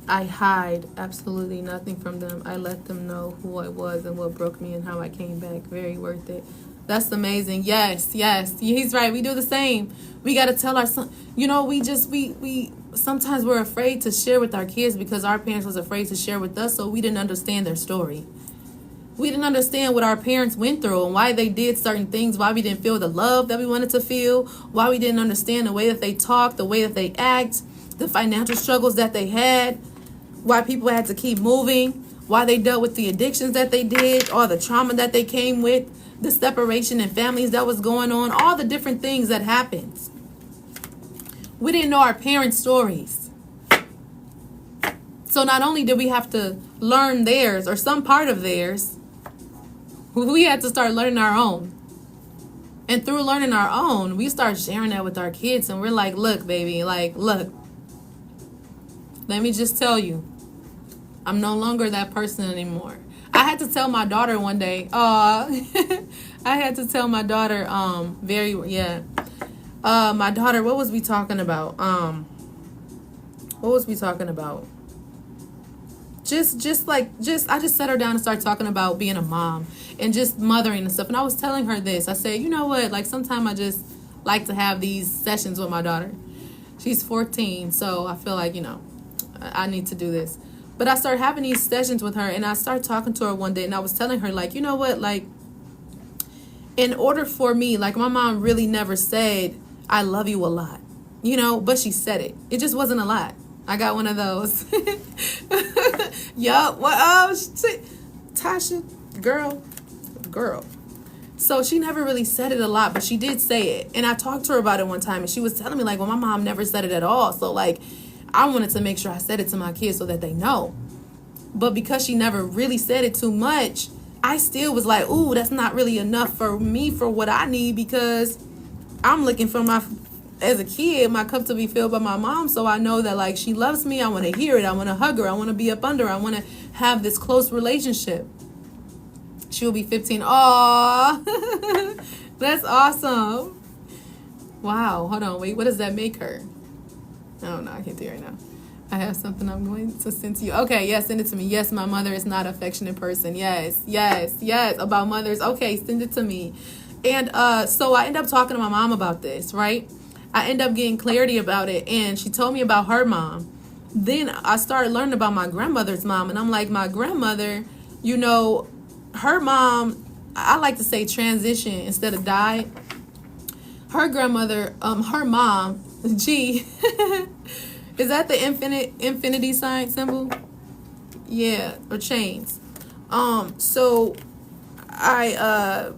I hide absolutely nothing from them. I let them know who I was and what broke me and how I came back. Very worth it. That's amazing. Yes, yes. He's right. We do the same. We got to tell our son. You know, we sometimes we're afraid to share with our kids because our parents was afraid to share with us, so we didn't understand their story. We didn't understand what our parents went through and why they did certain things, why we didn't feel the love that we wanted to feel, why we didn't understand the way that they talked, the way that they act, the financial struggles that they had, why people had to keep moving, why they dealt with the addictions that they did, or the trauma that they came with, the separation in families that was going on, all the different things that happened. We didn't know our parents' stories. So not only did we have to learn theirs or some part of theirs, we had to start learning our own. And through learning our own, we start sharing that with our kids. And we're like, look, baby, like, look, let me just tell you, I'm no longer that person anymore. I had to tell my daughter one day, I had to tell my daughter, my daughter, what was we talking about? I just sat her down and started talking about being a mom and just mothering and stuff. And I was telling her this. I said, you know what? Like, sometimes I just like to have these sessions with my daughter. She's 14, so I feel like, I need to do this. But I started having these sessions with her, and I started talking to her one day, and I was telling her, like, you know what? Like, in order for me, like, my mom really never said, I love you a lot, but she said it. It just wasn't a lot. I got one of those. Yup. What? Oh, Tasha, girl. So she never really said it a lot, but she did say it. And I talked to her about it one time, and she was telling me, like, well, my mom never said it at all. So, like, I wanted to make sure I said it to my kids so that they know. But because she never really said it too much, I still was like, ooh, that's not really enough for me for what I need, because I'm looking for as a kid, my cup to be filled by my mom, so I know that, like, she loves me. I want to hear it. I want to hug her. I want to be up under her. I want to have this close relationship. She'll be 15. Aww. That's awesome. Wow. Hold on. Wait. What does that make her? I don't know. I can't do it right now. I have something I'm going to send to you. Okay. Yes. Send it to me. Yes. My mother is not an affectionate person. Yes. About mothers. Okay. Send it to me. And so I end up talking to my mom about this, right? I end up getting clarity about it. And she told me about her mom. Then I started learning about my grandmother's mom. And I'm like, my grandmother, her mom, I like to say transition instead of died. Her grandmother, her mom, G, is that the infinity sign symbol? Yeah, or chains. So I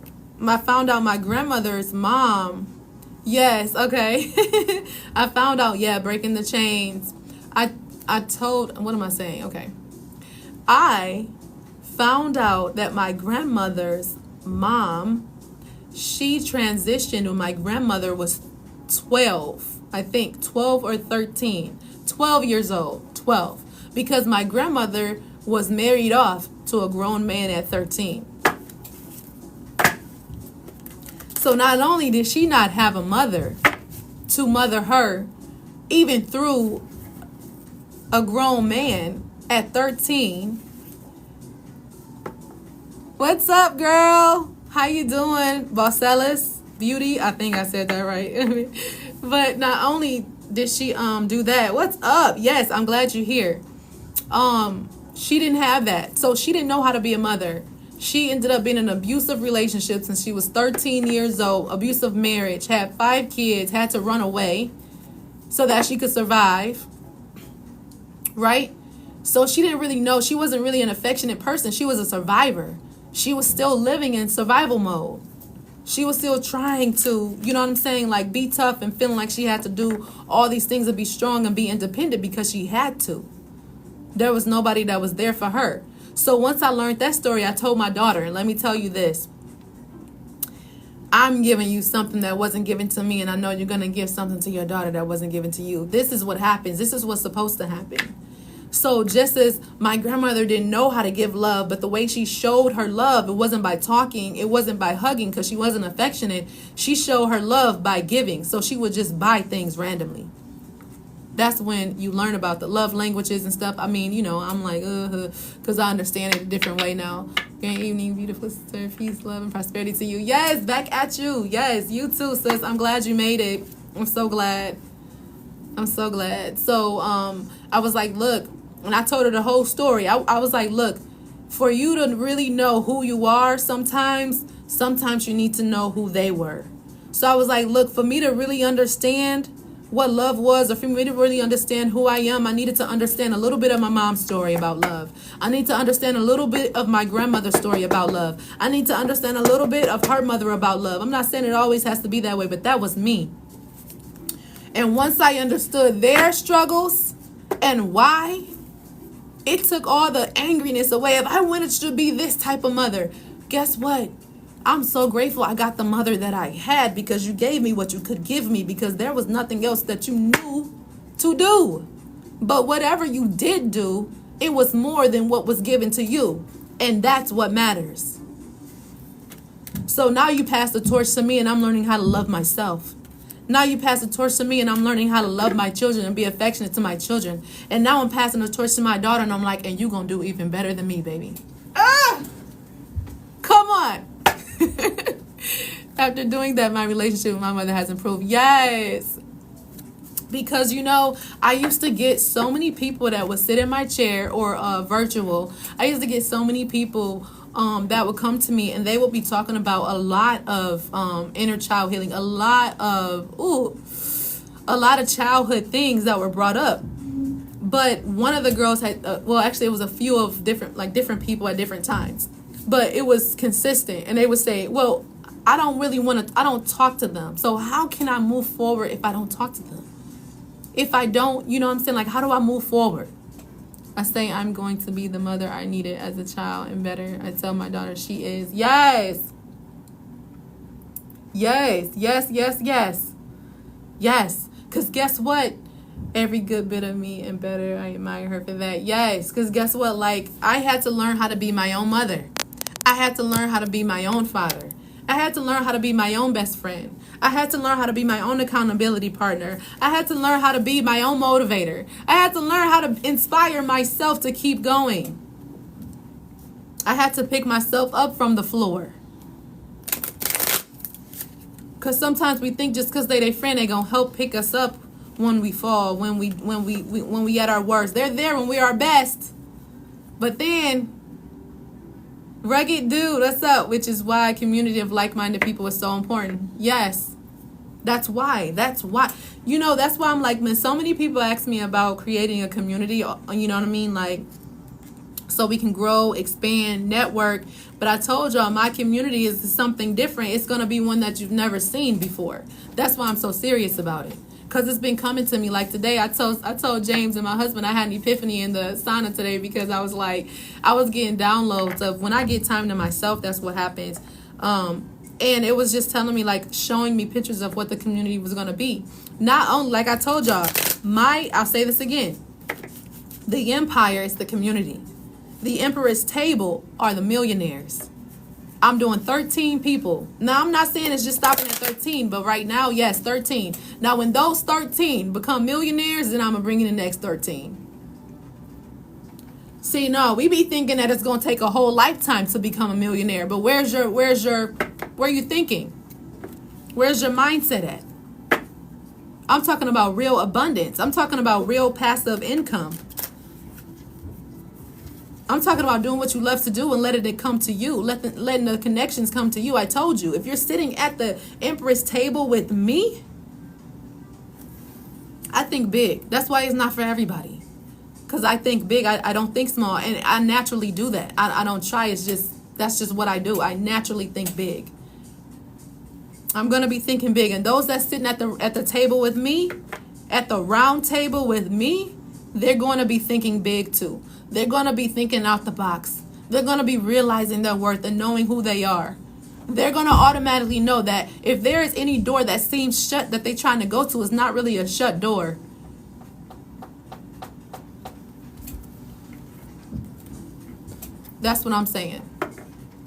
found out my grandmother's mom. Yes, okay. I found out, breaking the chains. I told, what am I saying? Okay. I found out that my grandmother's mom, she transitioned when my grandmother was 12, I think 12 or 13, 12 years old, 12, because my grandmother was married off to a grown man at 13. So not only did she not have a mother to mother her, even through a grown man at 13. What's up, girl? How you doing? Bossellis Beauty? I think I said that right. But not only did she do that. What's up? Yes, I'm glad you're here. She didn't have that. So she didn't know how to be a mother. She ended up being in an abusive relationship since she was 13 years old, abusive marriage, had 5 kids, had to run away so that she could survive, right? So she didn't really know. She wasn't really an affectionate person. She was a survivor. She was still living in survival mode. She was still trying to, you know what I'm saying, like be tough and feeling like she had to do all these things and be strong and be independent because she had to. There was nobody that was there for her. So once I learned that story, I told my daughter, and let me tell you this. I'm giving you something that wasn't given to me, and I know you're going to give something to your daughter that wasn't given to you. This is what happens. This is what's supposed to happen. So just as my grandmother didn't know how to give love, but the way she showed her love, it wasn't by talking, it wasn't by hugging because she wasn't affectionate. She showed her love by giving. So she would just buy things randomly. That's when you learn about the love languages and stuff. I mean, you know, I'm like, because I understand it a different way now. Good evening, beautiful sister. Peace, love, and prosperity to you. Yes, back at you. Yes, you too, sis. I'm glad you made it. I'm so glad. I'm so glad. So I was like, look, and I told her the whole story. I was like, look, for you to really know who you are, sometimes you need to know who they were. So I was like, look, for me to really understand what love was, or for me to really understand who I am, I needed to understand a little bit of my mom's story about love. I need to understand a little bit of my grandmother's story about love. I need to understand a little bit of her mother about love. I'm not saying it always has to be that way, but that was me. And once I understood their struggles and why, it took all the angriness away of I wanted to be this type of mother. Guess what? I'm so grateful I got the mother that I had because you gave me what you could give me because there was nothing else that you knew to do. But whatever you did do, it was more than what was given to you. And that's what matters. So now you pass the torch to me and I'm learning how to love myself. Now you pass the torch to me and I'm learning how to love my children and be affectionate to my children. And now I'm passing the torch to my daughter and I'm like, and you gonna do even better than me, baby. Ah! Come on. After doing that, my relationship with my mother has improved. Yes. Because, you know, I used to get so many people that would sit in my chair or virtual. I used to get so many people that would come to me and they would be talking about a lot of inner child healing, a lot of childhood things that were brought up. But one of the girls had, actually it was a few of different people at different times. But it was consistent. And they would say, well, I don't talk to them. So how can I move forward if I don't talk to them? If I don't, you know what I'm saying? Like, how do I move forward? I say I'm going to be the mother I needed as a child and better. I tell my daughter she is. Yes. Yes, yes, yes, yes. Yes. Because guess what? Every good bit of me and better, I admire her for that. Yes. Because guess what? Like, I had to learn how to be my own mother. I had to learn how to be my own father. I had to learn how to be my own best friend. I had to learn how to be my own accountability partner. I had to learn how to be my own motivator. I had to learn how to inspire myself to keep going. I had to pick myself up from the floor. Because sometimes we think just because they friend, they going to help pick us up when we fall, when we at our worst. They're there when we're our best. But then, rugged dude, what's up? Which is why a community of like-minded people is so important. Yes. That's why. You know, that's why I'm like, when so many people ask me about creating a community, you know what I mean? Like, so we can grow, expand, network. But I told y'all, my community is something different. It's going to be one that you've never seen before. That's why I'm so serious about it. Because it's been coming to me. Like today, I told James and my husband I had an epiphany in the sauna today because I was like, I was getting downloads of when I get time to myself, that's what happens. And it was just telling me, like, showing me pictures of what the community was going to be. Not only, like I told y'all, I'll say this again. The empire is the community. The emperor's table are the millionaires. I'm doing 13 people. Now, I'm not saying it's just stopping at 13, but right now, yes, 13. Now, when those 13 become millionaires, then I'm going to bring in the next 13. See, no, we be thinking that it's going to take a whole lifetime to become a millionaire. But where are you thinking? Where's your mindset at? I'm talking about real abundance. I'm talking about real passive income. I'm talking about doing what you love to do and letting it come to you. Letting the connections come to you. I told you, if you're sitting at the Empress table with me, I think big. That's why it's not for everybody. Because I think big. I don't think small. And I naturally do that. I don't try. That's just what I do. I naturally think big. I'm going to be thinking big. And those that's sitting at the table with me, at the round table with me, they're going to be thinking big too. They're going to be thinking out the box. They're going to be realizing their worth and knowing who they are. They're going to automatically know that if there is any door that seems shut that they're trying to go to, it's not really a shut door. That's what I'm saying.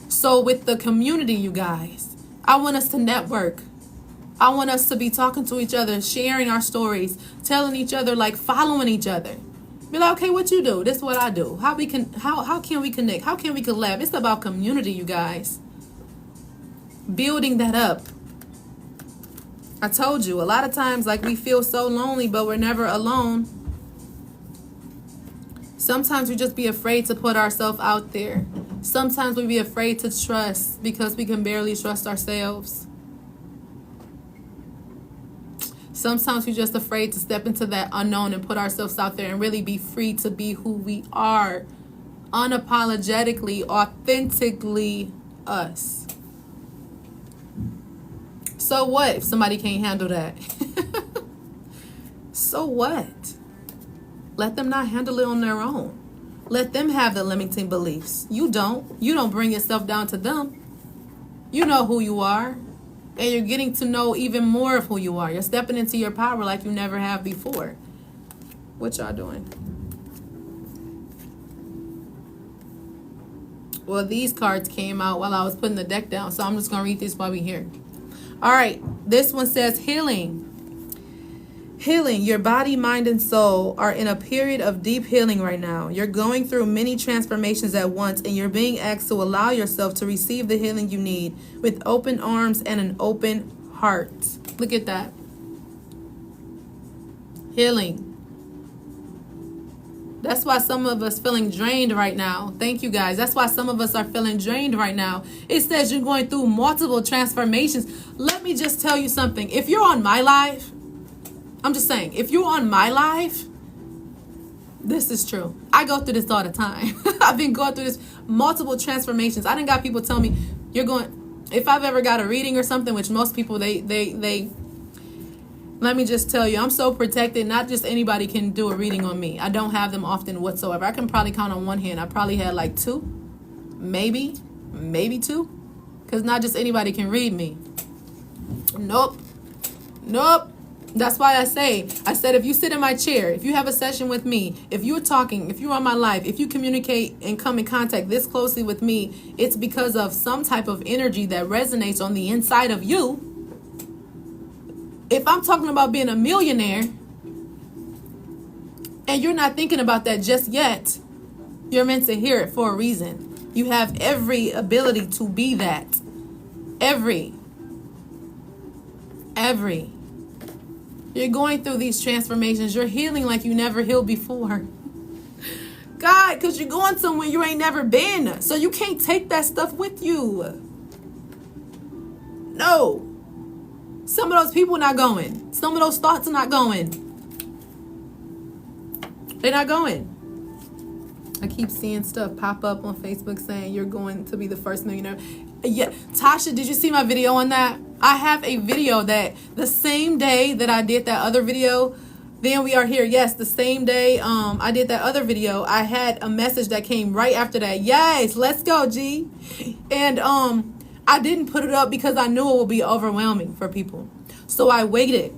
So with the community, you guys, I want us to network. I want us to be talking to each other, sharing our stories, telling each other, like following each other. Be like, okay, what you do? This is what I do. How can we connect? How can we collab? It's about community, you guys. Building that up. I told you, a lot of times, like, we feel so lonely, but we're never alone. Sometimes we just be afraid to put ourselves out there. Sometimes we be afraid to trust because we can barely trust ourselves. Sometimes we're just afraid to step into that unknown and put ourselves out there and really be free to be who we are. Unapologetically, authentically us. So what if somebody can't handle that? So what? Let them not handle it on their own. Let them have the limiting beliefs. You don't. You don't bring yourself down to them. You know who you are. And you're getting to know even more of who you are. You're stepping into your power like you never have before. What y'all doing? Well, these cards came out while I was putting the deck down, so I'm just going to read this while we're here. All right. This one says healing. Healing. Your body, mind, and soul are in a period of deep healing right now. You're going through many transformations at once, and you're being asked to allow yourself to receive the healing you need with open arms and an open heart. Look at that. Healing. That's why some of us feeling drained right now. Thank you, guys. That's why some of us are feeling drained right now. It says you're going through multiple transformations. Let me just tell you something. If you're on my live, I'm just saying, if you're on my life, this is true. I go through this all the time. I've been going through this multiple transformations. I done got people tell me, you're going, if I've ever got a reading or something, which most people, they let me just tell you, I'm so protected. Not just anybody can do a reading on me. I don't have them often whatsoever. I can probably count on one hand. I probably had like two, maybe two, because not just anybody can read me. Nope. That's why I said, if you sit in my chair, if you have a session with me, if you're talking, if you're on my live, if you communicate and come in contact this closely with me, it's because of some type of energy that resonates on the inside of you. If I'm talking about being a millionaire and you're not thinking about that just yet, you're meant to hear it for a reason. You have every ability to be that. Every. You're going through these transformations. You're healing like you never healed before. God, because you're going somewhere you ain't never been. So you can't take that stuff with you. No. Some of those people not going. Some of those thoughts are not going. They're not going. I keep seeing stuff pop up on Facebook saying you're going to be the first millionaire. Yeah, Tasha, did you see my video on that? I have a video that the same day that I did that other video, then we are here. Yes, the same day I did that other video, I had a message that came right after that. Yes, let's go, G. And I didn't put it up because I knew it would be overwhelming for people. So I waited.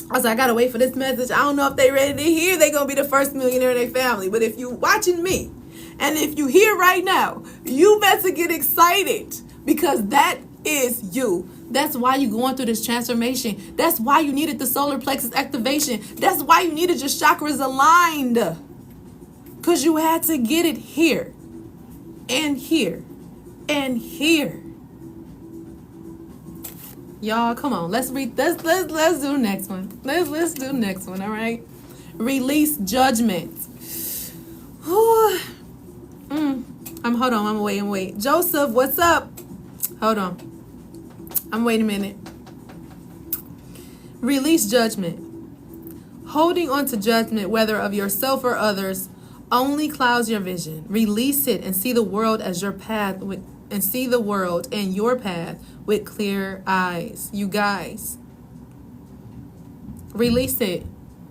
I was like, I gotta wait for this message. I don't know if they ready to hear they gonna be the first millionaire in their family. But if you watching me, and if you here right now, you better get excited because that is you. That's why you're going through this transformation. That's why you needed the solar plexus activation. That's why you needed your chakras aligned. Because you had to get it here and here and here. Y'all, come on. Let's do the next one. Let's do the next one, all right? Release judgment. Whew. Hold on. I'm wait. Joseph, what's up? Hold on. I'm waiting a minute. Release judgment. Holding on to judgment, whether of yourself or others, only clouds your vision. Release it and see the world as your path and see the world and your path with clear eyes. You guys, release it.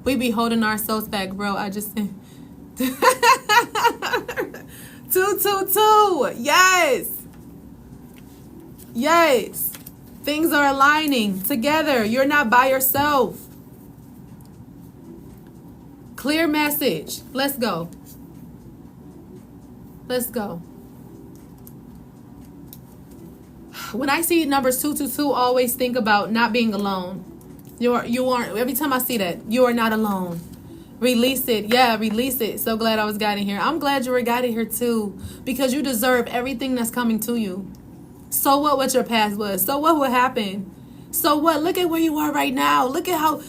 We be holding ourselves back, bro. I just 222. Yes. Things are aligning together. You're not by yourself. Clear message. Let's go. When I see numbers 222, always think about not being alone. You aren't. Every time I see that, you are not alone. Release it. Yeah, release it. So glad I was guided here. I'm glad you were guided here too, because you deserve everything that's coming to you. So what your past was? So what would happen? So what? Look at where you are right now. Look at how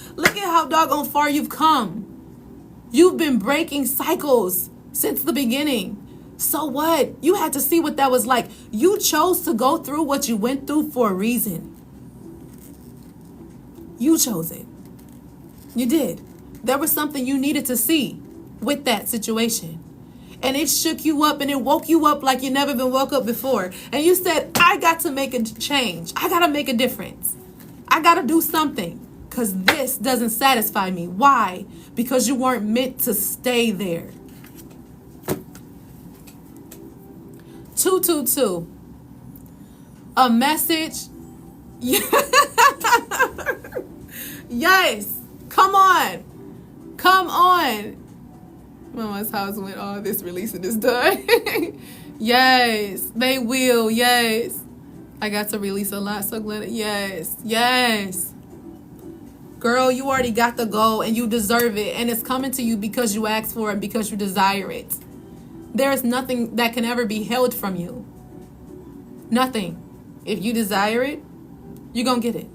doggone far you've come. You've been breaking cycles since the beginning. So what? You had to see what that was like. You chose to go through what you went through for a reason. You chose it. You did. There was something you needed to see with that situation. And it shook you up and it woke you up like you never been woke up before. And you said, I got to make a change. I got to make a difference. I got to do something, because this doesn't satisfy me. Why? Because you weren't meant to stay there. 222. A message. Yes. Come on. Mama's house when all this releasing is done. Yes, they will. Yes. I got to release a lot. So glad. Yes. Girl, you already got the goal and you deserve it. And it's coming to you because you asked for it, because you desire it. There is nothing that can ever be held from you. Nothing. If you desire it, you're going to get it.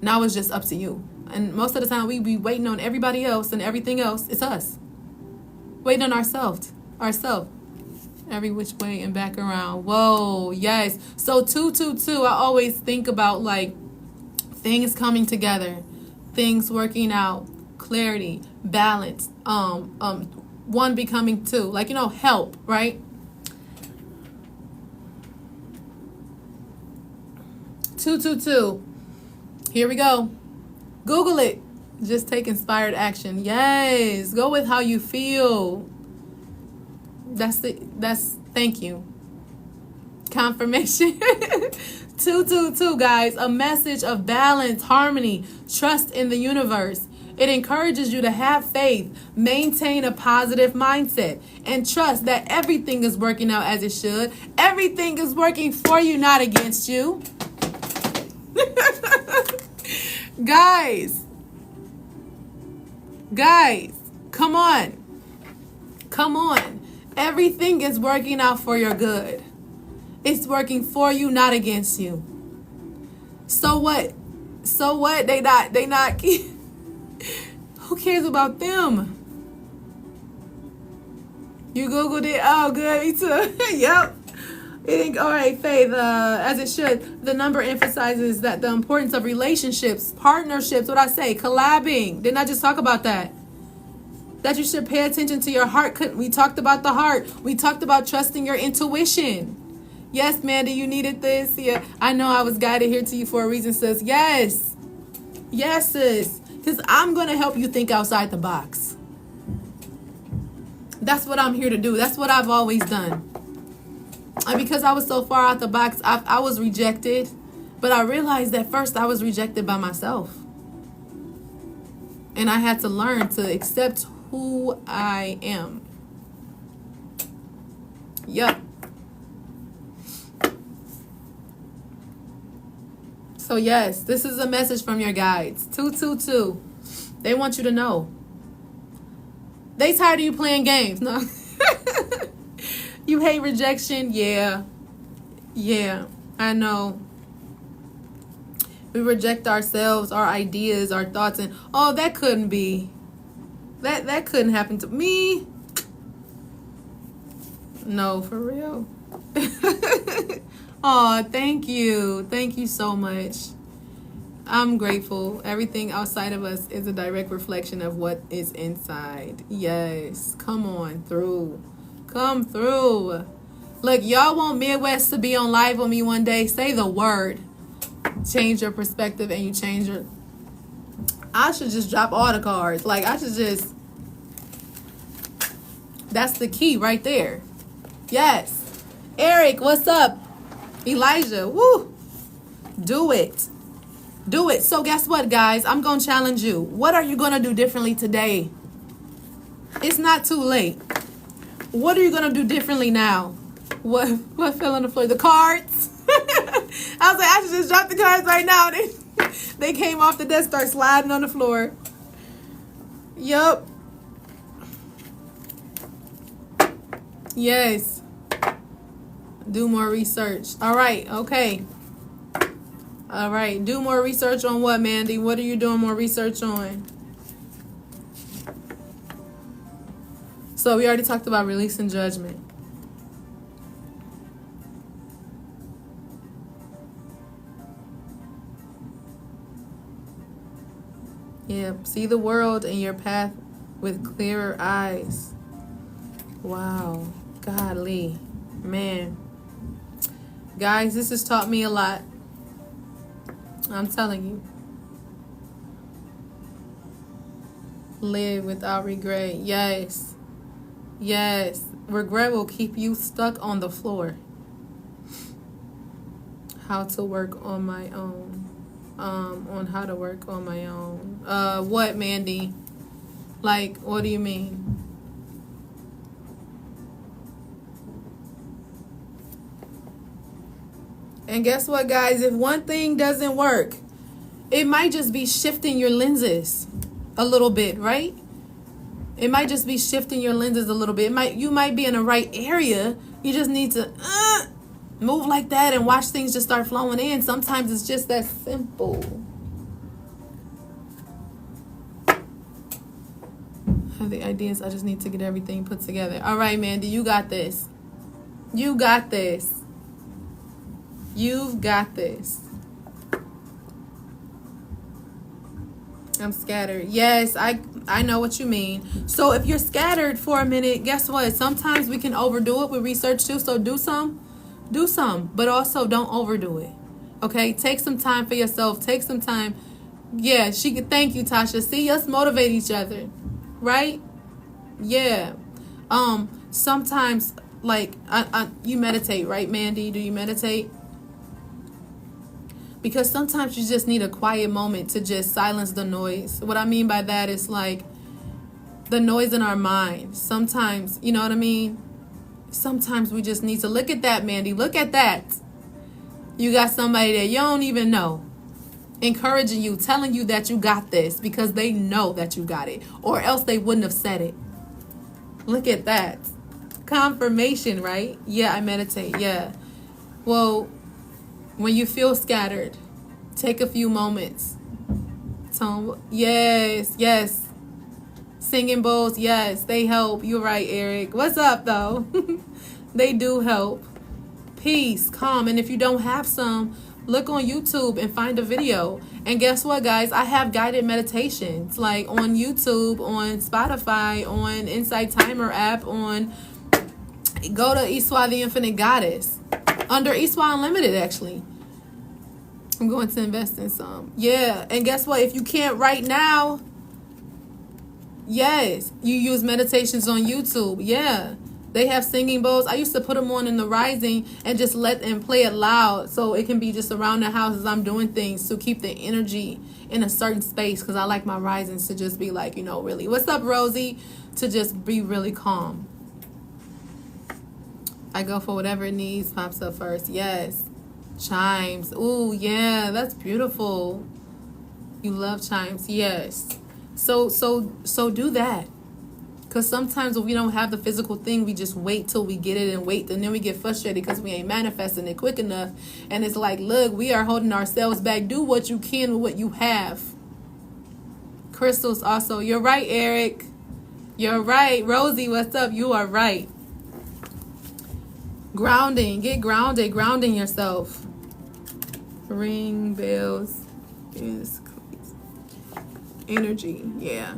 Now it's just up to you. And most of the time we be waiting on everybody else and everything else. It's us. Waiting on ourselves. Every which way and back around. Whoa, yes. So 222, I always think about like things coming together, things working out, clarity, balance, one becoming two, like, help, right? 222. Here we go. Google it. Just take inspired action. Yes. Go with how you feel. Thank you. Confirmation. 222, guys. A message of balance, harmony, trust in the universe. It encourages you to have faith, maintain a positive mindset, and trust that everything is working out as it should. Everything is working for you, not against you. Guys, come on. Everything is working out for your good. It's working for you, not against you. So what? They not. Who cares about them? You Googled it? Oh, good. Me too. Yep. All right, Faith, as it should. The number emphasizes that the importance of relationships, partnerships, what I say, collabing. Didn't I just talk about that? That you should pay attention to your heart. We talked about the heart. We talked about trusting your intuition. Yes, Mandy, you needed this. Yeah, I know I was guided here to you for a reason, sis. Yes, sis. Because I'm going to help you think outside the box. That's what I'm here to do. That's what I've always done. And because I was so far out the box, I was rejected. But I realized that first I was rejected by myself. And I had to learn to accept who I am. Yep. So yes, this is a message from your guides. 222. They want you to know. They tired of you playing games. No. You hate rejection? Yeah, I know. We reject ourselves, our ideas, our thoughts, and that couldn't be. That couldn't happen to me. No, for real. Oh, thank you. Thank you so much. I'm grateful. Everything outside of us is a direct reflection of what is inside. Yes. Come on through. Come through. Look, y'all want Midwest to be on live with me one day? Say the word. Change your perspective and you change your... I should just drop all the cards. Like, I should just... That's the key right there. Yes. Eric, what's up? Elijah, woo. Do it. Do it. So guess what, guys? I'm going to challenge you. What are you going to do differently today? It's not too late. What are you going to do differently now? What fell on the floor? The cards? I was like, I should just drop the cards right now. They came off the desk, start sliding on the floor. Yup. Yes. Do more research. All right. Okay. All right. Do more research on what, Mandy? What are you doing more research on? So we already talked about releasing judgment. Yep. See the world and your path with clearer eyes. Wow. Godly. Man. Guys, this has taught me a lot. I'm telling you. Live without regret. Yes. Yes. Regret will keep you stuck on the floor. How to work on my own. On how to work on my own. What, Mandy? Like, what do you mean? And guess what, guys? If one thing doesn't work, it might just be shifting your lenses a little bit, right? It might just be shifting your lenses a little bit. You might be in the right area. You just need to move like that and watch things just start flowing in. Sometimes it's just that simple. I have the ideas. I just need to get everything put together. All right, Mandy, you got this. You got this. You've got this. I'm scattered. Yes, I know what you mean. So if you're scattered for a minute, guess what? Sometimes we can overdo it with research too. So do some, but also don't overdo it. Okay? Take some time for yourself. Take some time. Yeah, she could. Thank you, Tasha. See, us motivate each other. Right? Yeah. Sometimes, like, you meditate, right, Mandy? Do you meditate? Because sometimes you just need a quiet moment to just silence the noise. What I mean by that is like the noise in our mind. Sometimes, you know what I mean? Sometimes we just need to look at that, Mandy. Look at that. You got somebody that you don't even know encouraging you, telling you that you got this because they know that you got it, or else they wouldn't have said it. Look at that. Confirmation, right? Yeah, I meditate. Yeah. Well, when you feel scattered, take a few moments. Yes, yes. Singing bowls, yes, they help. You're right, Eric. What's up, though? They do help. Peace, calm. And if you don't have some, look on YouTube and find a video. And guess what, guys? I have guided meditations, like on YouTube, on Spotify, on Insight Timer app, on... Go to ISWA, the Infinite Goddess. Under ISWA Unlimited, actually. I'm going to invest in some. Yeah. And guess what? If you can't right now, yes, you use meditations on YouTube. Yeah. They have singing bowls. I used to put them on in the rising and just let them play it loud so it can be just around the house as I'm doing things to keep the energy in a certain space, because I like my risings to just be like, you know, really. What's up, Rosie? To just be really calm. I go for whatever it needs, pops up first. Yes. Chimes. Ooh, yeah, that's beautiful. You love chimes. Yes. So do that. Because sometimes when we don't have the physical thing, we just wait till we get it and wait. And then we get frustrated because we ain't manifesting it quick enough. And it's like, look, we are holding ourselves back. Do what you can with what you have. Crystals also. You're right, Eric. You're right. Rosie, what's up? You are right. Grounding. Get grounded. Grounding yourself. Ring bells. Yes. Energy. Yeah.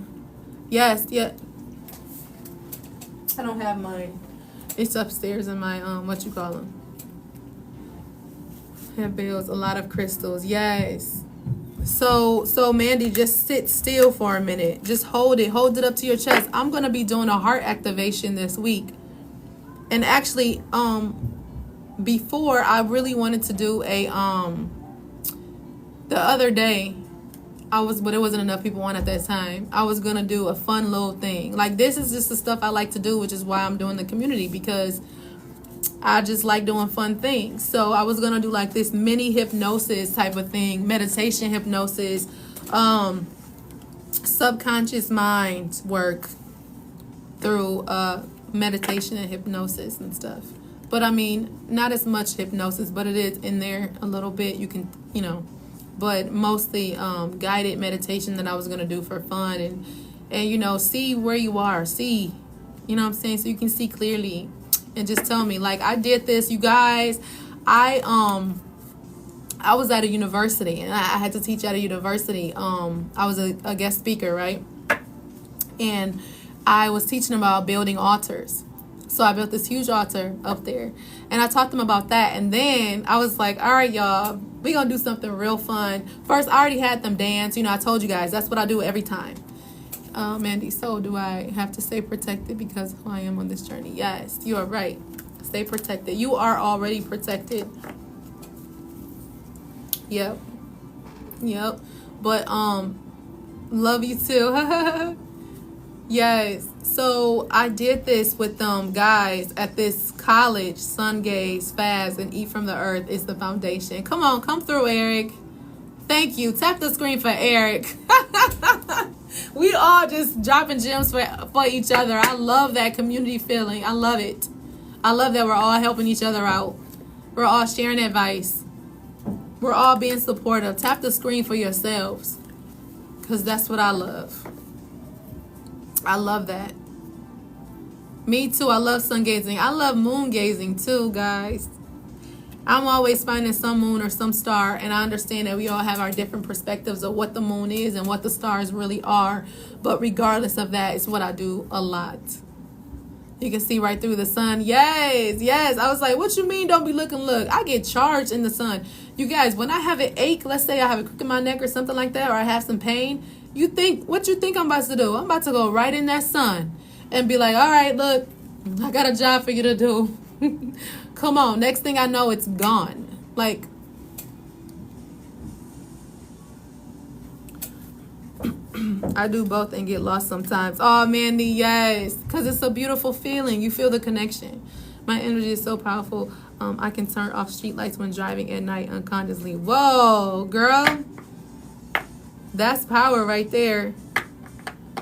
Yes. Yeah. I don't have mine. It's upstairs in my what you call them? Have bells. A lot of crystals. Yes. So Mandy, just sit still for a minute. Just hold it up to your chest. I'm gonna be doing a heart activation this week. And actually, before I really wanted to do a the other day, but it wasn't enough people on at that time. I was gonna do a fun little thing. Like, this is just the stuff I like to do, which is why I'm doing the community, because I just like doing fun things. So I was gonna do like this mini hypnosis type of thing, meditation hypnosis, subconscious mind work through meditation and hypnosis and stuff. But I mean, not as much hypnosis, but it is in there a little bit. You can, but mostly guided meditation that I was gonna do for fun and see where you are, see, what I'm saying, so you can see clearly. And just tell me, like, I did this, you guys. I was at a university, and I had to teach at a university. I was a guest speaker, right? And I was teaching about building altars. So I built this huge altar up there, and I taught them about that. And then I was like, all right, y'all, we gonna do something real fun. First, I already had them dance. I told you guys, that's what I do every time. Mandy, so do I have to stay protected because of who I am on this journey? Yes, you are right. Stay protected. You are already protected. Yep. But love you too. Yes. So I did this with guys at this college. Sun gaze, fast, and eat from the earth is the foundation. Come on, come through, Eric. Thank you. Tap the screen for Eric. We all just dropping gems for each other. I love that community feeling. I love it. I love that we're all helping each other out. We're all sharing advice. We're all being supportive. Tap the screen for yourselves, because that's what I love. I love that. Me too. I love sun gazing. I love moon gazing too, guys. I'm always finding some moon or some star, and I understand that we all have our different perspectives of what the moon is and what the stars really are. But regardless of that, it's what I do a lot. You can see right through the sun. Yes. I was like, what you mean don't be looking? Look, I get charged in the sun. You guys, when I have an ache, let's say I have a crook in my neck or something like that, or I have some pain, what you think I'm about to do? I'm about to go right in that sun and be like, all right, look, I got a job for you to do. Come on. Next thing I know, it's gone. Like, I do both and get lost sometimes. Oh, Mandy, yes. Because it's a beautiful feeling. You feel the connection. My energy is so powerful. I can turn off street lights when driving at night unconsciously. Whoa, girl. That's power right there.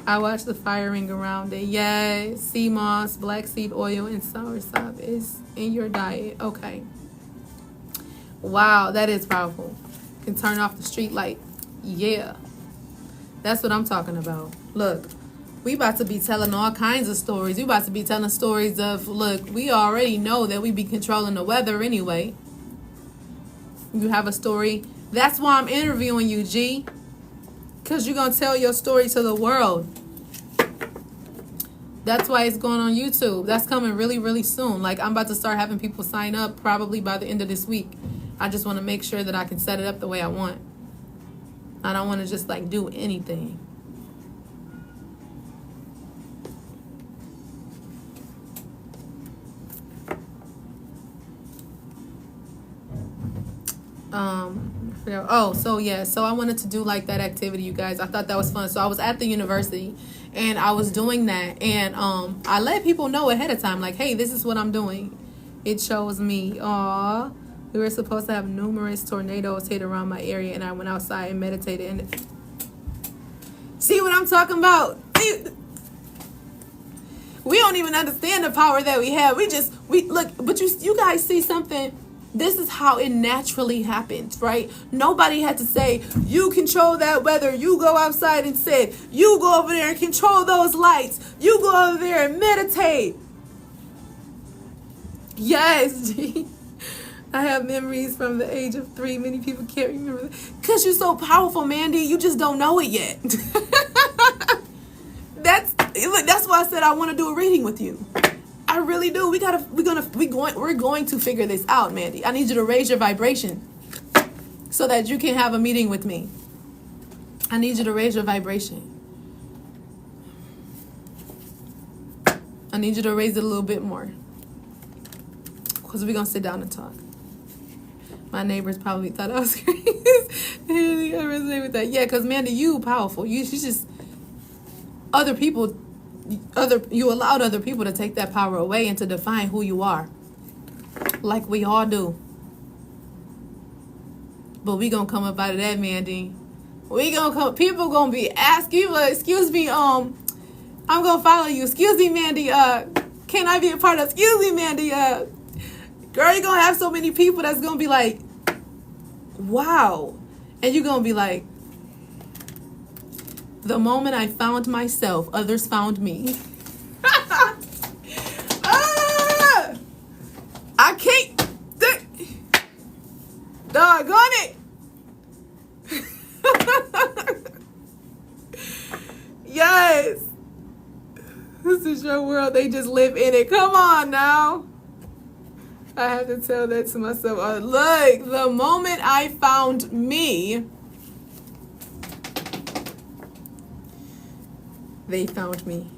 I watch the fire ring around it. Yes. Sea moss, black seed oil, and soursop is in your diet. Okay. Wow, that is powerful. Can turn off the street light. Yeah. That's what I'm talking about. Look, we about to be telling all kinds of stories. We about to be telling stories of, look, we already know that we be controlling the weather anyway. You have a story. That's why I'm interviewing you, G. Because you're going to tell your story to the world. That's why it's going on YouTube. That's coming really, really soon. Like, I'm about to start having people sign up probably by the end of this week. I just want to make sure that I can set it up the way I want. I don't want to just, like, do anything. So I wanted to do like that activity, you guys. I thought that was fun. So I was at the university and I was doing that, and I let people know ahead of time, like, hey, this is what I'm doing. It shows me, we were supposed to have numerous tornadoes hit around my area, and I went outside and meditated. And see what I'm talking about? We don't even understand the power that we have. We look, but you guys see something. This is how it naturally happens, right? Nobody had to say, you control that weather. You go outside and sit. You go over there and control those lights. You go over there and meditate. Yes, G. I have memories from the age of 3. Many people can't remember that. Because you're so powerful, Mandy. You just don't know it yet. That's why I said I want to do a reading with you. I really do. We're going to figure this out, Mandy. I need you to raise your vibration so that you can have a meeting with me. I need you to raise your vibration. I need you to raise it a little bit more. Because we're going to sit down and talk. My neighbors probably thought I was crazy. I resonate with that. Yeah, because Mandy, you powerful. She's just other people. You allowed other people to take that power away and to define who you are, like we all do. But we gonna come up out of that, Mandy. We gonna come. People gonna be asking you, excuse me, I'm gonna follow you. Excuse me, Mandy. Can I be a part of? Excuse me, Mandy. Girl, you're gonna have so many people that's gonna be like, wow, and you're gonna be like, the moment I found myself, others found me. I can't. Doggone it. Yes. This is your world. They just live in it. Come on now. I have to tell that to myself. Look, the moment I found me, they found me.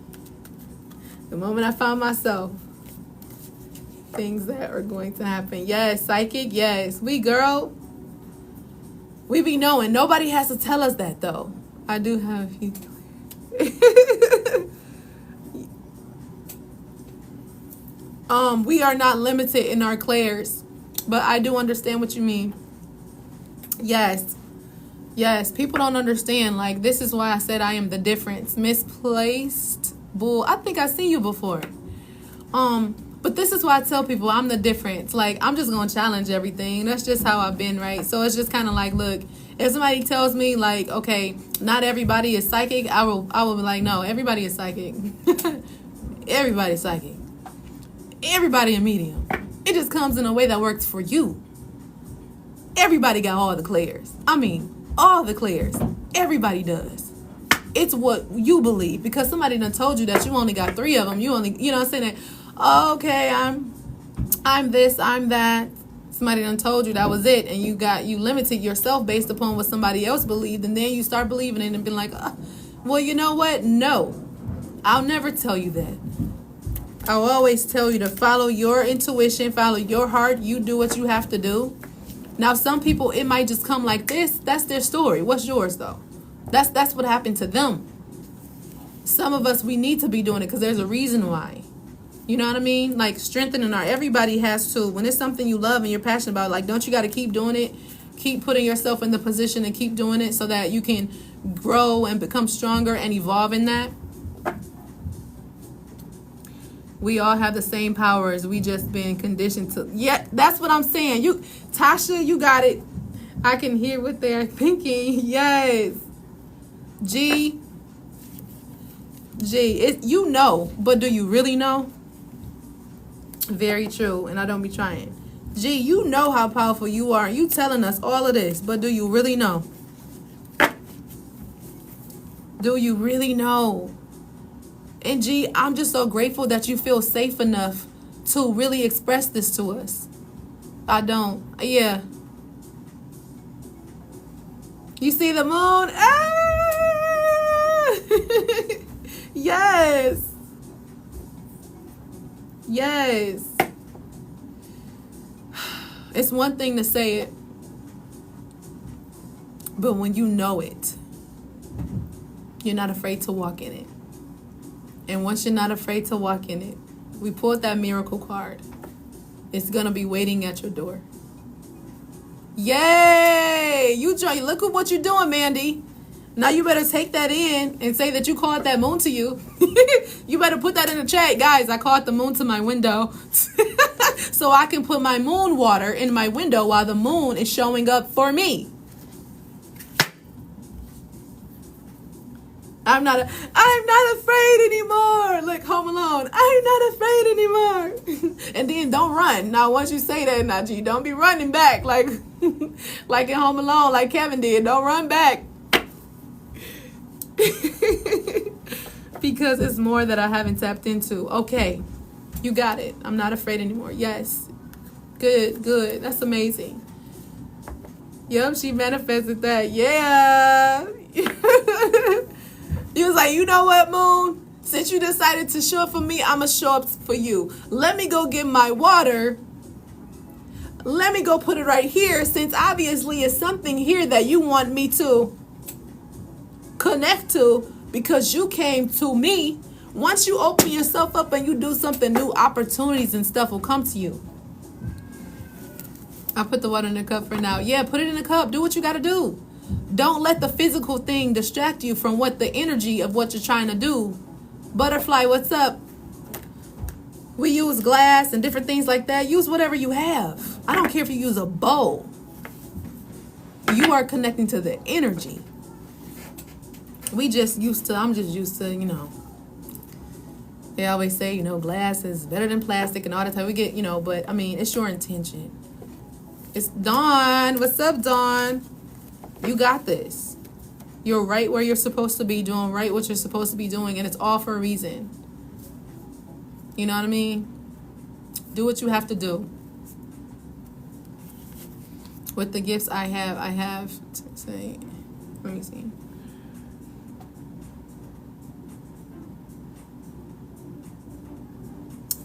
The moment I found myself, things that are going to happen. Yes, psychic, yes. We be knowing. Nobody has to tell us that, though. I do have you. We are not limited in our clairs, but I do understand what you mean. Yes. Yes, people don't understand. Like, this is why I said I am the difference. Misplaced bull. I think I've seen you before. But this is why I tell people I'm the difference. Like, I'm just going to challenge everything. That's just how I've been, right? So it's just kind of like, look, if somebody tells me, like, okay, not everybody is psychic, I will be like, no, everybody is psychic. Everybody's psychic. Everybody a medium. It just comes in a way that works for you. Everybody got all the clairs. I mean, all the clairs. Everybody does. It's what you believe, because somebody done told you that you only got 3 of them. You only, you know what I'm saying? Okay, I'm this, I'm that. Somebody done told you that was it, and you limited yourself based upon what somebody else believed, and then you start believing it and been like, well, you know what? No, I'll never tell you that. I'll always tell you to follow your intuition, follow your heart. You do what you have to do. Now, some people, it might just come like this. That's their story. What's yours, though? That's what happened to them. Some of us, we need to be doing it because there's a reason why. You know what I mean? Like, strengthening everybody has to. When it's something you love and you're passionate about, like, don't you got to keep doing it? Keep putting yourself in the position and keep doing it so that you can grow and become stronger and evolve in that. We all have the same powers. We just been conditioned to. Yeah, that's what I'm saying. Tasha, you got it. I can hear what they're thinking. Yes. G, you know, but do you really know? Very true, and I don't be trying. G, you know how powerful you are. You telling us all of this, but do you really know? Do you really know? And G, I'm just so grateful that you feel safe enough to really express this to us. I don't. Yeah. You see the moon? Ah! Yes. Yes. It's one thing to say it, but when you know it, you're not afraid to walk in it. And once you're not afraid to walk in it, we pulled that miracle card. It's going to be waiting at your door. Yay! Look at what you're doing, Mandy. Now you better take that in and say that you called that moon to you. You better put that in the chat. Guys, I called the moon to my window. So I can put my moon water in my window while the moon is showing up for me. I'm not afraid anymore. Like Home Alone. I'm not afraid anymore. And then don't run. Now once you say that, now G, don't be running back like like in Home Alone, like Kevin did. Don't run back. Because it's more that I haven't tapped into. Okay. You got it. I'm not afraid anymore. Yes. Good, good. That's amazing. Yep, she manifested that. Yeah. He was like, you know what, Moon? Since you decided to show up for me, I'm going to show up for you. Let me go get my water. Let me go put it right here, since obviously it's something here that you want me to connect to because you came to me. Once you open yourself up and you do something new, opportunities and stuff will come to you. I put the water in the cup for now. Yeah, put it in the cup. Do what you got to do. Don't let the physical thing distract you from what the energy of what you're trying to do. Butterfly, what's up? We use glass and different things like that. Use whatever you have. I don't care if you use a bowl. You are connecting to the energy. I'm just used to, they always say, glass is better than plastic and all the time we get, but I mean, it's your intention. It's Dawn. What's up, Dawn? You got this. You're right where you're supposed to be, doing right what you're supposed to be doing, and it's all for a reason. You know what I mean? Do what you have to do. With the gifts I have to say, let me see.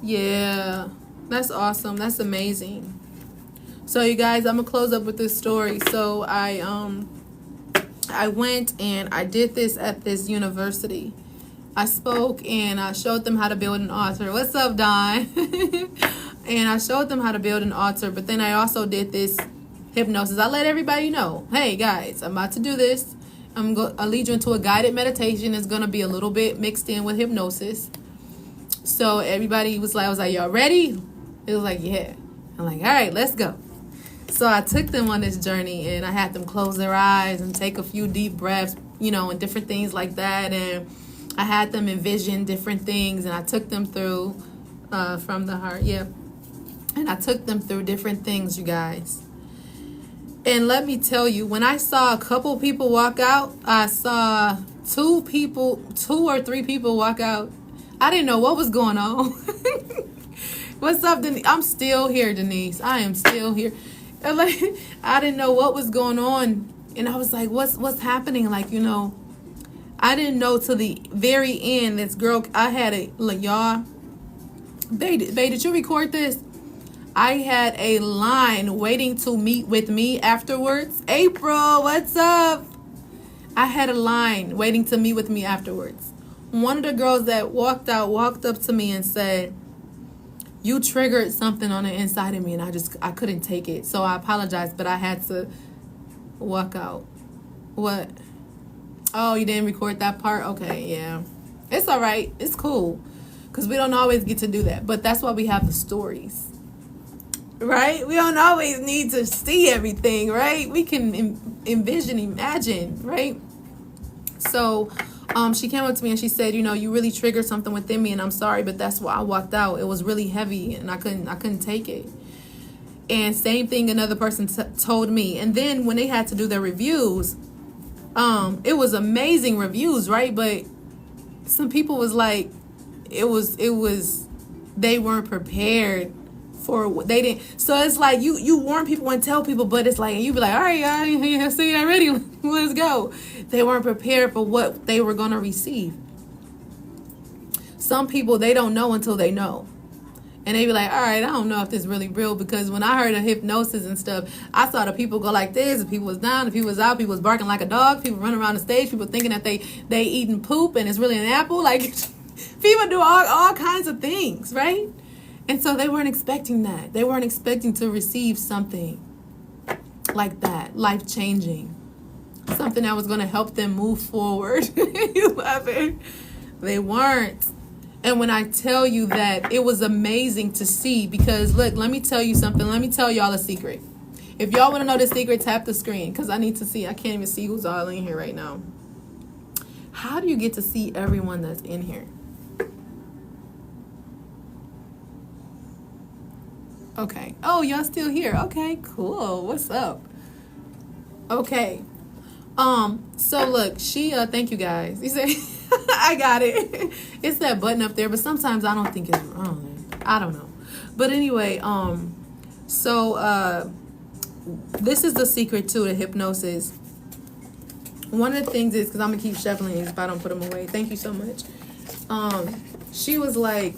Yeah, that's awesome. That's amazing. So you guys, I'm gonna close up with this story. So I went and I did this at this university. I spoke and I showed them how to build an altar. What's up, Don? And I showed them how to build an altar, but then I also did this hypnosis. I let everybody know, hey guys, I'm about to do this. I'll lead you into a guided meditation. It's gonna be a little bit mixed in with hypnosis. So everybody was like, y'all ready? It was like, yeah. I'm like, all right, let's go. So I took them on this journey and I had them close their eyes and take a few deep breaths, and different things like that. And I had them envision different things and I took them through from the heart. Yeah. And I took them through different things, you guys. And let me tell you, when I saw a couple people walk out, I saw two or three people walk out. I didn't know what was going on. What's up, Denise? I'm still here, Denise. I am still here. And I didn't know what was going on. And I was like, what's happening? I didn't know till the very end. This girl, I had y'all. Bae, did you record this? I had a line waiting to meet with me afterwards. April, what's up? I had a line waiting to meet with me afterwards. One of the girls that walked up to me and said, you triggered something on the inside of me and I couldn't take it. So I apologize, but I had to walk out. What? Oh, you didn't record that part? Okay, yeah. It's all right. It's cool. Because we don't always get to do that. But that's why we have the stories. Right? We don't always need to see everything, right? We can envision, imagine, right? So she came up to me and she said, you really triggered something within me and I'm sorry, but that's why I walked out. It was really heavy and I couldn't take it. And same thing another person told me. And then when they had to do their reviews, it was amazing reviews, right? But some people was like, they weren't prepared for, they didn't. So it's like you warn people and tell people, but it's like, you be like, all right, y'all, see, I'm ready. Let's go. They weren't prepared for what they were going to receive. Some people, they don't know until they know. And they be like, all right, I don't know if this is really real, because when I heard of hypnosis and stuff, I saw the people go like this, the people was down, the people was out, people was barking like a dog, people running around the stage, people thinking that they eating poop and it's really an apple. Like, people do all kinds of things, right? And so they weren't expecting that. They weren't expecting to receive something like that, life-changing. Something that was going to help them move forward. You love it. They weren't. And when I tell you that, it was amazing to see, because look, let me tell you something. Let me tell y'all a secret. If y'all want to know the secret, tap the screen, because I need to see. I can't even see who's all in here right now. How do you get to see everyone that's in here? Okay. Oh, y'all still here. Okay, cool. What's up? Okay. So look, she thank you guys. You say I got it. It's that button up there, but sometimes I don't think it's wrong. I don't know. But anyway, so this is the secret to the hypnosis. One of the things is, because I'm gonna keep shuffling these if I don't put them away. Thank you so much. She was like,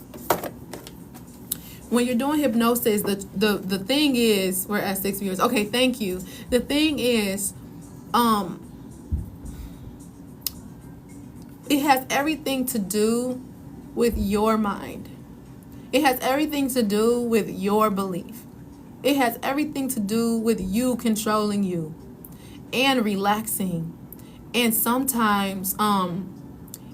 when you're doing hypnosis, the thing is, we're at 6 viewers. Okay, thank you. The thing is, it has everything to do with your mind. It has everything to do with your belief. It has everything to do with you controlling you and relaxing. And sometimes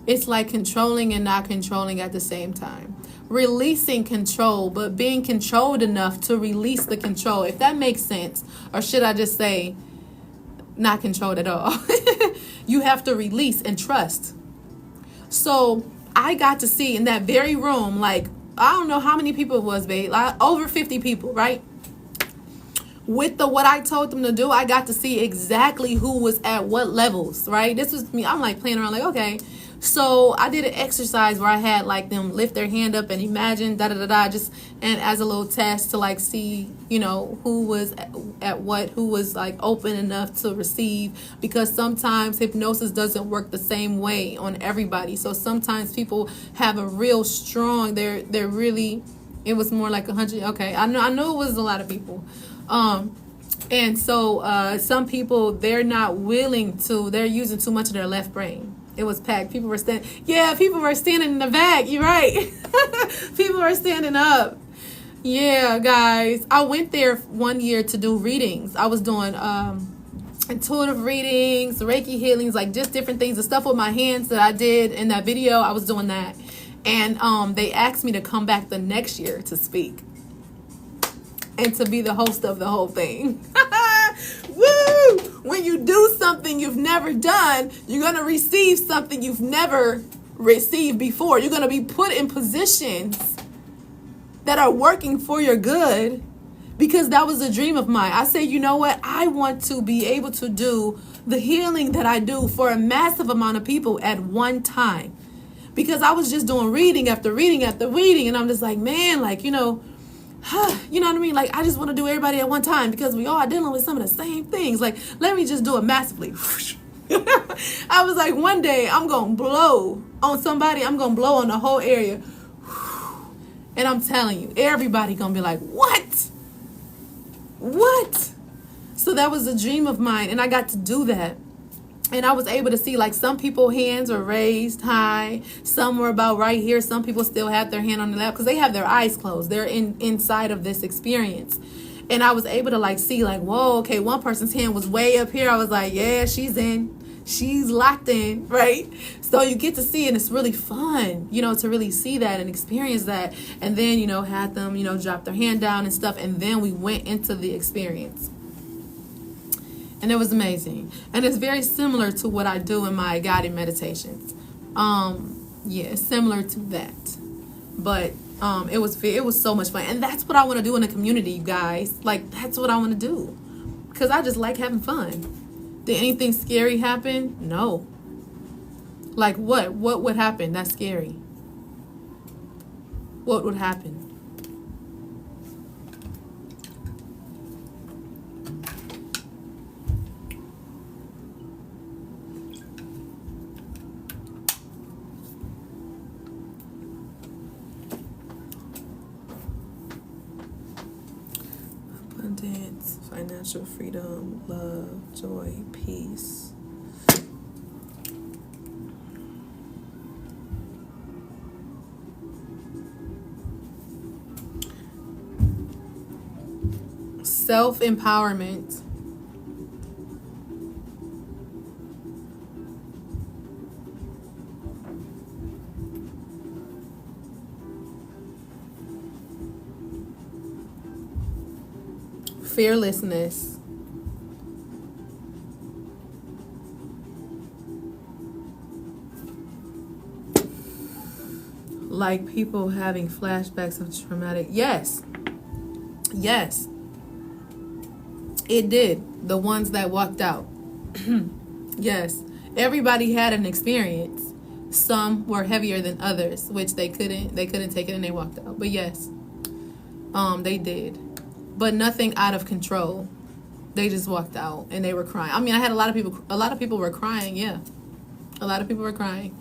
it's like controlling and not controlling at the same time. Releasing control, but being controlled enough to release the control, if that makes sense. Or should I just say not controlled at all? You have to release and trust. So I got to see in that very room, like, I don't know how many people it was, babe, like over 50 people, right? With what I told them to do, I got to see exactly who was at what levels, right? This was me. I'm like playing around, like, okay. So I did an exercise where I had like them lift their hand up and imagine just, and as a little test to like see, who was at what, who was like open enough to receive, because sometimes hypnosis doesn't work the same way on everybody. So sometimes people have a real strong, they're really, it was more like 100. Okay. I know it was a lot of people. And so some people, they're not willing to, they're using too much of their left brain. It was packed. People were standing. Yeah, people were standing in the back. You're right. People were standing up. Yeah, guys. I went there 1 year to do readings. I was doing intuitive readings, Reiki healings, like just different things. The stuff with my hands that I did in that video, I was doing that. And they asked me to come back the next year to speak and to be the host of the whole thing. Woo! When you do something you've never done, you're going to receive something you've never received before. You're going to be put in positions that are working for your good, because that was a dream of mine. I said, you know what? I want to be able to do the healing that I do for a massive amount of people at one time. Because I was just doing reading after reading after reading, and I'm just like, man, like, you know what I mean? Like, I just want to do everybody at one time because we all are dealing with some of the same things. Like, let me just do it massively. I was like, one day I'm going to blow on somebody. I'm going to blow on the whole area. And I'm telling you, everybody going to be like, what? What? So that was a dream of mine, and I got to do that. And I was able to see, like, some people's hands are raised high. Some were about right here. Some people still have their hand on the lap because they have their eyes closed. They're inside of this experience. And I was able to, like, see, like, whoa, okay, one person's hand was way up here. I was like, yeah, she's in. She's locked in, right? So you get to see it, and it's really fun, to really see that and experience that. And then, had them, drop their hand down and stuff. And then we went into the experience. And it was amazing. And it's very similar to what I do in my guided meditations. Yeah, similar to that. But it was so much fun. And that's what I want to do in the community, you guys. Like, that's what I want to do. Because I just like having fun. Did anything scary happen? No. Like what? What would happen? That's scary. What would happen? Abundance, financial freedom, love, joy, peace. Self-empowerment. Fearlessness. like people having flashbacks of traumatic. Yes. Yes. It did. The ones that walked out. Yes. Everybody had an experience. Some were heavier than others, which they couldn't take it and they walked out. But yes. They did. But nothing out of control. They just walked out and they were crying. I mean, I had a lot of people were crying, yeah. A lot of people were crying.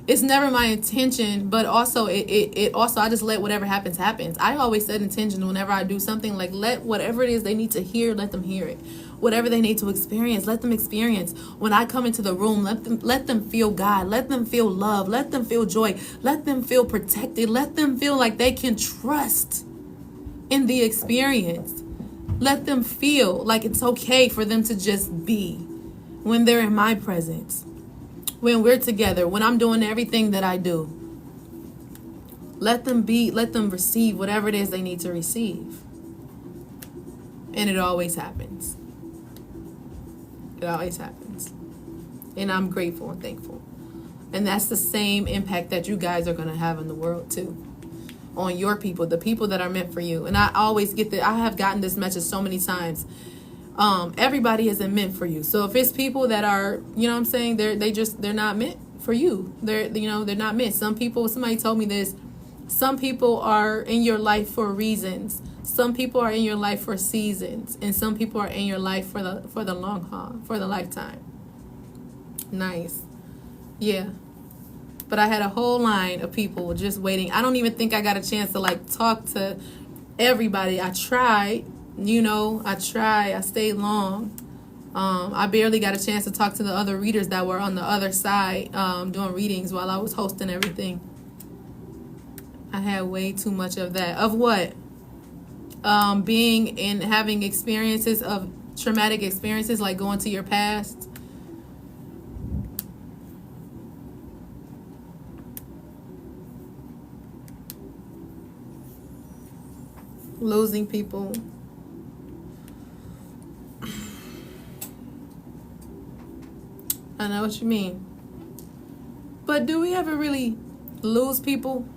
It's never my intention, but also it also, I just let whatever happens. I always set intentions whenever I do something, like let whatever it is they need to hear, let them hear it. Whatever they need to experience, let them experience. When I come into the room, let them feel God, let them feel love, let them feel joy, let them feel protected, let them feel like they can trust in the experience. Let them feel like it's okay for them to just be when they're in my presence. When we're together, when I'm doing everything that I do, let them receive whatever it is they need to receive. And it always happens. It always happens. And I'm grateful and thankful. And that's the same impact that you guys are going to have in the world too. On your people, the people that are meant for you. And I always get that. I have gotten this message so many times. Everybody isn't meant for you. So if it's people that are, you know what I'm saying, they're not meant for you. They're not meant. Somebody told me this. Some people are in your life for reasons. Some people are in your life for seasons, and some people are in your life for the long haul, for the lifetime. Nice. Yeah. But I had a whole line of people just waiting. I don't even think I got a chance to talk to everybody. I tried. I stayed long. I barely got a chance to talk to the other readers that were on the other side doing readings while I was hosting everything. I had way too much of that. Of what? Being and having experiences of traumatic experiences, like going to your past. Losing people. I know what you mean. But do we ever really lose people?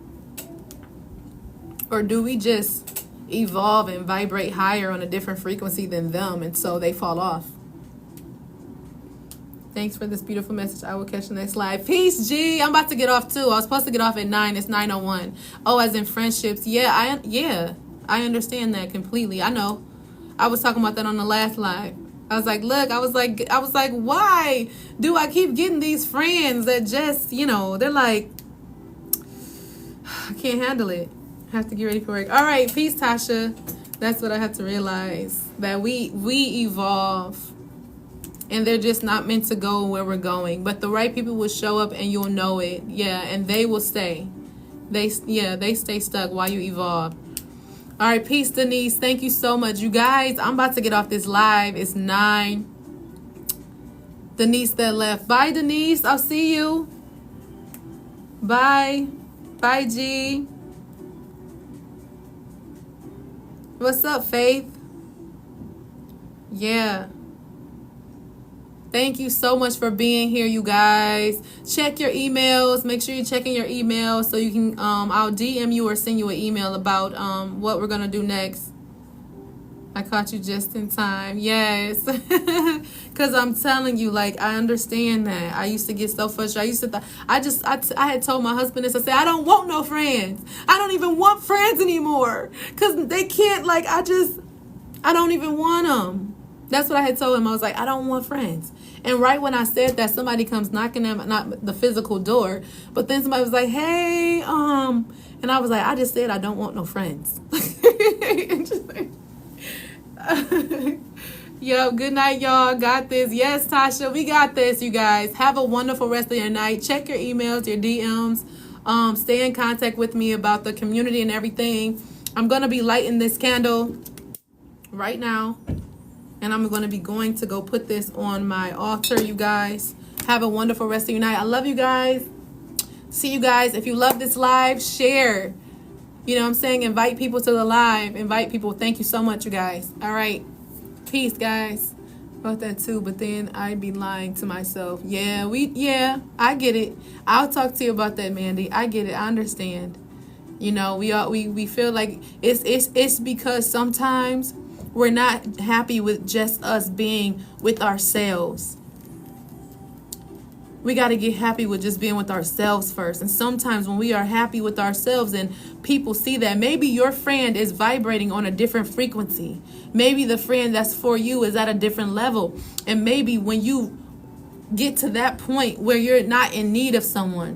Or do we just evolve and vibrate higher on a different frequency than them, and so they fall off? Thanks for this beautiful message. I will catch the next live. Peace, G. I'm about to get off too. I was supposed to get off at 9. It's 9:01. Oh, as in friendships. Yeah, I understand that completely. I know. I was talking about that on the last live. I was like, look, I was like, why do I keep getting these friends that just, they're like, I can't handle it. I have to get ready for work. All right, peace, Tasha. That's what I have to realize, that we evolve, and they're just not meant to go where we're going. But the right people will show up, and you'll know it. Yeah, and they will stay. They stay stuck while you evolve. All right, peace, Denise. Thank you so much. You guys, I'm about to get off this live. It's 9. Denise that left. Bye, Denise. I'll see you. Bye. Bye, G. What's up, Faith? Yeah. Thank you so much for being here, you guys. Check your emails. Make sure you're checking your emails so you can, I'll DM you or send you an email about what we're going to do next. I caught you just in time. Yes. Because I'm telling you, I understand that. I used to get so frustrated. I had told my husband this. I said, I don't want no friends. I don't even want friends anymore. Because they can't, I don't even want them. That's what I had told him. I was like, I don't want friends. And right when I said that, somebody comes knocking at not the physical door, but then somebody was like, hey, and I was like, I just said I don't want no friends. Yo, good night, y'all. Got this. Yes, Tasha, we got this, you guys. Have a wonderful rest of your night. Check your emails, your DMs. Stay in contact with me about the community and everything. I'm going to be lighting this candle right now. And I'm going to be going to go put this on my altar, you guys. Have a wonderful rest of your night. I love you guys. See you guys. If you love this live, share. You know what I'm saying? Invite people to the live. Invite people. Thank you so much, you guys. All right. Peace, guys. about that too, but then I'd be lying to myself. Yeah, I get it. I'll talk to you about that, Mandy. I get it. I understand. You know, we feel like it's because sometimes we're not happy with just us being with ourselves. We got to get happy with just being with ourselves first. And sometimes when we are happy with ourselves and people see that, maybe your friend is vibrating on a different frequency. Maybe the friend that's for you is at a different level. And maybe when you get to that point where you're not in need of someone,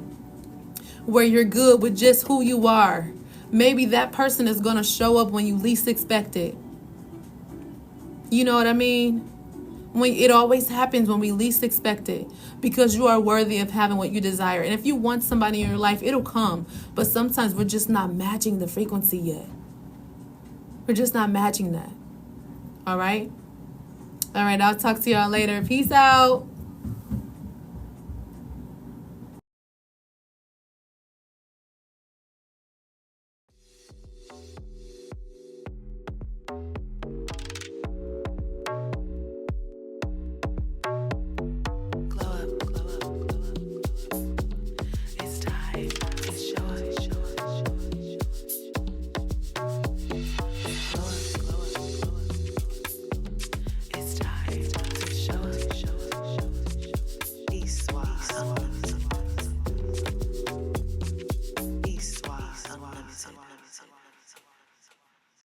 where you're good with just who you are, maybe that person is going to show up when you least expect it. You know what I mean? When it always happens when we least expect it, because you are worthy of having what you desire. And if you want somebody in your life, it'll come. But sometimes we're just not matching the frequency yet. We're just not matching that. All right? All right, I'll talk to y'all later. Peace out.